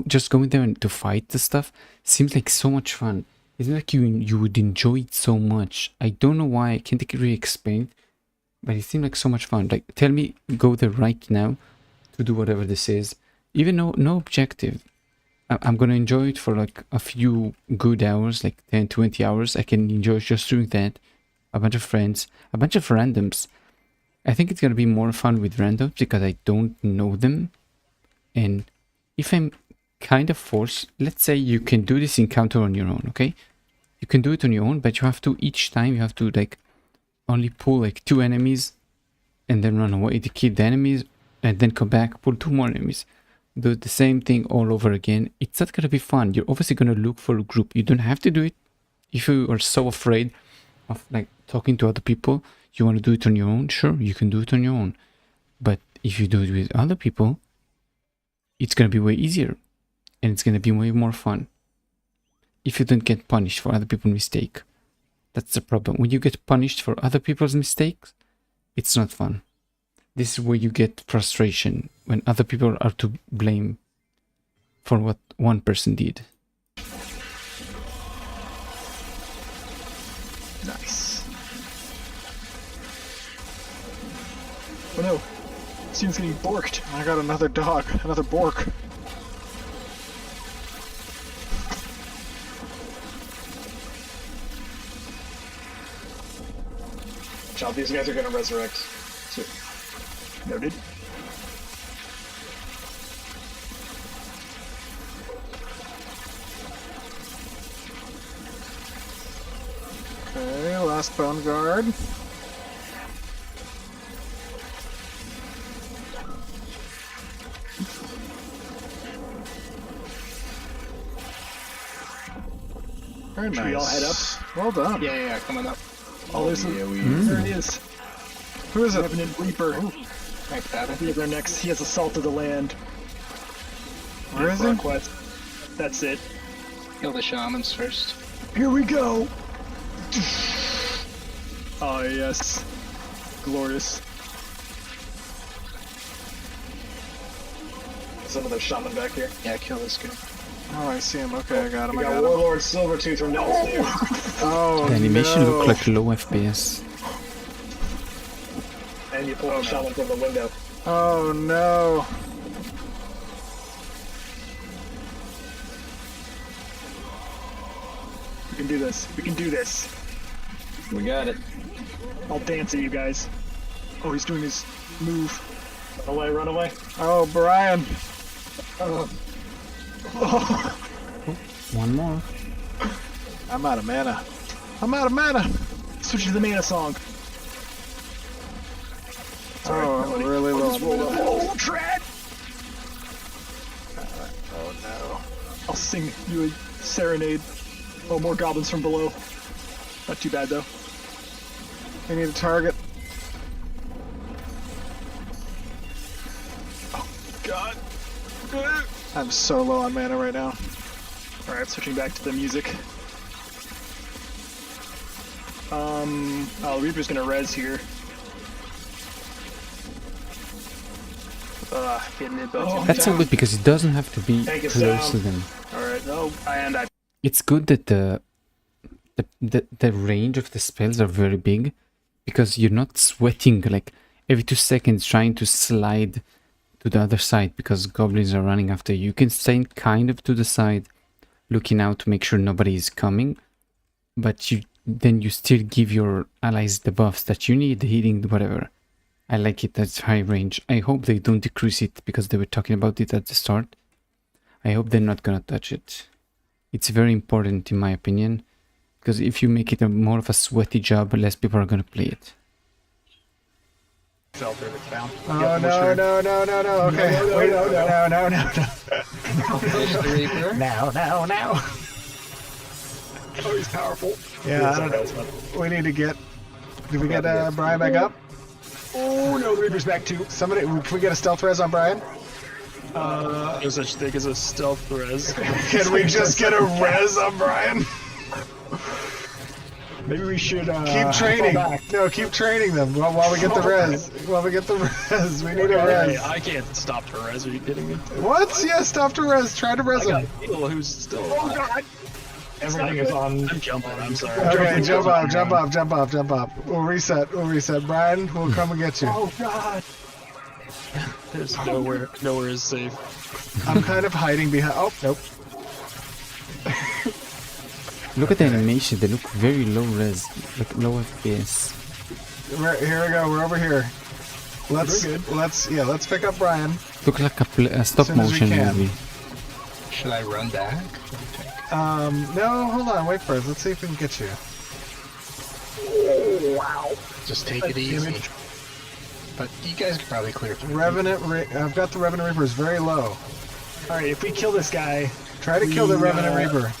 Just going there and to fight the stuff seems like so much fun. It's like you would enjoy it so much. I don't know why. I can't really explain, but it seemed like so much fun. Like, tell me, go there right now to do whatever this is. Even no objective. I'm gonna enjoy it for like a few good hours, like 10, 20 hours. I can enjoy just doing that. A bunch of friends, a bunch of randoms. I think it's gonna be more fun with randoms because I don't know them. And if I'm kind of forced, let's say you can do this encounter on your own, okay? You can do it on your own, but you have to, each time you have to like only pull like 2 enemies and then run away to kill the enemies and then come back, pull 2 more enemies. Do the same thing all over again. It's not gonna be fun. You're obviously gonna look for a group. You don't have to do it. If you are so afraid of like talking to other people, you want to do it on your own, sure, you can do it on your own. But if you do it with other people, it's gonna be way easier and it's gonna be way more fun. If you don't get punished for other people's mistake. That's the problem. When you get punished for other people's mistakes, it's not fun. This is where you get frustration, when other people are to blame for what one person did. Nice. Oh no. Steven's getting borked. I got another dog, another Bork. Watch out, these guys are gonna resurrect. So, Noted. Okay, last Bone Guard. Very nice. Should we all head up? Well done. Yeah, coming up. Oh, there's Yeah, we. there he is. Who is it? Revenant Reaper. Thanks, Pappy. He's our next. He has Assault of the Land. Where is he? Conquest. That's it. Kill the shamans first. Here we go! Oh, yes. Glorious. There's another shaman back here. Yeah, kill this guy. Oh, I see him. Okay, I got him. We I got got him. Warlord Silvertooth from downstairs. Oh, The animation no. looked like low FPS. And you pull the shaman from the window. Oh, no. We can do this. We can do this. We got it. I'll dance at you guys. Oh, he's doing his move. Run away, run away. Oh, Brian. One more. I'm out of mana. I'm out of mana. Switch to the mana song. Oh, I'm really low. Oh, Trad! Oh, no. I'll sing you a serenade. Oh, more goblins from below. Not too bad, though. We need a target. God. I'm so low on mana right now. Alright, switching back to the music. Oh, Reaper's gonna res here. Hitting it, but That's so good because it doesn't have to be Tank is close to down. them. Alright, no, and I... It's good that the range of the spells are very big because you're not sweating like every 2 seconds trying to slide to the other side because goblins are running after you. You can stay kind of to the side looking out to make sure nobody is coming, but then you still give your allies the buffs that you need, the healing, whatever. I like it, that's high range. I hope they don't decrease it because they were talking about it at the start. I hope they're not gonna touch it. It's very important in my opinion, because if you make it more of a sweaty job, less people are gonna play it. Oh, no, no, no, no, no. Okay. Wait, no. Now. Oh, he's powerful. Yeah, I don't know. We need to get... Did we get Brian back up? Oh, no, Reaper's back too. Somebody... Can we get a stealth res on Brian? There's such thing as a stealth res. Can we just get a res on Brian? Maybe we should, Keep training. fall back. No, keep training them while we get the res. While we get the res. We need a Hey, res. I can't stop the res. Are you kidding me? What? Yeah, stop to res. Try to res I got him. Neil, who's still. Oh, God! Everything is on. I'm jumping. I'm sorry. Okay, jump off. We'll reset. Brian, we'll come and get you. Oh, God! There's nowhere is safe. I'm kind of hiding behind. Oh, nope. Look at the animation, they look very low res, like low FPS. Here we go. We're over here. Let's pick up Brian. Look like a stop Soon as we motion can. movie. Should I run back? No, hold on. Wait for us. Let's see if we can get you. Just take it easy. But you guys could probably clear through. I've got the Revenant Reaper is very low. Alright, if we kill this guy... Try to kill the Revenant Reaper.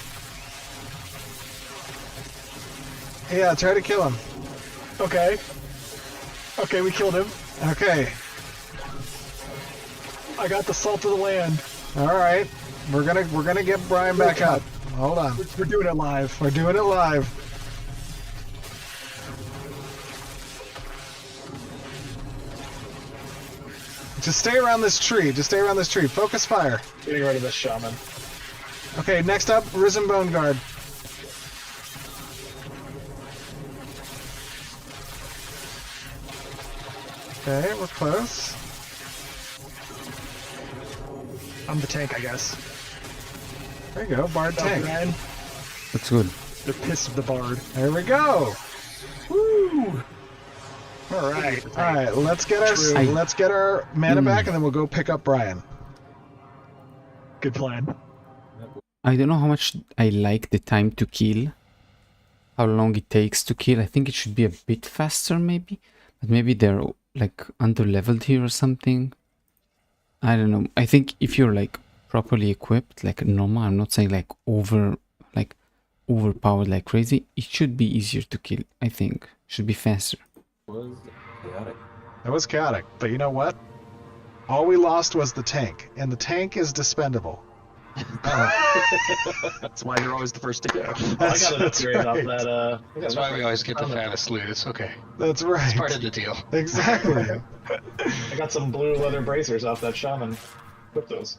Yeah, try to kill him. Okay. Okay, we killed him. Okay. I got the salt of the land. All right. We're gonna get Brian back up. Hold on. We're doing it live. We're doing it live. Just stay around this tree. Focus fire. Getting rid of this shaman. Okay, next up, Risen Bone Guard. Okay, we're close. I'm the tank, I guess. There you go, Bard tank. Man, Looks good. the piss of the bard. There we go. Woo! All right. All right, let's get our mana back, and then we'll go pick up Brian. Good plan. I don't know how much I like the time to kill. How long it takes to kill. I think it should be a bit faster maybe. But maybe they're like under-leveled here or something. I don't know. I think if you're like properly equipped, like normal, I'm not saying like overpowered like crazy, it should be easier to kill. I think. Should be faster. That was chaotic, but you know what? All we lost was the tank, and the tank is dispendable. That's why you're always the first to go. I got an upgrade off right. that. That's why we always get the fattest loot. It's okay. That's right. It's part of the deal. Exactly. I got some blue leather bracers off that shaman. Equip those.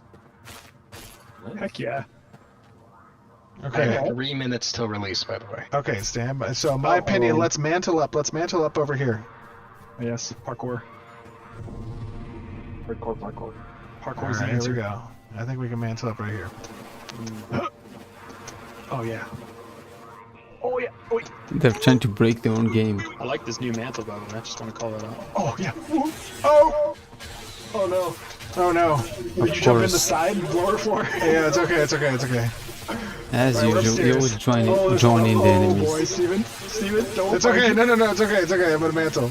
Heck yeah. I Okay. have 3 minutes till release, by the way. Okay, stand by. So, my opinion, let's mantle up. Let's mantle up over here. Yes, parkour. Hardcore parkour. All Parkour's the right, here answer. we go. I think we can mantle up right here. Oh yeah. Oh yeah. Oh, yeah. They're trying to break their own game. I like this new mantle, by the way. I just want to call that out. Oh yeah. Oh! Oh no. Oh no. Did you jump in the side lower floor? Yeah, it's okay, it's okay, it's okay. As Alright, we're usual, you always upstairs. join in the Oh enemies. boy, Steven, don't. It's okay, no, it's okay, it's okay. I'm gonna mantle.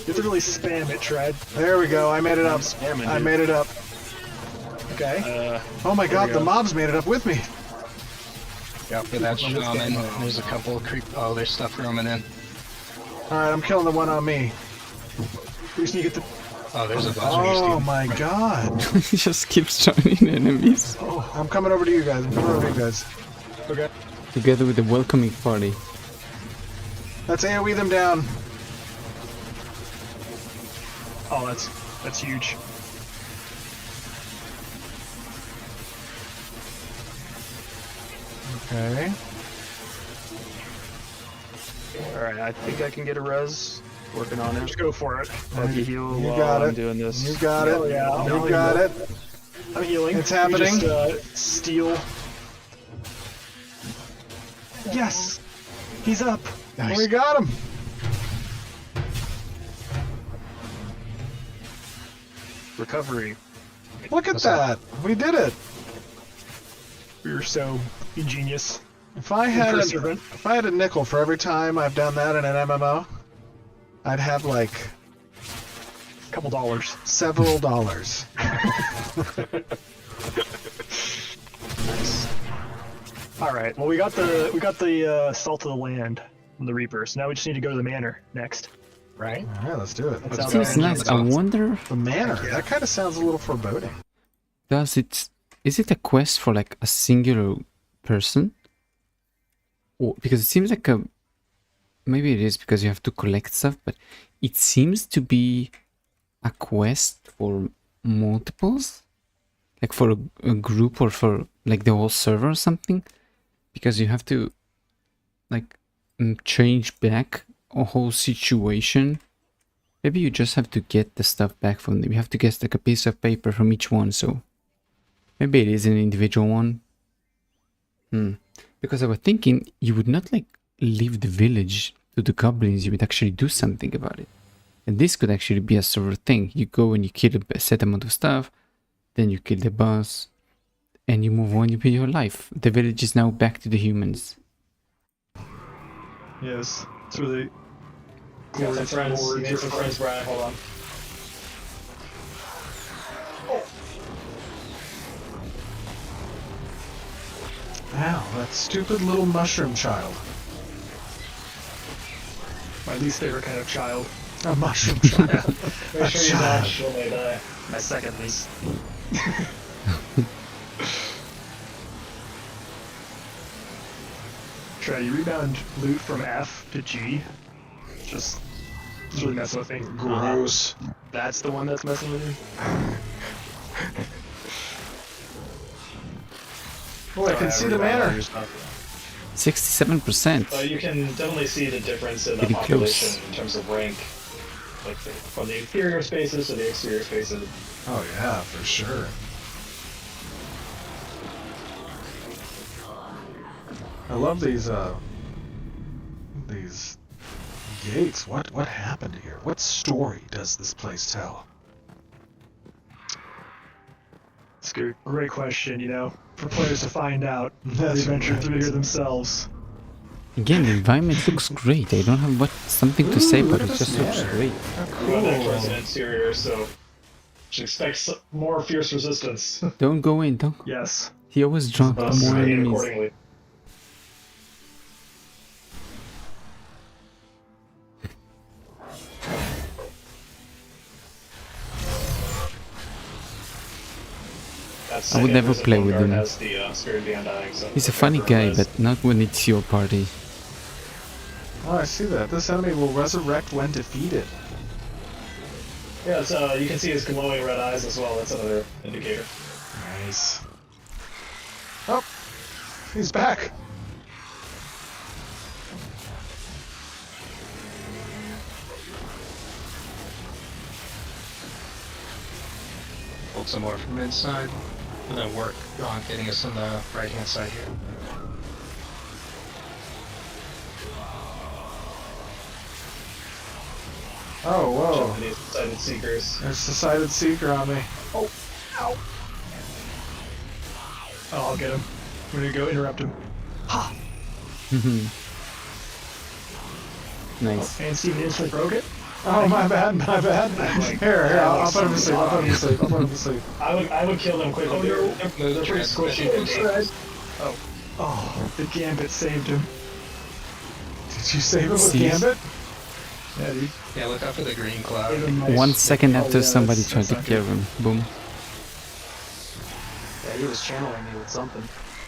You have to really spam it, Tread. There we go, I made it up. spamming, I dude. made it up. Okay. Oh my god, the mobs made it up with me. Yeah, that's shaman. There's a couple of creep. Oh, there's stuff roaming in. Alright, I'm killing the one on me. We just need to get the. Oh, there's a bunch of you, Oh Steven. my god. He just keeps joining enemies. I'm coming over to you guys. I'm coming over to you guys. Okay. Together with the welcoming party. Let's AoE them down. Oh, that's huge. Okay. Alright, I think I can get a res. Working on it. Just go for it. I'll heal You while got I'm it. doing this. You got Oh, it. yeah. You got it. I'm healing. It's We happening. Just, steal. Yes. He's up. We got him. Recovery. Look at that. We did it. We were so ingenious. If I had Perseverant. if I had a nickel for every time I've done that in an MMO, I'd have like Couple dollars. several dollars. Nice. All right. Well, we got the salt of the land from the Reapers. Now we just need to go to the manor next. Right? All right, let's do it. That sounds Seems right. nice. I wonder, The manor. That kind of sounds a little foreboding. is it a quest for like a singular person? Or because it seems like maybe it is because you have to collect stuff, but it seems to be a quest for multiples, like for a group or for like the whole server or something, because you have to like change back a whole situation. Maybe you just have to get the stuff back from them. You have to get like a piece of paper from each one, so maybe it is an individual one. Because I was thinking you would not like leave the village to the goblins, you would actually do something about it. And this could actually be a server thing. You go and you kill a set amount of stuff, then you kill the boss, and you move on with your life. The village is now back to the humans. Yes. It's really. You got some friends. You made some friends, Brian. Hold on. Ow, that stupid little mushroom child. My least favorite kind of child. A mushroom child. Make sure you child. dodge when they die. My second least. Try to rebound loot from F to G. Just really messing with me. Gross. That's the one that's messing with you? Oh, I can see the manor. 67%. You can definitely see the difference in the Pretty population close. in terms of rank, like from the interior spaces to the exterior spaces. Oh yeah, for sure. I love these gates. What happened here? What story does this place tell? It's a great question, you know, for players to find out. They That's venture right. through here themselves. Again, the environment looks great. I don't have something to say, but it just looks great. Well, that was an interior, so should expect more fierce resistance. Don't go in, don't. Yes. He always dropped Must more behave enemies. accordingly. I would never play with him. Has the Spirit of the Undying, so He's a funny guy, but not when it's your party. Oh, I see that. This enemy will resurrect when defeated. yeah, so you can see his glowing red eyes as well. That's another indicator. Nice. Oh, He's back. Hold some more from inside, and then work on getting us on the right-hand side here. Oh, whoa. Jumping these Decided Seekers. There's Decided Seeker on me. Oh, ow. Oh, I'll get him. I'm gonna go interrupt him. Ha! Nice. And Steven instantly broke it. Oh, my bad, my bad. Here, I'll put him to sleep, I'll put him to sleep, I'll put him to sleep. I would kill them quickly. Oh, They're pretty squishy. and dangerous. Oh, the Gambit saved him. Did you save him with See? Gambit? Yeah, dude. Yeah, look out for the green cloud. Gave him nice- 1 second Oh, after yeah, somebody that's tried to not kill good. him. Boom. Yeah, he was channeling me with something.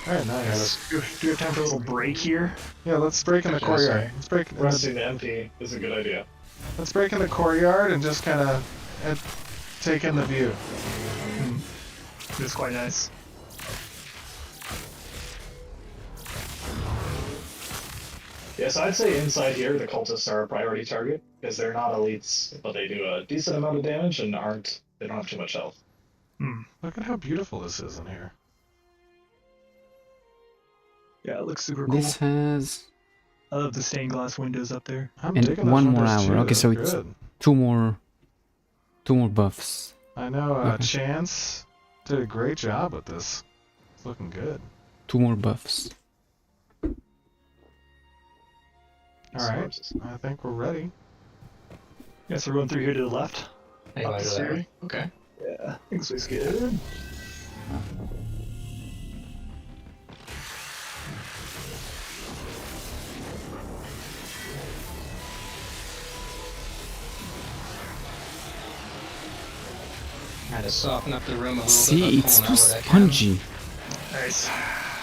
Alright, nice. Do we have time for a little break here? Yeah, let's break in the courtyard. Resting the MP is a good idea. Let's break in the courtyard and just kind of take in the view. It's quite nice. Yes, I'd say inside here the cultists are a priority target because they're not elites, but they do a decent amount of damage and they don't have too much health. Look at how beautiful this is in here. Yeah, it looks super cool. This has I love the stained glass windows up there. I'm and digging the 1 more windows hour. too, Okay, so they're it's good. two more buffs. I know, Okay. Chance did a great job with this. It's looking good. 2 more buffs. Alright, I think we're ready. Yeah, so we're going through here to the left. Hey, Up go the that stair. way. Okay. Yeah, this looks good. Try to soften up the room a little bit. See, by it's pulling too out what I can. spongy. Nice.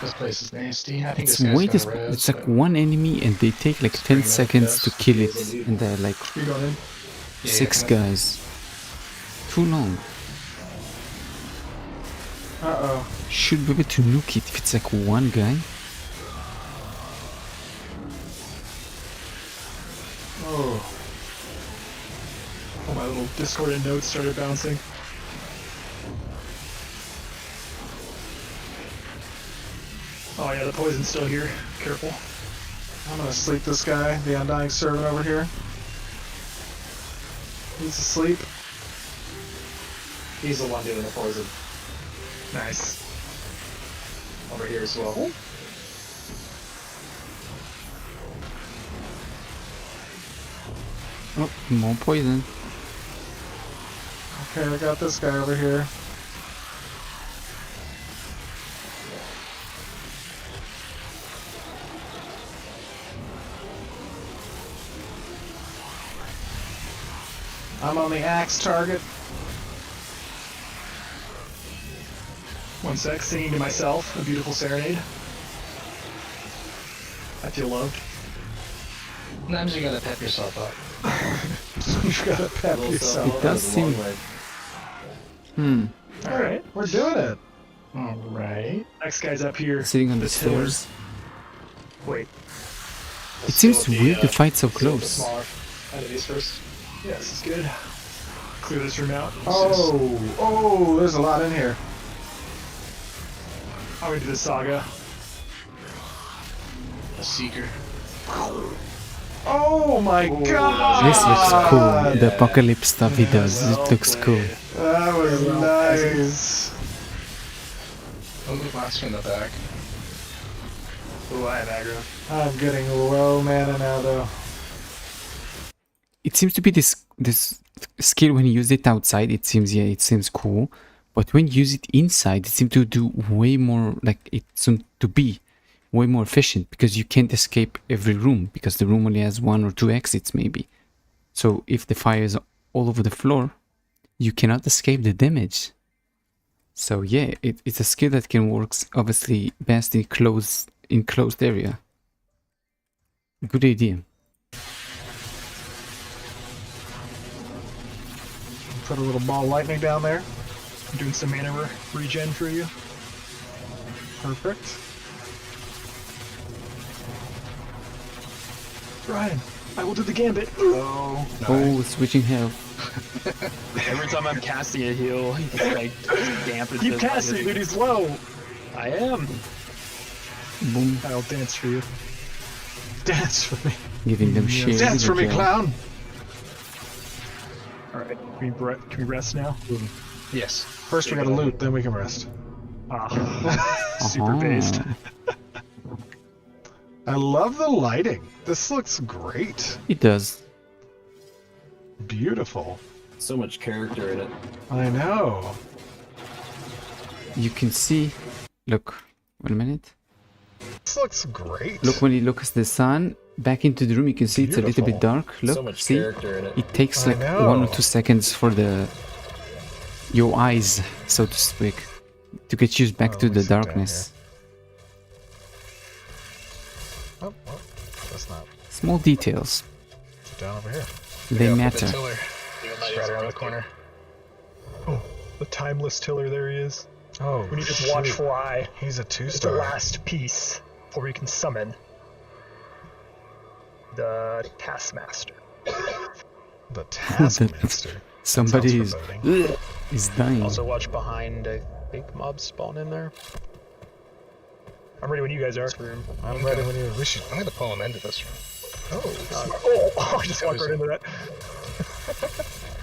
This place is nasty. I think It's this guy's way too. gonna res, It's like but- one enemy and they take like 10 seconds to kill it, and they're like You're going in. Yeah, 6 come on. guys. Too long. Uh-oh. Should be able to nuke it if it's like one guy. Oh. Oh, my little discordant notes started bouncing. Oh yeah, the poison's still here. Careful. I'm gonna sleep this guy, the Undying Servant over here. He's asleep. He's the one doing the poison Nice. over here as well. Oh, more poison. Okay, I got this guy over here. I'm on the axe target. 1 sec, singing to myself, a beautiful serenade. I feel loved. Sometimes you gotta pep yourself up. You gotta pep yourself. It does seem. Alright, We're doing it. Alright. next guy's up here. Sitting on the This pillar. stairs. Wait, It seems Let's weird see, to fight so let's see what the close. smaller enemies first. yeah, this is good. Clear this room out. Oh, there's a lot in here. I'm gonna do the saga. A seeker. Oh my god! This looks cool. The apocalypse stuff he does. It looks cool. That was nice. Oh, the blast from the back. Ooh, I have aggro. I'm getting low mana now though. It seems to be this skill when you use it outside. It seems cool, but when you use it inside, it seems to do way more. Like it seems to be way more efficient because you can't escape every room because the room only has 1 or 2 exits maybe. So if the fire is all over the floor, you cannot escape the damage. So yeah, it's a skill that can work obviously best in closed area. Good idea. Put a little ball of lightning down there. I'm doing some mana regen for you. Perfect. Ryan, I will do the gambit. Oh, Oh, switching health. every time I'm casting a heal, he's like dampens Keep his casting, dude. He's low. I am. Boom. I'll dance for you. Dance for me. Giving them shit. Dance for me, clown. All right. Can we rest now? Yes. First we gotta loot, then we can rest. Ah, super Uh-huh. based. I love the lighting. This looks great. It does. Beautiful. So much character in it. I know. You can see. Look. 1 minute. This looks great. Look when you look at the sun. Back into the room, you can see it's a little bit Beautiful. dark. Look, So much see? character in it. It takes I like 1 or know. 2 seconds for your eyes, so to speak, to get used back Oh, to let me the sit down darkness. Oh, well, that's not. Small details, Sit down over here. they The matter. tiller. It's right around the corner. Oh, the timeless tiller. There he is. Oh, We need his watchful eye. He's a It's the 2-star. last piece before we can summon the Taskmaster. The Taskmaster. Somebody Sounds is dying. Also watch behind, I think mobs spawn in there. I'm ready when you guys are. I'm ready when you. We should. I'm gonna pull him into this room. Oh, I just walked right into that.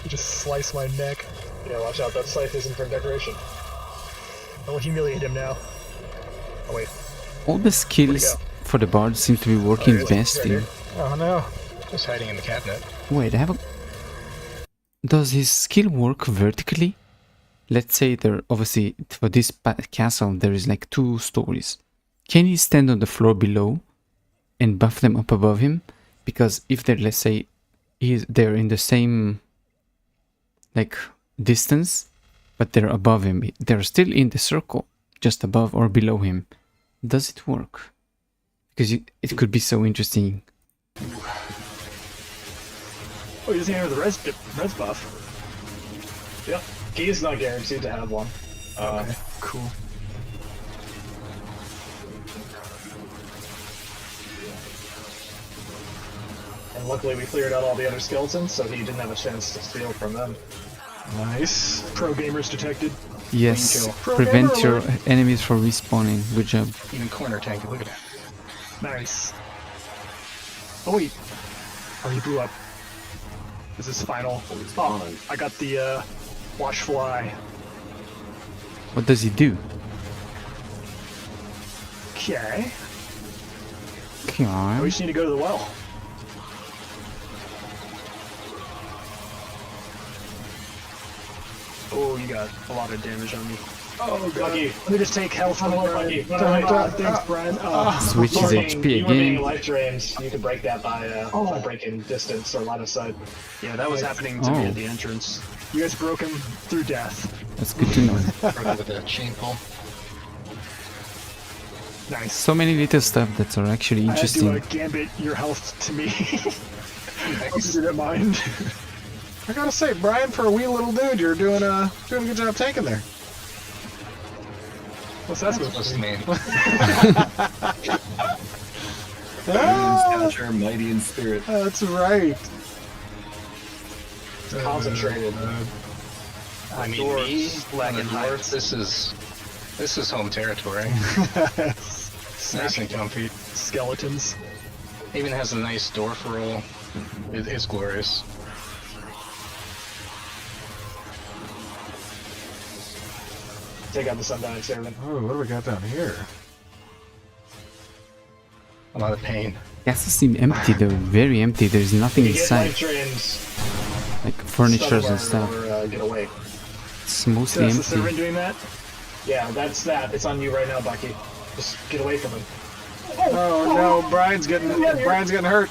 You just sliced my neck. Yeah, watch out. That scythe isn't for decoration. I will humiliate him now. Oh wait. All the skills for the bard seem to be working best in. Oh no. Just hiding in the cabinet. Wait, I have a... Does his skill work vertically? Let's say there, obviously, for this castle, there is like 2 stories. Can he stand on the floor below and buff them up above him? Because if they're, let's say, they're in the same, like, distance, but they're above him, they're still in the circle, just above or below him. Does it work? Because it could be so interesting. Oh, he doesn't have the res buff. Yep. He is not guaranteed to have one. Okay, cool. And luckily we cleared out all the other skeletons, so he didn't have a chance to steal from them. Nice. Pro gamers detected. Yes, Pro prevent gamer your alert. enemies from respawning. Good job. Even corner tank. Look at that. Nice. Oh wait. Oh, he blew up. This is final. Oh, I got the watchful eye. What does he do? Okay. Okay. We just need to go to the well. Oh, you got a lot of damage on me. Oh, Lucky. Let me just take health from Lucky. Thanks, Brian. Switch his HP You were being again. life drains. You can break that by breaking distance or line of sight. Yeah, that was happening to me Oh. at the entrance. You guys broke him through death. That's good to know. Broken with a chain pull. Nice. So many little stuff that are actually I had to interesting. gambit your health to me. Hope you didn't mind. I gotta say, Brian, for a wee little dude, you're doing a good job tanking there. What's that supposed What's to his mean? name? Stature, mighty in spirit. That's right. Concentrated. I mean, Dwarves, me, black on the and dwarf, this is home territory. Nice and comfy. Skeletons. Even has a nice dwarf roll. It is glorious. Take out the Sundying Servant. Oh, what do we got down here? A lot of pain. Castles seem empty though, very empty. There's nothing You get inside, life drains. like furnitures and stuff. Or, get away. It's mostly That's the empty. servant doing that? Yeah, that's that. It's on you right now, Bucky. Just get away from him. Oh no, Brian's getting hurt.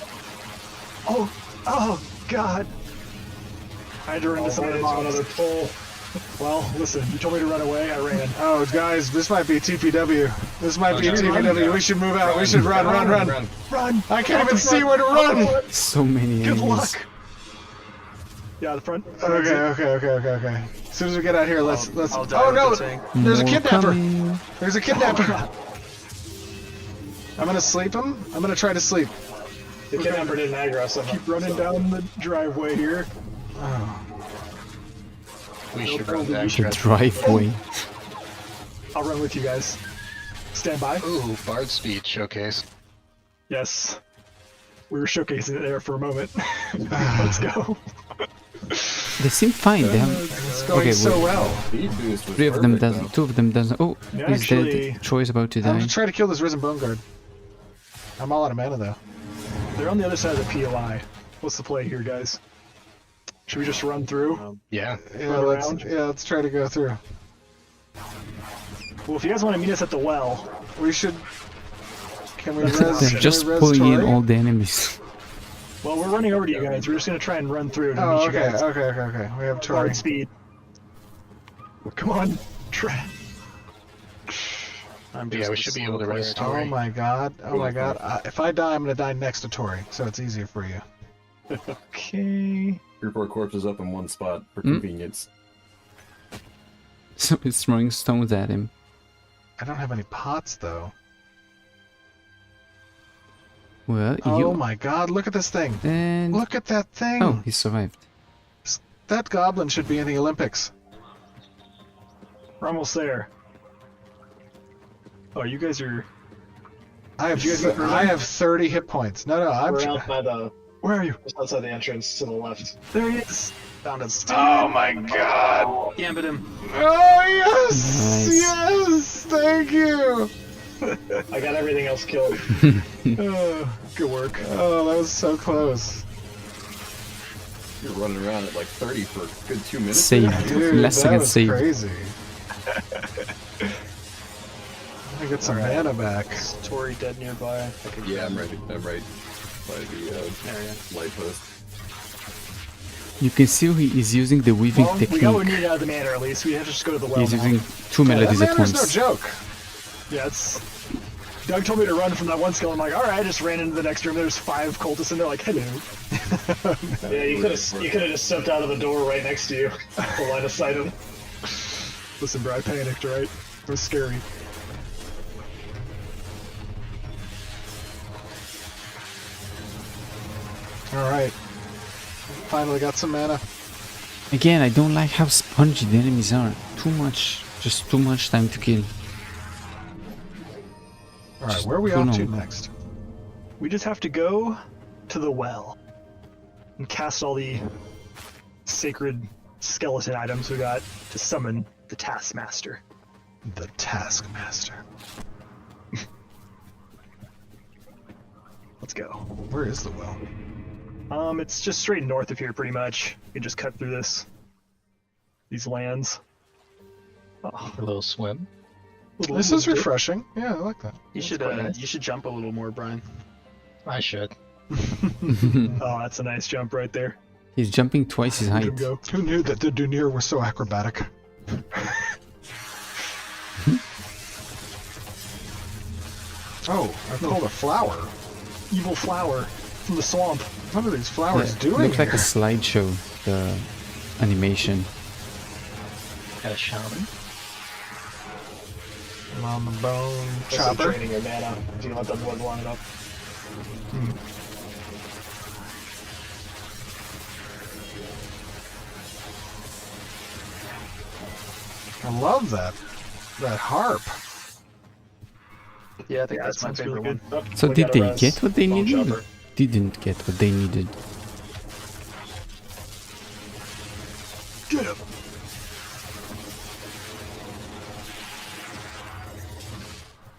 Oh, God. I had to run to some of the Another mobs. pull. Well, listen, you told me to run away, I ran. Oh, guys, this might be TPW. This might be yeah. TPW. We should move out. We should run. Run! I can't even see where to run. So many Good enemies. luck! Yeah, the front. Okay. As soon as we get out here, let's. I'll die Oh with no! the tank. There's a More kidnapper. coming. There's a kidnapper. I'm gonna sleep him. I'm gonna try to sleep. The kidnapper didn't aggro us. Keep running down the driveway here. We should run back. The driveway. I'll run with you guys. Stand by. Ooh, Bard speed showcase. Yes. We were showcasing it there for a moment. Let's go. They seem fine. They have It's going Okay, so well. Speed boost was three of them perfect, doesn't. though. Two of them doesn't. Oh, Yeah, he's actually- dead. Troy's about to I'm die. gonna try to kill this Risen Bone Guard. I'm all out of mana though. They're on the other side of the POI. What's the play here, guys? Should we just run through? Yeah. Yeah, Run around? let's try to go through. Well, if you guys want to meet us at the well, We should. Can we res? They're can just we res pulling in Tori? all the enemies. well, we're running over to you guys. We're just gonna try and run through to Oh, meet you okay, guys. okay. We have Tori. Hard speed. Come on, try. I'm Yeah, just we a should be slow able to player. rest Oh Tori. my god! Oh my god! If I die, I'm gonna die next to Tori, so it's easier for you. Okay. 3 or 4 corpses up in one spot for Hmm? convenience. So it's throwing stones at him. I don't have any pots though. Well, Oh you my god! Look at this thing! and Look at that thing! oh, he survived. That goblin should be in the Olympics. We're almost there. Oh, you guys are. I have Did you guys get I have 30 hit points. No, I'm. We're out by the Where are you? just outside the entrance to the left. There he is. Found it. Oh my god! Gambit him. Oh yes! Nice. Yes! Thank you! I got everything else killed. Good work. Oh, that was so close. You're running around at like 30 for a good 2 minutes. Saved. Dude, Less that seconds was saved. crazy. I get some mana back. Is Tori dead nearby? I could Yeah, I'm ready. I'm right by the area. light post. You can see he is using the weaving Well, we got what we technique. needed out of the manor at least. We have to just go to the well. He's now. using two That melodies at manor's once. no joke. Yeah, it's. Doug told me to run from that one skill. I'm like, all right. I just ran into the next room. There's 5 cultists in there. Like, hello. Yeah, you could have just stepped out of the door right next to you. The line of sight him. Listen, bro, I panicked. Right? It was scary. All right. Finally got some mana. Again, I don't like how spongy the enemies are. Too much, just too much time to kill. All right, Just where are we go off to normal. next? We just have to go to the well and cast all the sacred skeleton items we got to summon the Taskmaster. The Taskmaster. Let's go. Where is the well? It's just straight north of here, pretty much. You can just cut through these lands. Oh, A little swim. This is refreshing. Yeah, I like that. You should quite nice. you should jump a little more, Brian. I should. Oh, that's a nice jump right there. He's jumping twice his Look him height. go. Who knew that the Dunir was so acrobatic? Oh, I pulled a flower. Evil flower from the swamp. What are these flowers Yeah, doing? looks like a here? slideshow, the animation. Got a shaman. Mama bone Just chopper. draining your mana if you let them live long enough. I love that. That harp. Yeah, I think Yeah, that's that my sounds favorite really one. good. Oh, So we did got a they res. get what they Bone needed? chopper. Didn't get what they needed. Get him.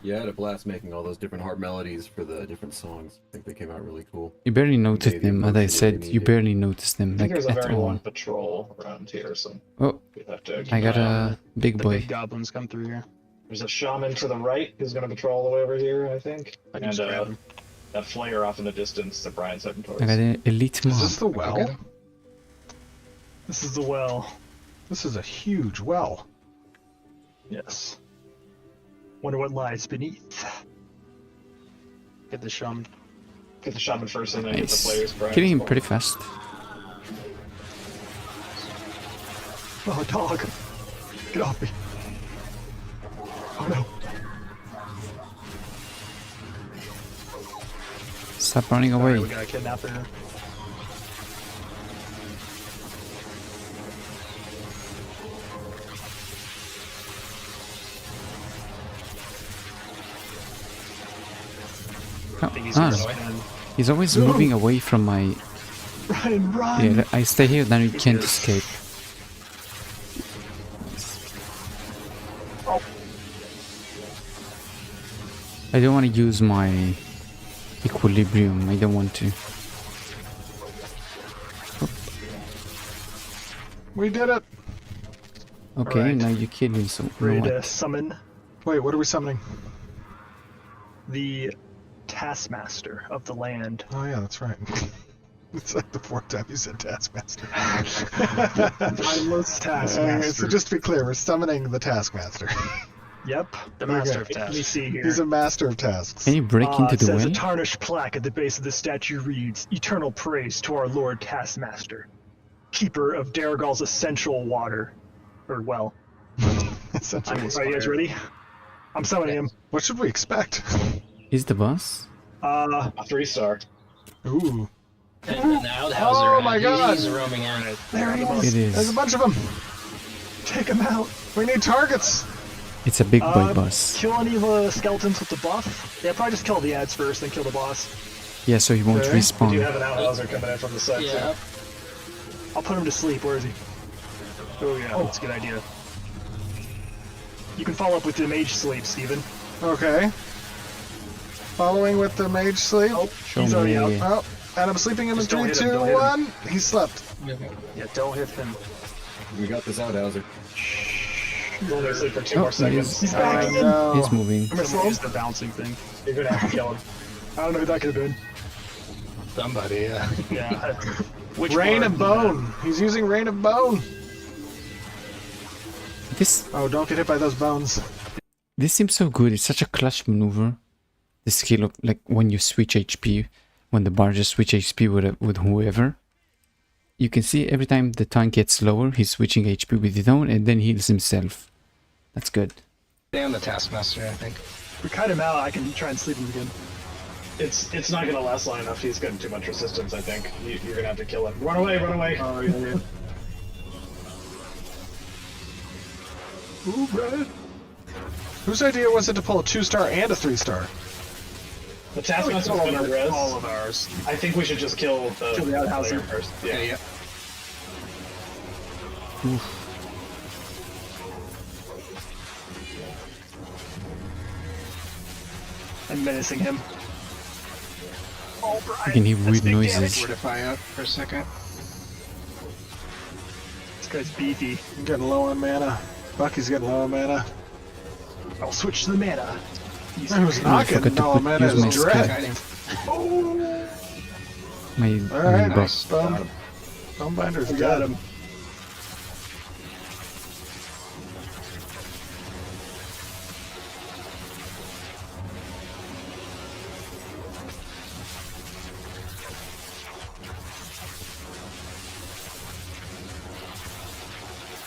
Yeah, I had a blast making all those different harp melodies for the different songs. I think they came out really cool. You barely noticed They- they them, as I functionally said. You needed. barely noticed them, I think like there's a at very all. long patrol around here, so Oh, we have to. I got a big The boy. big goblins come through here. There's a shaman to the right who's going to patrol all the way over here, I think. I can And just grab him. that flare off in the distance that Brian's heading towards. I got an elite Is this mob. the well? Okay. This is the well. This is a huge well. Yes. Wonder what lies beneath. Get the shaman. Get the shaman first and then get the Nice. flares. Brian's Killing him fault. pretty fast. Oh, dog. Get off me. Oh no. Stop running away. We got a kidnapper. He's always moving away from my... Run! Yeah, I stay here, then you can't escape. I don't want to use my equilibrium. I don't want to. We did it. Okay, Alright. now you killed me. So you Ready know to what? summon Wait, what are we summoning? the Taskmaster of the land. Oh yeah, that's right. It's like the fourth time you said Taskmaster. Mindless So Taskmaster. just to be clear, we're summoning the Taskmaster. Yep. The master of Let me tasks. see here. He's a master of tasks. Can you break into It the says well? a tarnished plaque at the base of the statue reads, "Eternal praise to our Lord Taskmaster, keeper of Daragal's essential water." Or well. Essentially. Are you guys ready? I'm summoning him. What should we expect? Is the boss? A 3-star. Ooh. And now the Oh my God. He's roaming in. There he It is. There's a is. bunch of them. Take him out. We need targets. It's a big boy boss. Kill any of the skeletons with the buff. Yeah, probably just kill the ads first, then kill the boss. Yeah, so he won't Okay. We do respawn. have an outhouser coming in from the side. Yeah. I'll put him to sleep. Where is he? Oh yeah, that's a good idea. You can follow up with the mage sleep, Steven. Okay. Following with the mage sleep. Oh, Show he's already out. me. Oh, and I'm sleeping in the Just don't 3, hit him, 2, don't hit him. 1. He slept. Yeah, don't hit him. We got this out, Hauser. He's only asleep for 2 Oh, more he seconds. He's back in. no. He's moving. I'm gonna use the bouncing thing. You're gonna have to kill him. I don't know who that could have been. Somebody, yeah. Yeah. Which Rain one? of Bone. He's using Rain of Bone. This Oh, don't get hit by those bones. this seems so good. It's such a clutch maneuver. The skill of like when you switch HP, when the barges switch HP with whoever. You can see every time the tank gets lower, he's switching HP with his own and then heals himself. That's good. Stay on the Taskmaster, I think. We cut him out. I can try and sleep him again. It's not gonna last long enough. He's got too much resistance, I think. You're gonna have to kill him. Run away, run away. Oh yeah. Ooh, red. Whose idea was it to pull a 2-star and a 3-star? The Taskmaster's gonna res. All of ours. I think we should just kill the outhouser player first. Yeah. I'm menacing him. You can hear weird noises. Fortify up for a second. This guy's beefy. I'm getting low on mana. Bucky's getting low on mana. I'll switch to the mana. I was not forgot getting to low on put- mana. use It my was skill. Dread. My Alright, boss. Bone. Bonebinder's I got dead. him.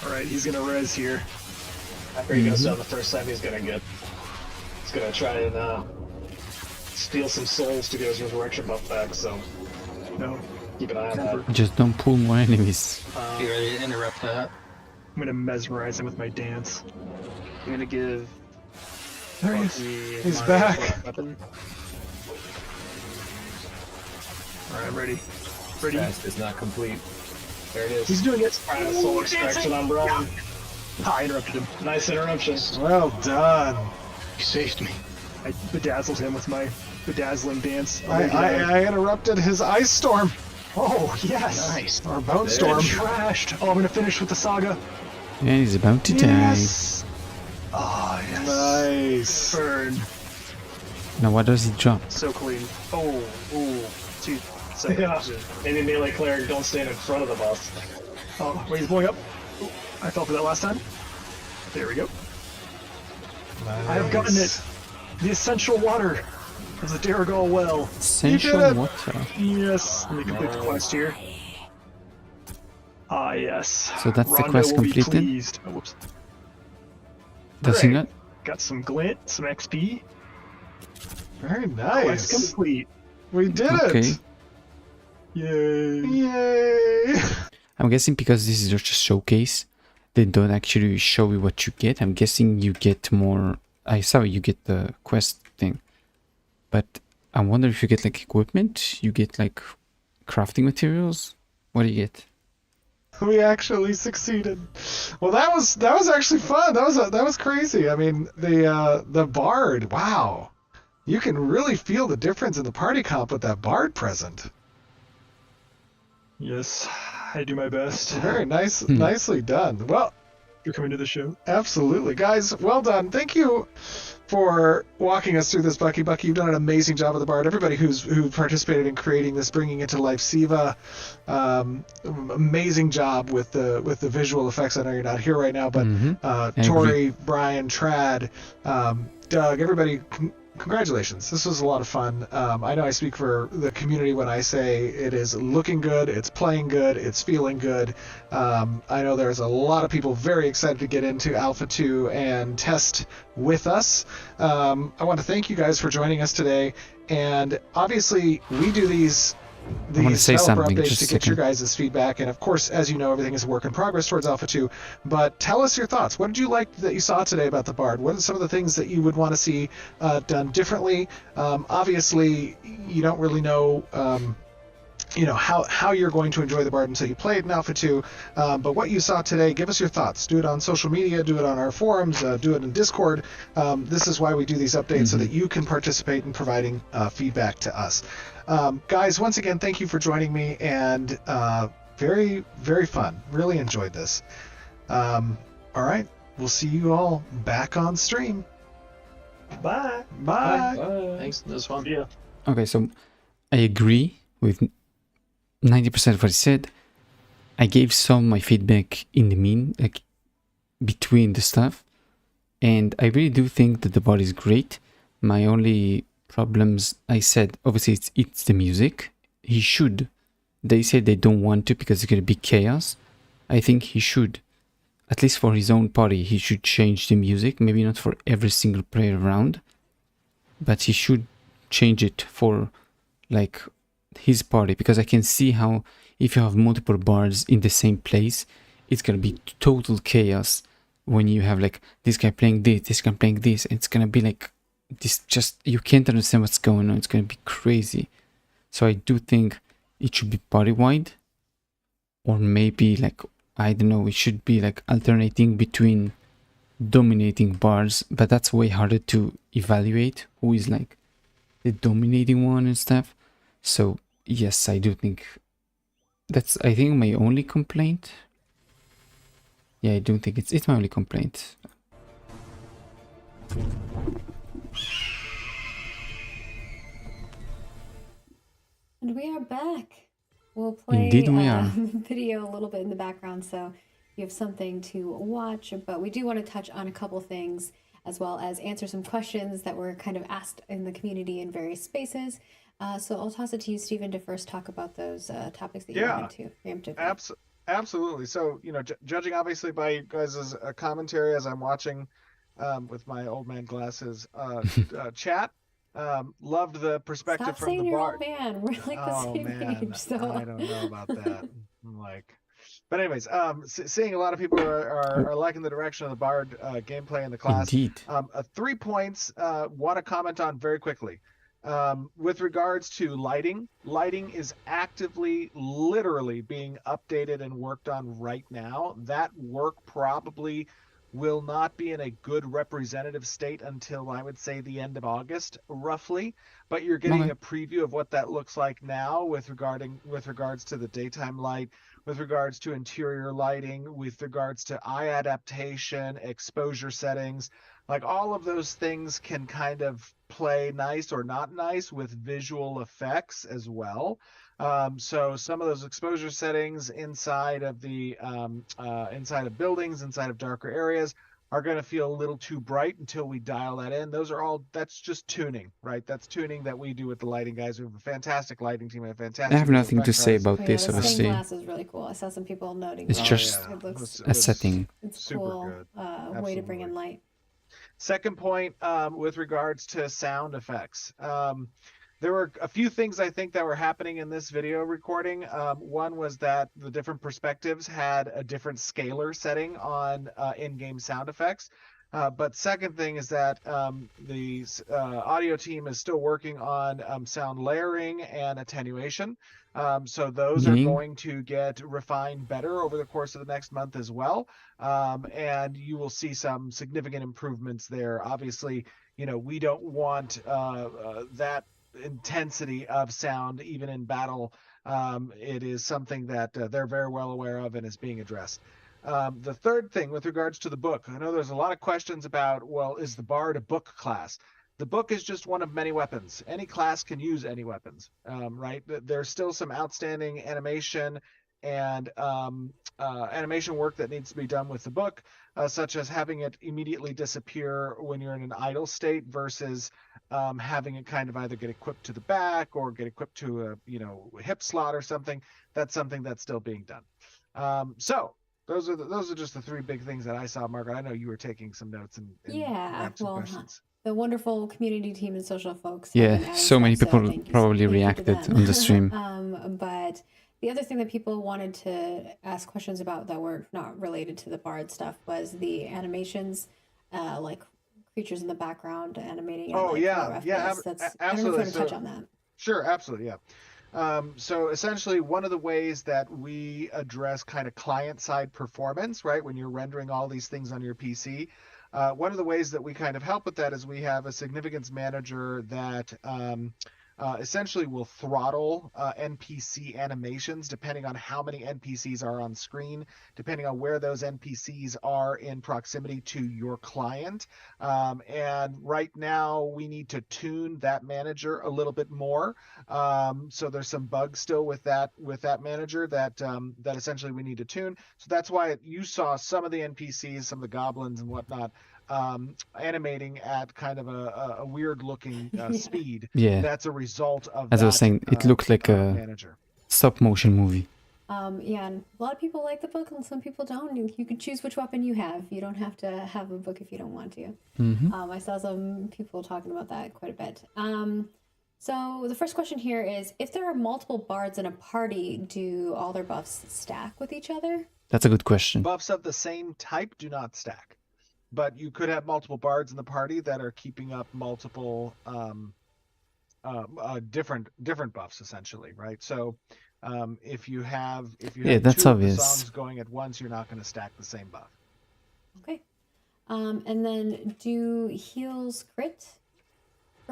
Alright, he's gonna res here. After he goes down the first time, he's gonna try and steal some souls to get his resurrection buff back. So No. keep an eye on that. Just don't pull more enemies. Be ready to interrupt that. I'm gonna mesmerize him with my dance. I'm gonna give. There he is. Bucky He's my back. Weapon. Alright, ready. Ready? Task is not complete. There it is. He's doing it! Trying to soul extraction on Brian. Ah, I interrupted him. Nice interruption. Well done. You saved me. I bedazzled him with my bedazzling dance. I interrupted his ice storm. Oh, yes! Nice. Or bone storm. Trashed! Oh, I'm gonna finish with the saga. And he's about to die. Yes! Oh, yes. Nice. Burn. Now what does he drop? So clean. Oh, ooh. 2 seconds. Yeah. Maybe melee cleric don't stand in front of the boss. Oh, wait, he's blowing up. Ooh, I fell for that last time. There we go. I have gotten it. The essential water of the Daragal well. Essential it. water. Yes. Let me complete the quest here. Ah, yes. So that's the Rondo quest will be completed? pleased. Oh, whoops. Does he Great. not? Got some glint, some XP. Very Quest nice. complete. We did Okay. it! Yay! Yay! I'm guessing because this is just a showcase, they don't actually show you what you get. I'm guessing you get more. I saw you get the quest thing, but I wonder if you get like equipment. You get like crafting materials. What do you get? We actually succeeded. Well, that was actually fun. That was crazy. I mean, the bard. Wow, you can really feel the difference in the party comp with that bard present. Yes, I do my best. Very nice, nicely done. Well, For coming to the show. absolutely, guys. Well done. Thank you for walking us through this, Bucky. Bucky, you've done an amazing job with the bard. Everybody who participated in creating this, bringing it to life. Siva, amazing job with the visual effects. I know you're not here right now, but Tori, Brian, Trad, Doug, everybody. Congratulations. This was a lot of fun. I know I speak for the community when I say it is looking good, it's playing good, it's feeling good. I know there's a lot of people very excited to get into Alpha 2 and test with us. I want to thank you guys for joining us today. And obviously, we do these I want to say developer something. updates Just to a get your second. guys' feedback. And of course, as you know, everything is a work in progress towards Alpha 2. But tell us your thoughts. What did you like that you saw today about the Bard? What are some of the things that you would want to see done differently? Obviously, you don't really know how you're going to enjoy the Bard until you play it in Alpha 2. But what you saw today, give us your thoughts. Do it on social media, do it on our forums, do it in Discord. This is why we do these updates, so that you can participate in providing feedback to us. Guys, once again, thank you for joining me, and very, very fun. Really enjoyed this. All right, we'll see you all back on stream. Bye. Bye. Thanks. This was fun. Yeah. Okay, so I agree with 90% of what he said. I gave some of my feedback in the like between the stuff, and I really do think that the body is great. My only problems, I said, obviously it's the music. He should. They said they don't want to because it's gonna be chaos. I think he should, at least for his own party, he should change the music. Maybe not for every single player around, but he should change it for like his party, because I can see how if you have multiple bards in the same place, it's gonna be total chaos when you have like this guy playing this guy playing this. It's gonna be like this, just you can't understand what's going on. It's gonna be crazy. So I do think it should be party wide, or maybe like, I don't know, it should be like alternating between dominating bards, but that's way harder to evaluate who is like the dominating one and stuff. So yes, I do think that's, I think, my only complaint. Yeah, I don't think it's my only complaint. And we are back. We'll play Indeed we are. video a little bit in the background so you have something to watch, but we do want to touch on a couple things as well as answer some questions that were kind of asked in the community in various spaces. So I'll toss it to you, Stephen, to first talk about those topics that you wanted to preemptively. Absolutely. So, judging obviously by you guys' commentary as I'm watching with my old man glasses chat, loved the perspective Stop from saying the your bar. old man. We're like the same age, so I don't know about that. But anyways, seeing a lot of people are liking the direction of the Bard gameplay in the class. Indeed. 3 points want to comment on very quickly. With regards to lighting is actively, literally being updated and worked on right now. That work probably will not be in a good representative state until, I would say, the end of August, roughly. But you're getting a preview of what that looks like now with regards to the daytime light, with regards to interior lighting, with regards to eye adaptation, exposure settings. Like, all of those things can kind of play nice or not nice with visual effects as well. So some of those exposure settings inside of the inside of buildings, inside of darker areas, are going to feel a little too bright until we dial that in. That's just tuning, right? That's tuning that we do with the lighting guys. We have a fantastic lighting team, a fantastic. I have nothing to say Oh, about yeah, this, the stained obviously. glass is really cool. I saw some people noting It's that. just It looks a setting. it's super cool good. way to bring in light. Second point, with regards to sound effects. There were a few things I think that were happening in this video recording. One was that the different perspectives had a different scaler setting on in-game sound effects. But second thing is that the audio team is still working on sound layering and attenuation. So those are going to get refined better over the course of the next month as well. And you will see some significant improvements there. Obviously, we don't want that intensity of sound even in battle. It is something that they're very well aware of and is being addressed. The third thing with regards to the book, I know there's a lot of questions about, well, is the Bard a book class? The book is just one of many weapons. Any class can use any weapons, right? There's still some outstanding animation and animation work that needs to be done with the book, such as having it immediately disappear when you're in an idle state versus having it kind of either get equipped to the back or get equipped to a hip slot or something. That's something that's still being done. So those are just the three big things that I saw, Margaret. I know you were taking some notes and had some questions. The wonderful community team and social folks. Yeah, so many people probably reacted on the stream. But the other thing that people wanted to ask questions about that were not related to the Bard stuff was the animations, like creatures in the background animating. Oh, yeah, absolutely. absolutely. I don't know if you want to touch on that. Sure, absolutely, yeah. So essentially, one of the ways that we address kind of client-side performance, right, when you're rendering all these things on your PC, one of the ways that we kind of help with that is we have a significance manager that essentially will throttle NPC animations depending on how many NPCs are on screen, depending on where those NPCs are in proximity to your client. And right now we need to tune that manager a little bit more. So there's some bugs still with that manager that essentially we need to tune. So that's why you saw some of the NPCs, some of the goblins and whatnot, animating at kind of a weird looking speed. Yeah. That's a result of As I was saying, it looked like a manager. stop motion movie. Yeah, and a lot of people like the book and some people don't. You can choose which weapon you have. You don't have to have a book if you don't want to. I saw some people talking about that quite a bit. So the first question here is, if there are multiple bards in a party, do all their buffs stack with each other? That's a good question. Buffs of the same type do not stack. But you could have multiple bards in the party that are keeping up multiple different buffs essentially, right? So if you have that's two obvious. of the songs going at once, you're not going to stack the same buff. Okay. And then do heals crit?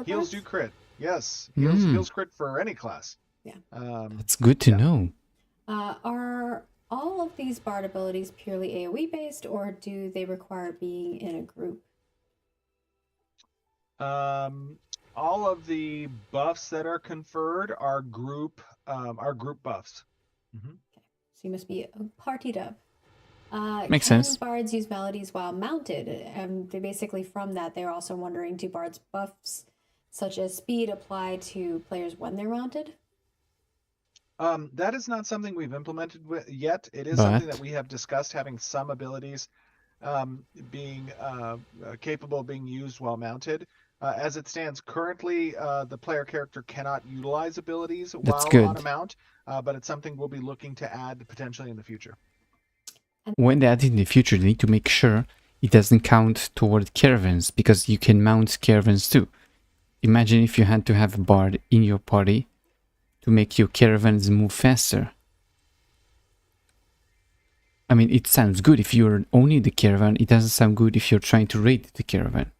Heals do crit. Yes. Heals crit for any class. Yeah. That's good to know. Are all of these bard abilities purely AoE based, or do they require being in a group? All of the buffs that are conferred are group buffs. Okay. So you must be partied up. Makes can sense. Bards use melodies while mounted? They basically from that they're also wondering, do bards buffs such as speed apply to players when they're mounted? That is not something we've implemented yet. It is something that we have discussed, having some abilities being capable of being used while mounted. As it stands currently, the player character cannot utilize abilities while on a mount, but it's something we'll be looking to add potentially in the future. When they add it in the future, they need to make sure it doesn't count toward caravans, because you can mount caravans too. Imagine if you had to have a bard in your party to make your caravans move faster. I mean, it sounds good if you're owning the caravan. It doesn't sound good if you're trying to raid the caravan.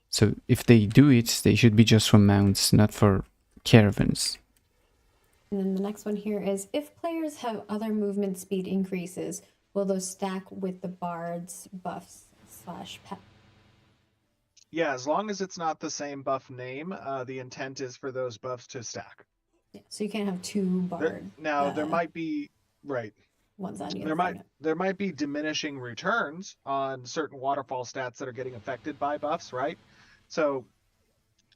So if they do it, they should be just for mounts, not for caravans. And then the next one here is, if players have other movement speed increases, will those stack with the bard's buffs / pet? Yeah, as long as it's not the same buff name, the intent is for those buffs to stack. Yeah, so you can't have two bard. There might be ones on you. There might be diminishing returns on certain waterfall stats that are getting affected by buffs, right? So,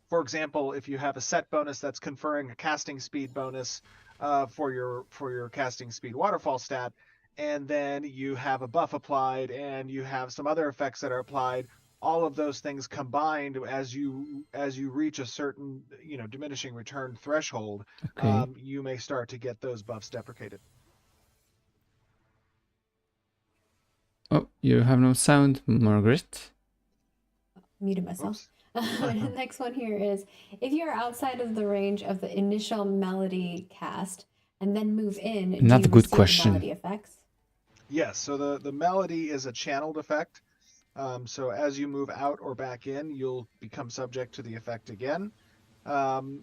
for example, if you have a set bonus that's conferring a casting speed bonus for your casting speed waterfall stat, and then you have a buff applied and you have some other effects that are applied, all of those things combined, as you reach a certain diminishing return threshold, Okay. you may start to get those buffs deprecated. Oh, you have no sound, Margaret. Muted myself. Oops. The next one here is, if you're outside of the range of the initial melody cast and then move in, do Another you good receive the question. melody effects? Yes, so the melody is a channeled effect. So as you move out or back in, you'll become subject to the effect again. And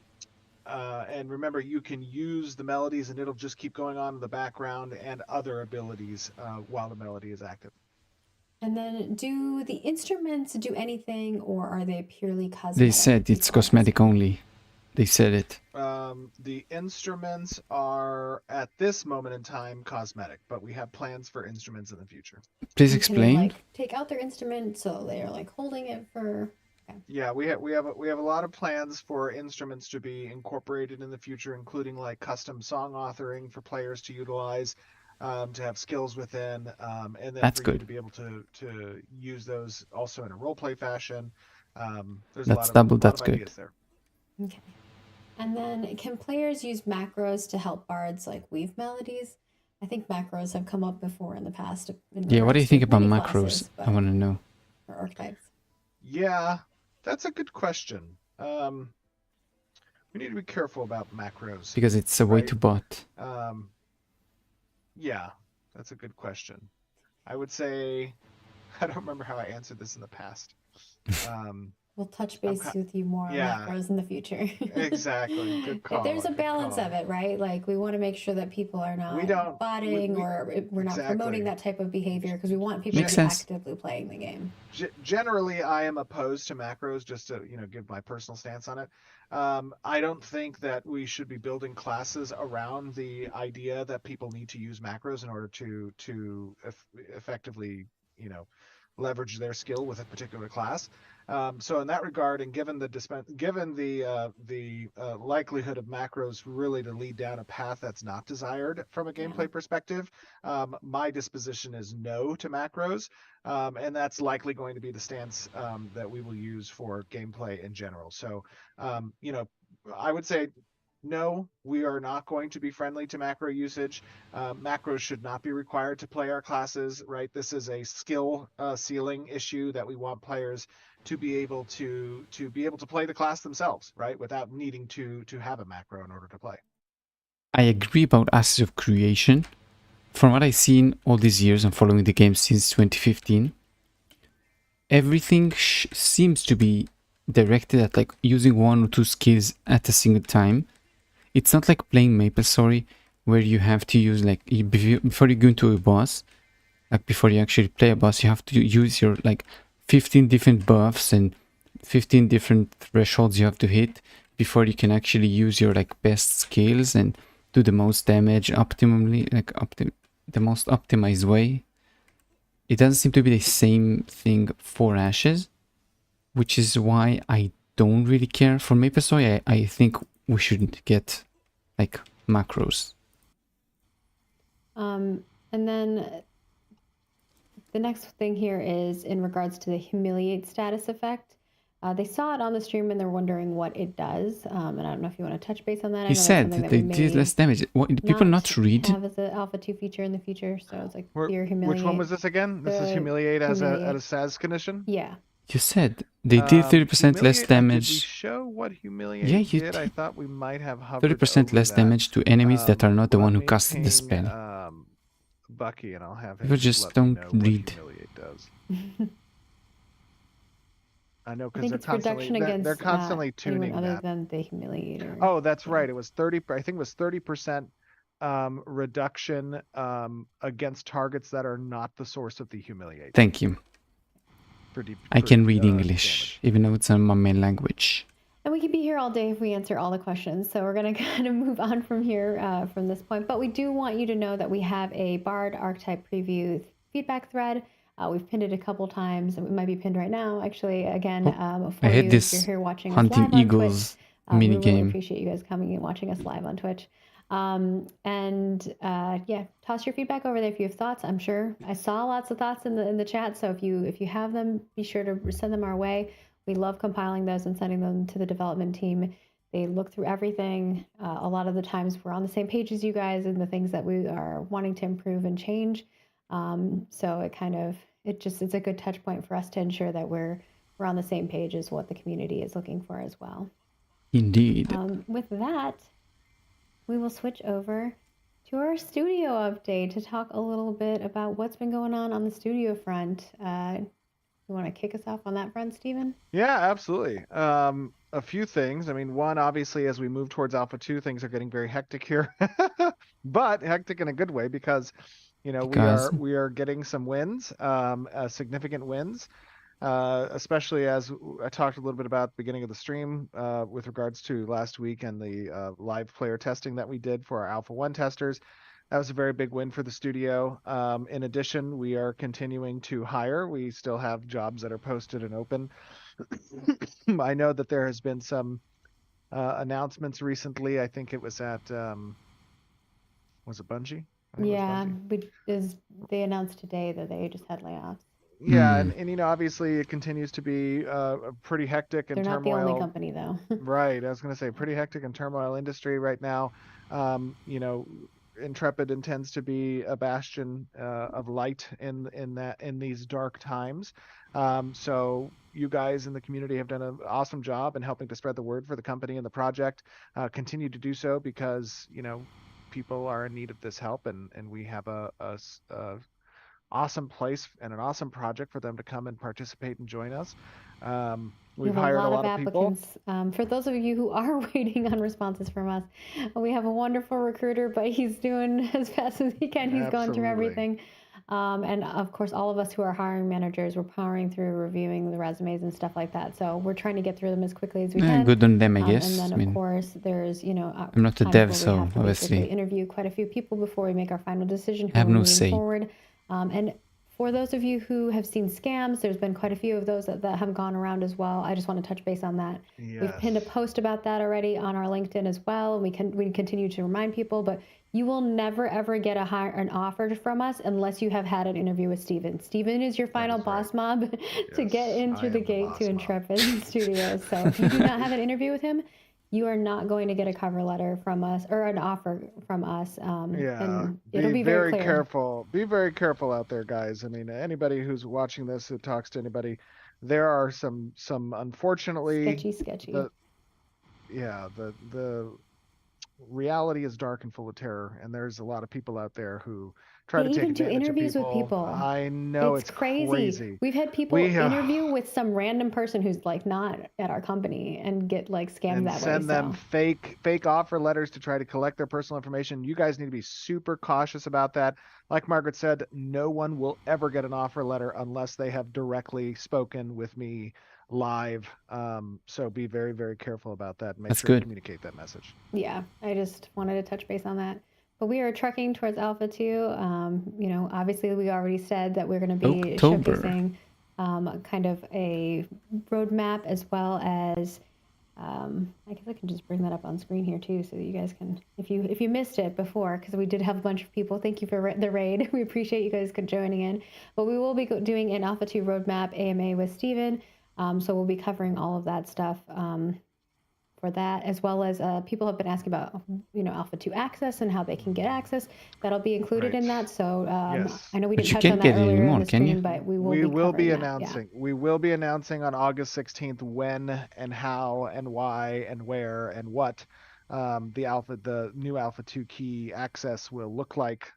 remember, you can use the melodies and it'll just keep going on in the background, and other abilities while the melody is active. And then, do the instruments do anything, or are they purely cosmetic? They said it's cosmetic only. They said it. The instruments are, at this moment in time, cosmetic, but we have plans for instruments in the future. Please Can they, explain. like, take out their instrument so they are like holding it for? Okay. Yeah, we have a lot of plans for instruments to be incorporated in the future, including like custom song authoring for players to utilize, to have skills within, and then That's for good. you to be able to use those also in a roleplay fashion. There's That's a double, lot that's of good. ideas there. Okay. And then, can players use macros to help bards like weave melodies? I think macros have come up before in the past. Yeah, what do you think about many macros? classes, I want to know. or archetypes. Yeah, that's a good question. We need to be careful about macros. Because it's a way Right. to bot. Yeah, that's a good question. I would say, I don't remember how I answered this in the past. We'll touch base ki- with you more on yeah. macros in the future. Exactly. Good call. There's a good balance call. of it, right? Like, we want to make sure that people are not don't- botting, we- or we're not exactly. promoting that type of behavior, because we want people Makes to be sense. actively playing the game. Generally, I am opposed to macros, just to give my personal stance on it. I don't think that we should be building classes around the idea that people need to use macros in order to effectively leverage their skill with a particular class. So in that regard, and given the likelihood of macros really to lead down a path that's not desired from a gameplay perspective, my disposition is no to macros, and that's likely going to be the stance that we will use for gameplay in general. So, I would say no, we are not going to be friendly to macro usage. Macros should not be required to play our classes, right? This is a skill ceiling issue that we want players to be able to play the class themselves, right? Without needing to have a macro in order to play. I agree about Ashes of Creation. From what I've seen all these years and following the game since 2015, everything seems to be directed at like using one or two skills at a single time. It's not like playing MapleStory where you have to use like before you go into a boss, like before you actually play a boss, you have to use your like 15 different buffs and 15 different thresholds you have to hit before you can actually use your like best skills and do the most damage optimally, like the most optimized way. It doesn't seem to be the same thing for Ashes, which is why I don't really care for MapleStory. I think we shouldn't get like macros. And then the next thing here is in regards to the humiliate status effect. They saw it on the stream and they're wondering what it does. And I don't know if you want to touch base on that. He said they did less damage. What, did people not read? Have as an alpha 2 feature in the future, so it's like fear, humiliate. Which one was this again? This is humiliate as a SAS condition. Yeah. You said they did 30% less Did we damage. show what humiliate Yeah, you did? I did. thought we might have hovered 30% over less that. damage to enemies that are not the Let one who me casted the ping, spell. Bucky, and I'll have him People just let me don't know what read. humiliate does. I know I because think they're it's constantly reduction against they're constantly anyone tuning other that. than the humiliator. Oh, that's right. It was 30. I think it was 30% reduction against targets that are not the source of the humiliate. Thank you. I can read English, even though it's my main language. And we could be here all day if we answer all the questions. So we're going to kind of move on from here, from this point. But we do want you to know that we have a Bard archetype preview feedback thread. We've pinned it a couple times. It might be pinned right now, actually. Again, I for had you, this if you're here watching us hunting live on eagles Twitch, we mini really game. appreciate you guys coming and watching us live on Twitch. Yeah, toss your feedback over there if you have thoughts. I'm sure I saw lots of thoughts in the chat, so if you have them, be sure to send them our way. We love compiling those and sending them to the development team. They look through everything. A lot of the times we're on the same page as you guys and the things that we are wanting to improve and change. So it's a good touch point for us to ensure that we're on the same page as what the community is looking for as well. Indeed. With that, we will switch over to our studio update to talk a little bit about what's been going on the studio front. You want to kick us off on that front, Stephen? Yeah, absolutely. A few things. I mean, one, obviously, as we move towards Alpha 2, things are getting very hectic here, but hectic in a good way because, we are getting some wins, significant wins, especially as I talked a little bit about at the beginning of the stream with regards to last week and the live player testing that we did for our Alpha 1 testers. That was a very big win for the studio. In addition, we are continuing to hire. We still have jobs that are posted and open. I know that there has been some announcements recently. I think it was at, was it Bungie? Yeah, they announced today that they just had layoffs. Yeah, and obviously it continues to be pretty hectic and They're not turmoil. the only company though. Right, I was going to say pretty hectic and turmoil industry right now. Intrepid intends to be a bastion of light in these dark times. So you guys in the community have done an awesome job in helping to spread the word for the company and the project. Continue to do so because people are in need of this help, and we have a awesome place and an awesome project for them to come and participate and join us. We've hired a lot of people. For those of you who are waiting on responses from us, we have a wonderful recruiter, but he's doing as fast as he can. He's going through everything. And of course, all of us who are hiring managers, we're powering through reviewing the resumes and stuff like that. So we're trying to get through them as quickly as we can. Good on them, I guess. And then, of course, there's, I'm not a dev, so obviously. Interview quite a few people before we make our final decision. I have no say. Forward. And for those of you who have seen scams, there's been quite a few of those that have gone around as well. I just want to touch base on that. Yes. We've pinned a post about that already on our LinkedIn as well. We continue to remind people, but you will never ever get an offer from us unless you have had an interview with Stephen. Stephen is your final boss mob to get in through the gate to Intrepid Studios. So if you do not have an interview with him, you are not going to get a cover letter from us or an offer from us. And it'll be very clear. Careful. Be very careful out there, guys. I mean, anybody who's watching this, who talks to anybody, there are some unfortunately sketchy. The reality is dark and full of terror, and there's a lot of people out there who try to take advantage of interviews with people. I know it's crazy. We've had people interview with some random person who's like not at our company and get like scammed that way. Send them fake offer letters to try to collect their personal information. You guys need to be super cautious about that. Like Margaret said, no one will ever get an offer letter unless they have directly spoken with me live. So be very, very careful about that and make sure to communicate that message. Yeah, I just wanted to touch base on that. But we are trucking towards Alpha 2. Obviously we already said that we're going to be showcasing kind of a roadmap as well as I guess I can just bring that up on screen here too, so that you guys can, if you missed it before, because we did have a bunch of people. Thank you for the raid. We appreciate you guys joining in. But we will be doing an Alpha 2 roadmap AMA with Stephen. So we'll be covering all of that stuff for that, as well as people have been asking about Alpha 2 access and how they can get access. That'll be included in that. So I know we didn't touch on that earlier in the stream, but we will be announcing. Yeah. We will be announcing on August 16th when and how and why and where and what the new Alpha 2 key access will look like.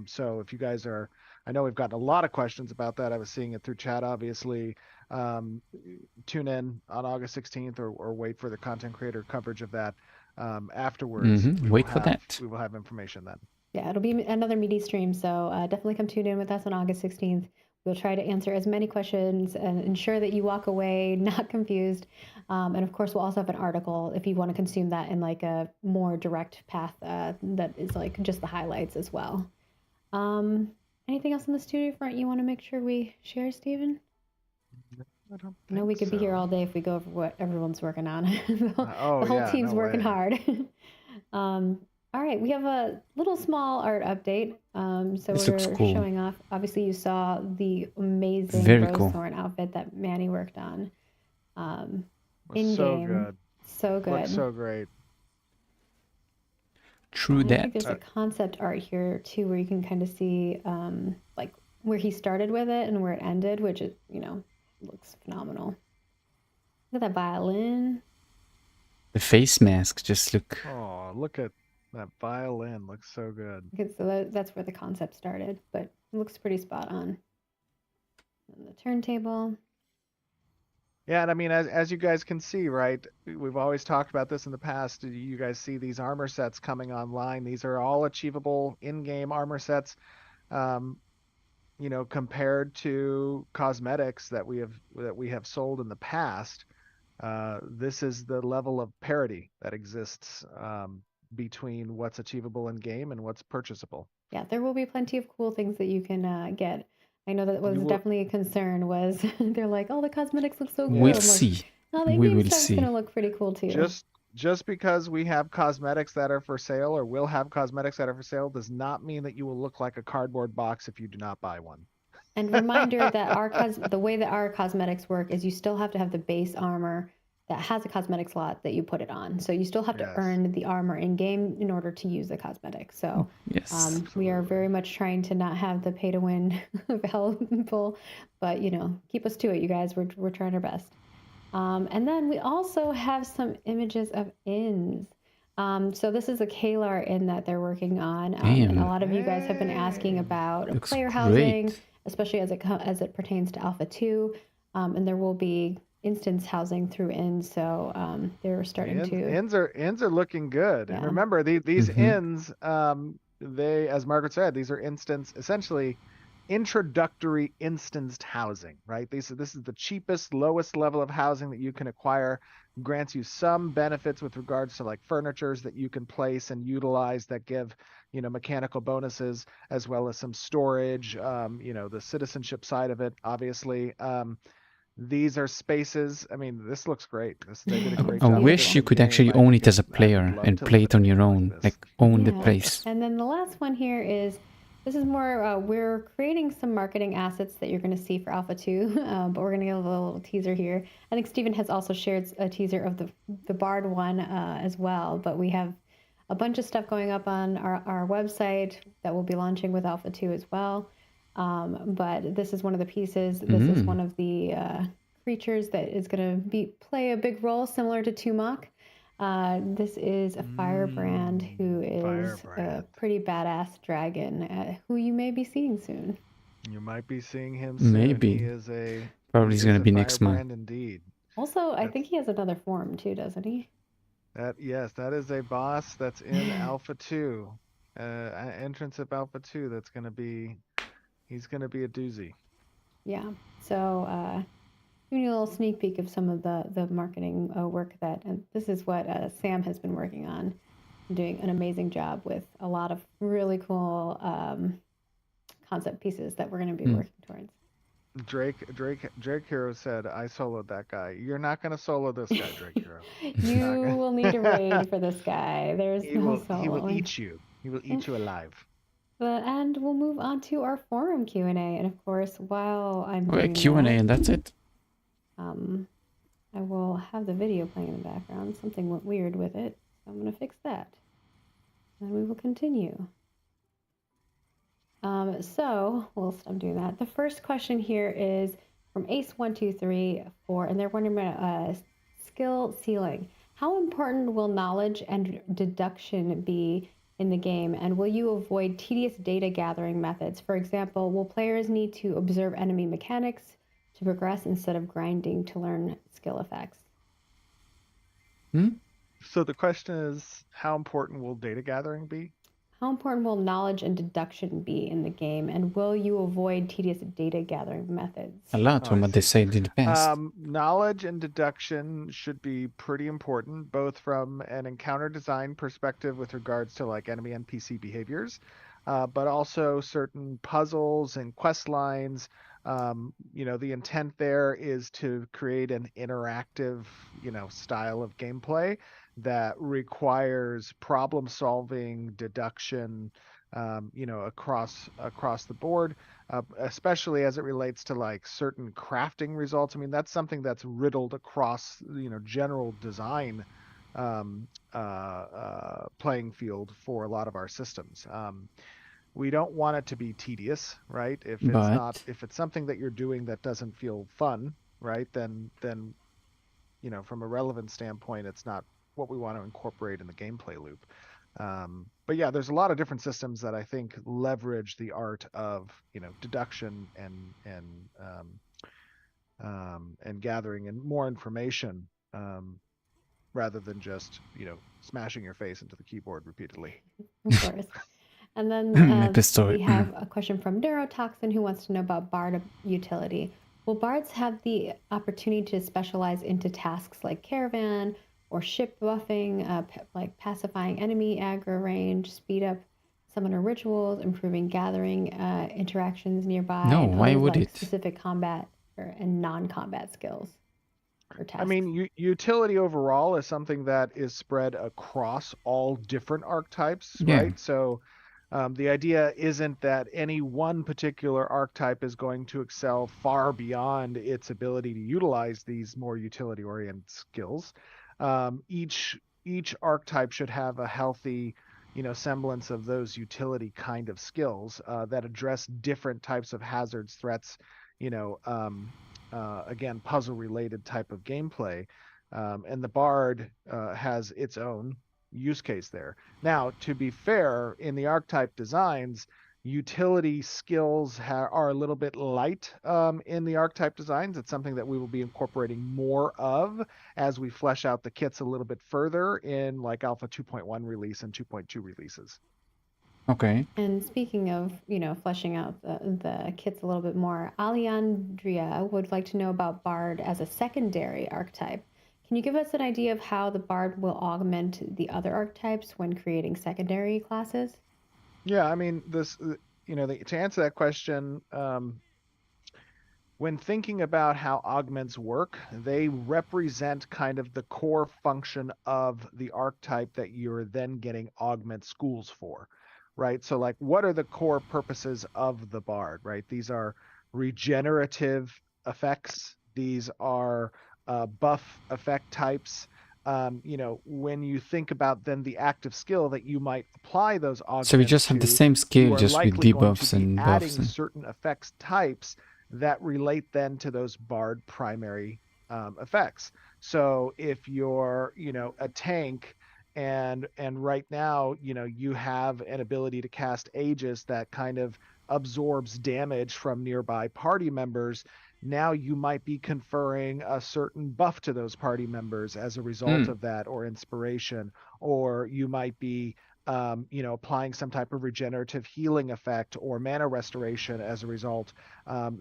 So if you guys are, I know we've gotten a lot of questions about that. I was seeing it through chat, obviously. Tune in on August 16th or wait for the content creator coverage of that afterwards. Wait for that. We will have information then. Yeah, it'll be another meaty stream, so definitely come tune in with us on August 16th. We'll try to answer as many questions and ensure that you walk away not confused. And of course, we'll also have an article if you want to consume that in like a more direct path that is like just the highlights as well. Anything else in the studio front you want to make sure we share, Stephen? I know we could be here all day if we go over what everyone's working on. The whole team's working hard. All right, we have a little small art update. So This we're looks cool. showing off. Obviously, you saw the amazing Very Rose cool. Thorn outfit that Manny worked on. Was In so game, good. so good. Looks so great. True And I think that. there's a concept art here too, where you can kind of see like where he started with it and where it ended, which is, looks phenomenal. Look at that violin. The face masks just look. Oh, look at that violin. Looks so good. Okay, so that's where the concept started, but it looks pretty spot on. And the turntable. Yeah, and I mean, as you guys can see, right? We've always talked about this in the past. You guys see these armor sets coming online. These are all achievable in-game armor sets. Compared to cosmetics that we have sold in the past, this is the level of parity that exists between what's achievable in game and what's purchasable. Yeah, there will be plenty of cool things that you can get. I know that was You will- definitely a concern. Was they're like, oh, the cosmetics look so good. We'll I'm like, see. no, the We game will stuff's see. gonna look pretty cool too. Just because we have cosmetics that are for sale or will have cosmetics that are for sale does not mean that you will look like a cardboard box if you do not buy one. And reminder that the way that our cosmetics work is you still have to have the base armor that has a cosmetic slot that you put it on. So you still have to Yes. earn the armor in game in order to use the cosmetic. So Yes. we are very much trying to not have the pay to win available, but keep us to it, you guys. We're trying our best. And then we also have some images of inns. So this is a Kalar inn that they're working on, and a Damn. lot of you guys have been asking about Looks player housing, great. especially as it pertains to Alpha 2, and there will be instance housing through inns. So they're starting to. Inns are looking good. And Yeah. remember, these Mhm. inns, they, as Margaret said, these are essentially introductory instanced housing, right? This is the cheapest, lowest level of housing that you can acquire. Grants you some benefits with regards to like furnitures that you can place and utilize that give mechanical bonuses, as well as some storage, the citizenship side of it, obviously. These are spaces. I mean, this looks great. They did a great I job with wish this you in could game. actually I own think it as a I would player love and to play live it on in your like own. this. Like own the Yeah. place. And then the last one here is, this is more, we're creating some marketing assets that you're going to see for Alpha 2, but we're going to give a little teaser here. I think Steven has also shared a teaser of the Bard one as well, but we have a bunch of stuff going up on our website that we'll be launching with Alpha 2 as well. But this is one of the pieces. This is one of the creatures that is going to play a big role, similar to Tumok. This is a firebrand who is a Firebrand. pretty badass dragon who you may be seeing soon. You might be seeing him soon. Maybe. He is a Probably he he's is gonna a be next month. firebrand indeed. Also, I That's- think he has another form too, doesn't he? That is a boss that's in Alpha 2. Entrance of Alpha 2. He's gonna be a doozy. Yeah. So giving you a little sneak peek of some of the marketing work and this is what Sam has been working on, doing an amazing job with a lot of really cool concept pieces that we're going to be working towards. Drake Hero said, "I soloed that guy." You're not gonna solo this guy, Drake Hero. You will need a raid for this guy. There's He no will soloing. eat you. He will eat you alive. And we'll move on to our forum Q&A. And of course, while I'm Okay, doing Q&A that, and that's it. I will have the video playing in the background. Something went weird with it, so I'm going to fix that. And we will continue. So, whilst I'm doing that, the first question here is from Ace1234, and they're wondering about skill ceiling. How important will knowledge and deduction be in the game, and will you avoid tedious data gathering methods? For example, will players need to observe enemy mechanics to progress instead of grinding to learn skill effects? So the question is, how important will data gathering be? How important will knowledge and deduction be in the game, and will you avoid tedious data gathering methods? A lot from what they said in the past. Knowledge and deduction should be pretty important, both from an encounter design perspective with regards to like enemy NPC behaviors, but also certain puzzles and quest lines The intent there is to create an interactive, style of gameplay that requires problem solving, deduction, across the board, especially as it relates to like certain crafting results. I mean, that's something that's riddled across, general design playing field for a lot of our systems. We don't want it to be tedious, right? But If it's something that you're doing that doesn't feel fun, right? Then from a relevance standpoint, it's not what we want to incorporate in the gameplay loop. But yeah, there's a lot of different systems that I think leverage the art of deduction and gathering and more information, rather than just smashing your face into the keyboard repeatedly. Of course. And then we have a question from Neurotoxin who wants to know about Bard utility. Will Bards have the opportunity to specialize into tasks like caravan or ship buffing, like pacifying enemy aggro range, speed up summoner rituals, improving gathering interactions nearby? No, and why other, would like, it? specific combat and non-combat skills or tasks? I mean, utility overall is something that is spread across all different archetypes, Yeah. right? So the idea isn't that any one particular archetype is going to excel far beyond its ability to utilize these more utility-oriented skills. Each archetype should have a healthy, semblance of those utility kind of skills that address different types of hazards, threats, again, puzzle-related type of gameplay. And the Bard has its own use case there. Now, to be fair, in the archetype designs, utility skills are a little bit light in the archetype designs. It's something that we will be incorporating more of as we flesh out the kits a little bit further in like Alpha 2.1 release and 2.2 releases. Okay. And speaking of, fleshing out the kits a little bit more, Alejandria would like to know about Bard as a secondary archetype. Can you give us an idea of how the Bard will augment the other archetypes when creating secondary classes? Yeah, I mean, to answer that question, when thinking about how augments work, they represent kind of the core function of the archetype that you're then getting augment schools for, right? So like, what are the core purposes of the Bard, right? These are regenerative effects. These are buff effect types. When you think about then the active skill that you might apply those augments So we just have the to, same you skill, are just with likely going debuffs to be and adding buffs. And... certain effects types that relate then to those Bard primary effects. So if you're, a tank and right now, you have an ability to cast Aegis that kind of absorbs damage from nearby party members, now you might be conferring a certain buff to those party members as a result of that, or inspiration, or you might be applying some type of regenerative healing effect or mana restoration as a result,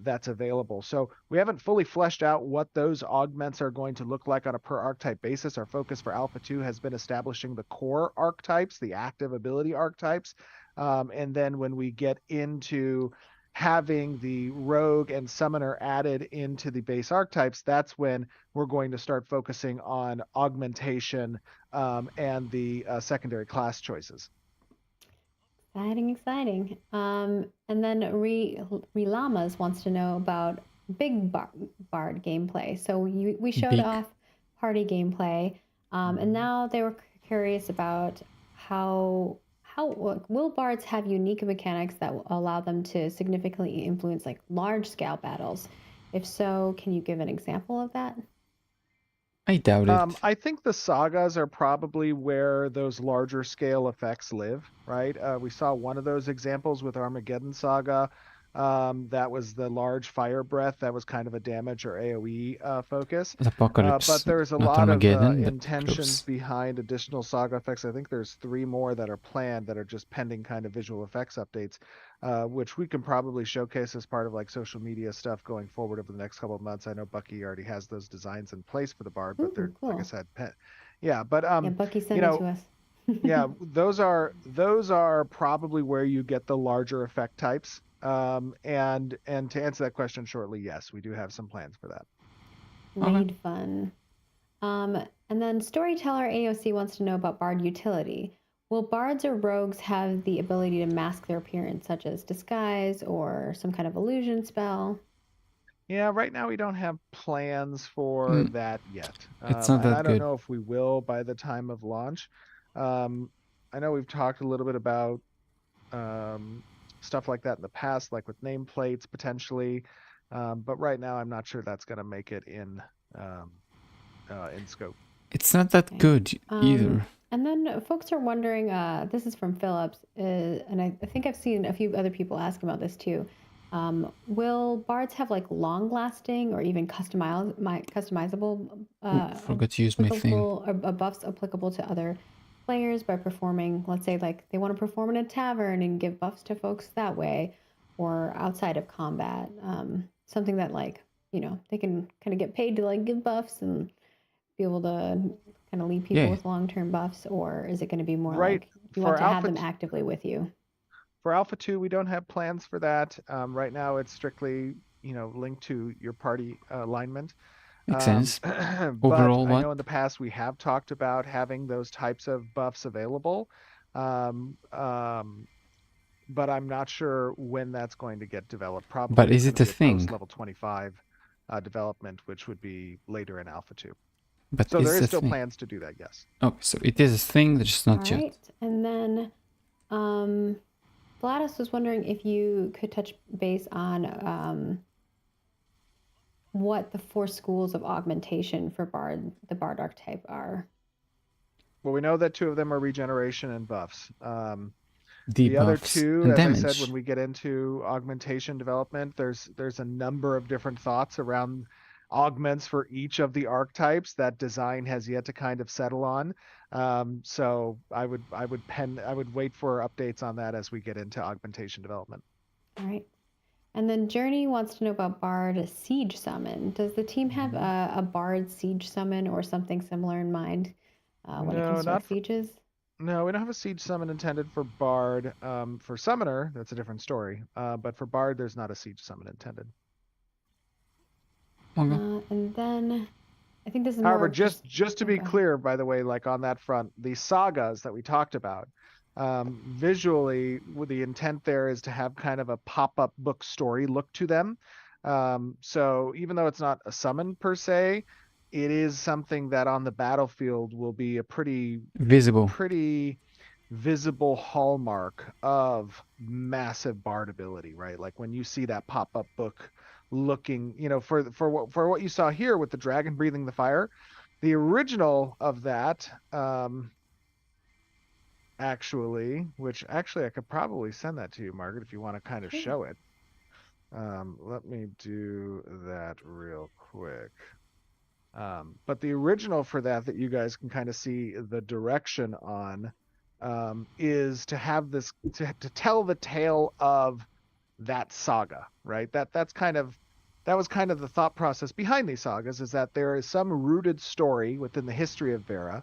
that's available. So we haven't fully fleshed out what those augments are going to look like on a per archetype basis. Our focus for Alpha 2 has been establishing the core archetypes, the active ability archetypes. And then when we get into having the rogue and summoner added into the base archetypes, that's when we're going to start focusing on augmentation and the secondary class choices. Exciting. And then Relamas wants to know about big Bard gameplay. So we showed off party gameplay, and now they were curious about how will Bards have unique mechanics that will allow them to significantly influence like large scale battles? If so, can you give an example of that? I doubt it. I think the sagas are probably where those larger scale effects live, right? We saw one of those examples with Armageddon Saga. That was the large fire breath. That was kind of a damage or AoE focus. Apocalypse, but there's a not lot of Armageddon, but intentions close. behind additional saga effects. I think there's 3 more that are planned that are just pending kind of visual effects updates, which we can probably showcase as part of like social media stuff going forward over the next couple of months. I know Bucky already has those designs in place for the Bard, but they're, cool. like I said, yeah. But Yeah, Bucky sent it to us. yeah, those are probably where you get the larger effect types. And to answer that question shortly, yes, we do have some plans for that. Raid fun. And then Storyteller AOC wants to know about Bard utility. Will bards or rogues have the ability to mask their appearance, such as disguise or some kind of illusion spell? Yeah, right now we don't have plans for that yet. It's not and that I don't good. know if we will by the time of launch. I know we've talked a little bit about stuff like that in the past, like with nameplates potentially. But right now I'm not sure that's going to make it in scope. It's not that good either. And then folks are wondering, this is from Phillips, and I think I've seen a few other people ask about this too. Will bards have like long-lasting or even customizable Forgot to use my thing. or buffs applicable to other players by performing, let's say, like they want to perform in a tavern and give buffs to folks that way, or outside of combat, something that like they can kind of get paid to like give buffs and be able to kind of leave people with long-term buffs, or is it going to be more like you want to have them actively with you? For Alpha 2, we don't have plans for that. Right now, it's strictly linked to your party alignment. Makes sense. Overall, I know in the past we have talked about having those types of buffs available, but I'm not sure when that's going to get developed. Probably. But is it a thing? Post-level 25 development, which would be later in Alpha 2. But so there is still plans to do that, yes. Okay, so it is a thing, that's just not yet. Right, and then Vladis was wondering if you could touch base on what the 4 schools of augmentation for the Bard archetype are. Well, we know that 2 of them are regeneration and buffs. The other 2, as damage. I said, when we get into augmentation development, there's a number of different thoughts around augments for each of the archetypes that design has yet to kind of settle on. So I would wait for updates on that as we get into augmentation development. All right. And then Journey wants to know about Bard Siege Summon. Does the team have a Bard Siege Summon or something similar in mind when it comes to sieges? No, we don't have a siege summon intended for Bard. For Summoner, that's a different story. But for Bard, there's not a siege summon intended. And then I think this is however, just to be clear, by the way, like on that front, the sagas that we talked about, visually, the intent there is to have kind of a pop-up book story look to them. So even though it's not a summon per se, it is something that on the battlefield will be a pretty visible hallmark of massive Bard ability, right? Like when you see that pop-up book looking, for what you saw here with the dragon breathing the fire, the original of that, actually I could probably send that to you, Margaret, if you want to kind of show it. Let me do that real quick. But the original for that you guys can kind of see the direction on, is to have this to tell the tale of that saga, right? That was kind of the thought process behind these sagas, is that there is some rooted story within the history of Vera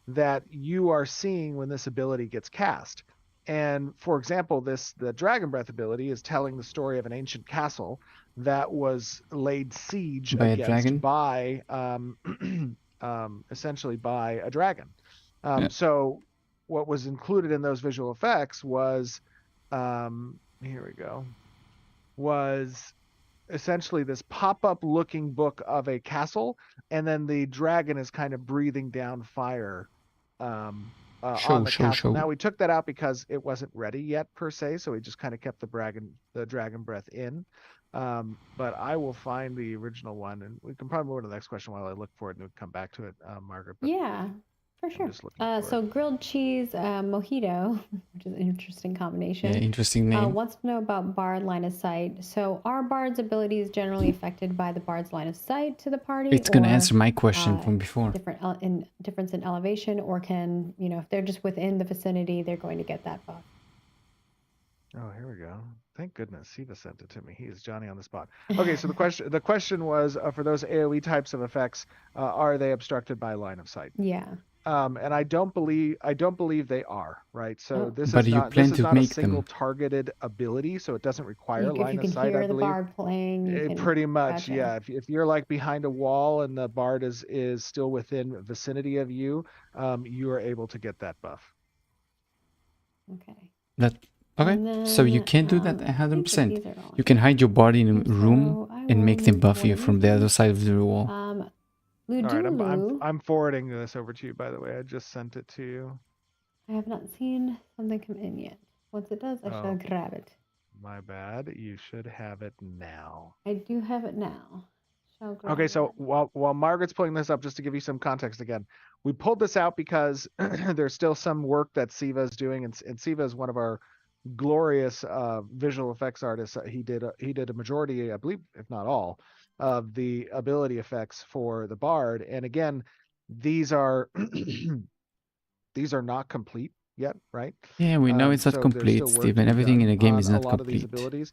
that you are seeing when this ability gets cast. And for example, the Dragon Breath ability is telling the story of an ancient castle that was laid siege against by essentially by a dragon. So what was included in those visual effects was was essentially this pop-up looking book of a castle, and then the dragon is kind of breathing down fire on the castle. Now we took that out because it wasn't ready yet per se, so we just kind of kept the dragon breath in. But I will find the original one, and we can probably move to the next question while I look for it, and we'll come back to it, Margaret. But yeah, for sure. So grilled cheese mojito, which is an interesting combination. Yeah, interesting name. Wants to know about Bard line of sight. So are Bard's abilities generally affected by the Bard's line of sight to the party? It's going to answer my question from before. Difference in elevation, or can, if they're just within the vicinity, they're going to get that buff. Oh, here we go. Thank goodness Siva sent it to me. He is Johnny on the spot. Okay, so the question was, for those AoE types of effects, are they obstructed by line of sight? Yeah. and I don't believe they are, right? So Oh. this But is you not plan to a make single them. targeted ability, so it doesn't require If line you of can sight, hear I the believe. bard playing, you can. Pretty much, Gotcha. yeah. If you're like behind a wall and the bard is still within vicinity of you, you are able to get that buff. Okay. That okay. And So you then, can do that I think that 100%. these are all You can hide your body in a here. room So I and will make them move buff one you of from the other these. side of the wall. All right, Ludulu. I'm forwarding this over to you, by the way. I just sent it to you. I have not seen something come in yet. Once it does, I shall Oh. grab it. My bad. You should have it now. I do have it now. Shall grab Okay, so it. while Margaret's pulling this up, just to give you some context again, we pulled this out because there's still some work that Siva is doing, and Siva is one of our glorious visual effects artists. He did a majority, I believe, if not all, of the ability effects for the Bard. And again, these are these are not complete yet, right? Yeah, we know it's not So there's complete, still work to Steven. be Everything in done the game on is a not lot of these complete. abilities.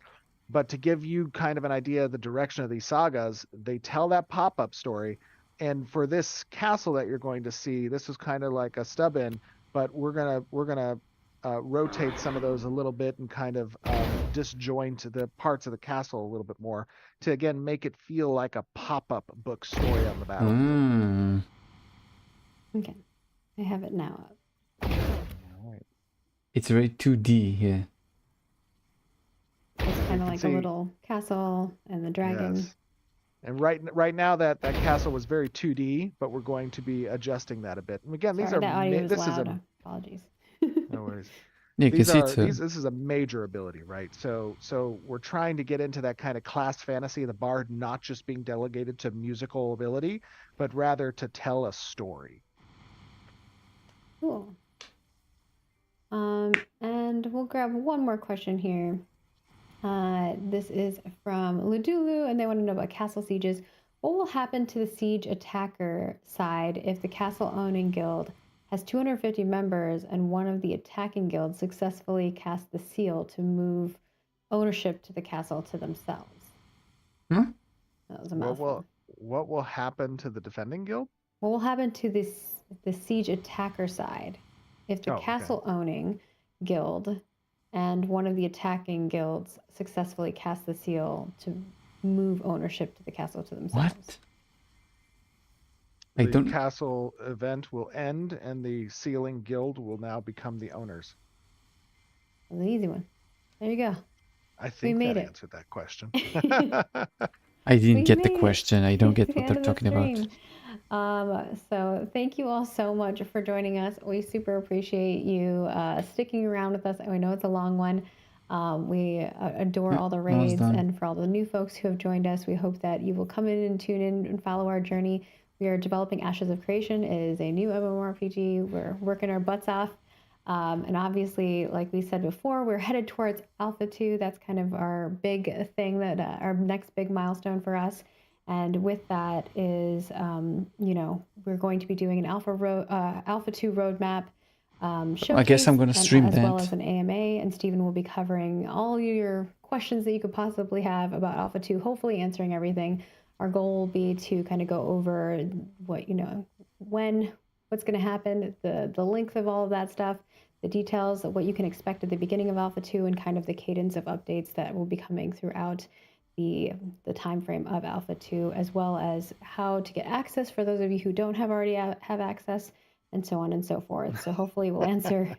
But to give you kind of an idea of the direction of these sagas, they tell that pop-up story. And for this castle that you're going to see, this is kind of like a stub in, but we're gonna rotate some of those a little bit and kind of disjoint the parts of the castle a little bit more to again make it feel like a pop-up book story on the battlefield. Mm. Okay. I have it now up. All right. It's very 2D here. It's kind of like see- a little castle and the dragon. Yes. And right now that castle was very 2D, but we're going to be adjusting that a bit. And again, these Sorry, are that audio was this loud. is a Apologies. no worries. Yeah, you can These see are it's this is a major ability, right? So we're trying to get into that kind of class fantasy of the bard not just being delegated to musical ability, but rather to tell a story. Cool. And we'll grab one more question here. This is from Ludulu, and they want to know about castle sieges. What will happen to the siege attacker side if the castle owning guild has 250 members and one of the attacking guilds successfully casts the seal to move ownership to the castle to themselves? Hmm? That was a mouthful. What will happen to the defending guild? What will happen to the siege attacker side if the Okay. castle owning guild and one of the attacking guilds successfully cast the seal to move ownership to the castle to themselves? what? I The don't. castle event will end, and the sealing guild will now become the owners. That was an easy one. There you go. I think made that it. answered that question. I didn't We get the made it question. I don't get to the what end they're of the talking about. stream. So thank you all so much for joining us. We super appreciate you sticking around with us. I know it's a long one. We adore Yeah, all the almost raids, done. and for all the new folks who have joined us, we hope that you will come in and tune in and follow our journey. We are developing Ashes of Creation. It is a new MMORPG. We're working our butts off. And obviously, like we said before, we're headed towards Alpha 2. That's kind of our big thing, that our next big milestone for us. And with that is, we're going to be doing an Alpha 2 roadmap showcase. I guess I'm gonna stream as well that. as an AMA. And Stephen will be covering all your questions that you could possibly have about Alpha 2, hopefully answering everything. Our goal will be to kind of go over what, what's going to happen, the length of all of that stuff, the details of what you can expect at the beginning of Alpha 2, and kind of the cadence of updates that will be coming throughout the time frame of Alpha 2, as well as how to get access for those of you who don't already have access, and so on and so forth. So hopefully we'll answer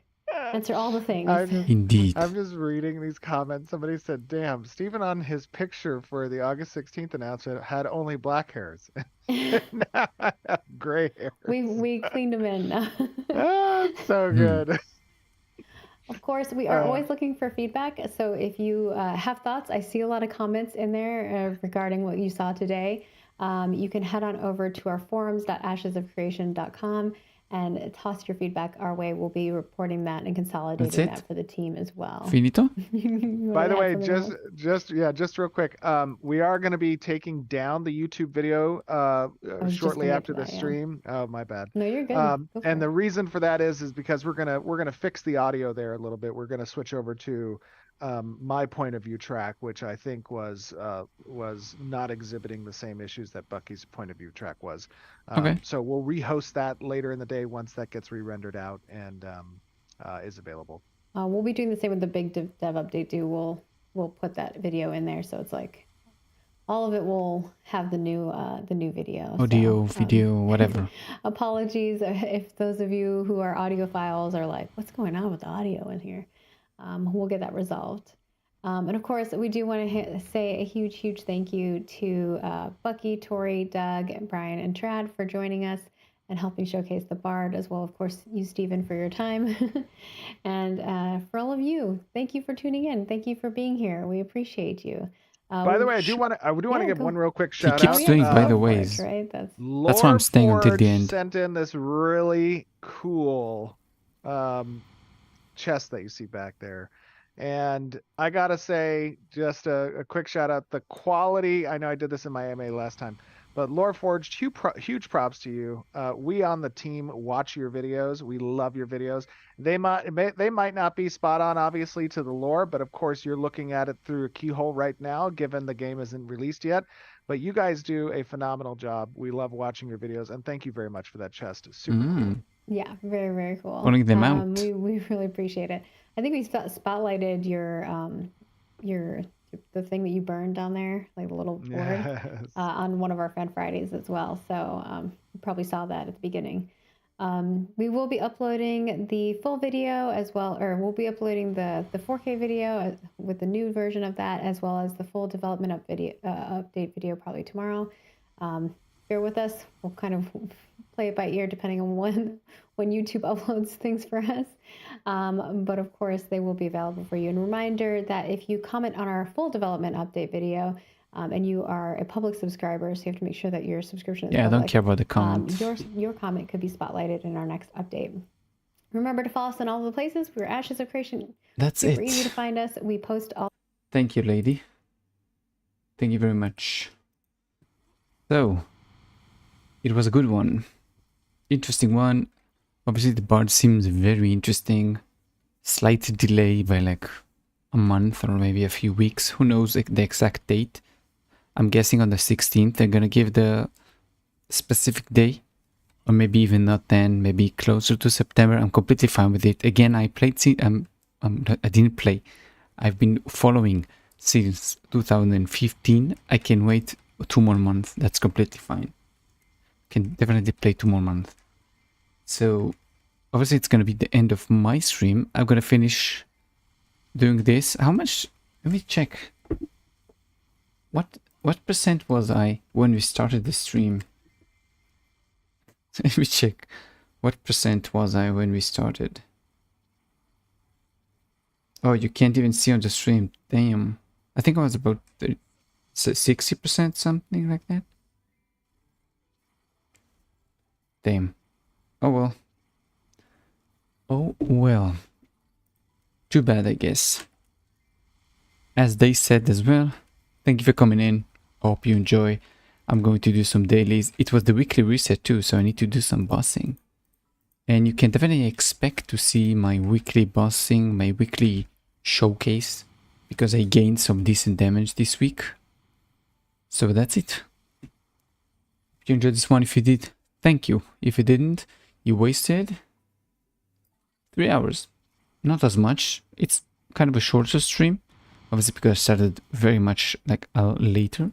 all the things. Indeed. I'm just reading these comments. Somebody said, damn, Stephen on his picture for the August 16th announcement had only black hairs. Now I have gray hairs. we cleaned them in. Ah, it's so good. Of course, we are always looking for feedback. So if you have thoughts, I see a lot of comments in there regarding what you saw today. You can head on over to our forums.ashesofcreation.com and toss your feedback our way. We'll be reporting that and consolidating That's it? that for the team as well. Finito? By the way, just real quick, we are going to be taking down the YouTube video was just shortly gonna get after to the that, yeah. stream. Oh, my bad. No, you're good. Go for And it. the reason for that is because we're gonna fix the audio there a little bit. We're gonna switch over to my point of view track, which I think was not exhibiting the same issues that Bucky's point of view track was. Okay. So we'll rehost that later in the day once that gets re-rendered out and is available. We'll be doing the same with the big dev update too. We'll put that video in there, so it's like all of it will have the new video. Audio, So, video, whatever. apologies if those of you who are audiophiles are like, what's going on with the audio in here? We'll get that resolved. And of course, we do want to say a huge thank you to Bucky, Tori, Doug, and Brian, and Trad for joining us and helping showcase the Bard, as well, of course, you, Stephen, for your time. And for all of you, thank you for tuning in. Thank you for being here. We appreciate you. By the way, I do want to give one real quick shout out. keeps doing by the ways. Right? That's why I'm staying until the end. Sent in this really cool chest that you see back there. And I gotta say, just a quick shout out, the quality. I know I did this in my AMA last time, but Lore Forged, huge props to you. We on the team watch your videos. We love your videos. They might not be spot on, obviously, to the lore, but of course you're looking at it through a keyhole right now, given the game isn't released yet. But you guys do a phenomenal job. We love watching your videos, and thank you very much for that chest. It's super cool. Yeah, very cool. Pulling them out. We really appreciate it. I think we spotlighted the thing that you burned down there, like the little board, Yes. on one of our Fan Fridays as well. So you probably saw that at the beginning. We will be uploading the full video as well, or we'll be uploading the 4K video with the new version of that, as well as the full development update video probably tomorrow. Bear with us. We'll kind of play it by ear depending on when YouTube uploads things for us. But of course, they will be available for you. And reminder that if you comment on our full development update video, and you are a public subscriber, so you have to make sure that your subscription is Yeah, I public, don't care about the comments. your comment could be spotlighted in our next update. Remember to follow us in all the places. We're Ashes of Creation. That's Super it. easy to find us. We post all. Thank you, lady. Thank you very much. So, it was a good one. Interesting one. Obviously, the Bard seems very interesting. Slight delay by like a month or maybe a few weeks. Who knows the exact date? I'm guessing on the 16th they're gonna give the specific day. Or maybe even not then, maybe closer to September. I'm completely fine with it. Again, I played... I didn't play. I've been following since 2015. I can wait 2 more months. That's completely fine. Can definitely play 2 more months. So, obviously it's going to be the end of my stream. I'm going to finish doing this. How much... Let me check. What percent was I when we started the stream? Let me check. What percent was I when we started? Oh, you can't even see on the stream. Damn. I think I was about 60%, something like that. Damn. Oh well. Oh well. Too bad, I guess. As they said as well, thank you for coming in. Hope you enjoy. I'm going to do some dailies. It was the weekly reset too, so I need to do some bossing. And you can definitely expect to see my weekly bossing, my weekly showcase, because I gained some decent damage this week. So that's it. If you enjoyed this one, if you did, thank you. If you didn't, you wasted 3 hours. Not as much. It's kind of a shorter stream. Obviously because I started very much like later.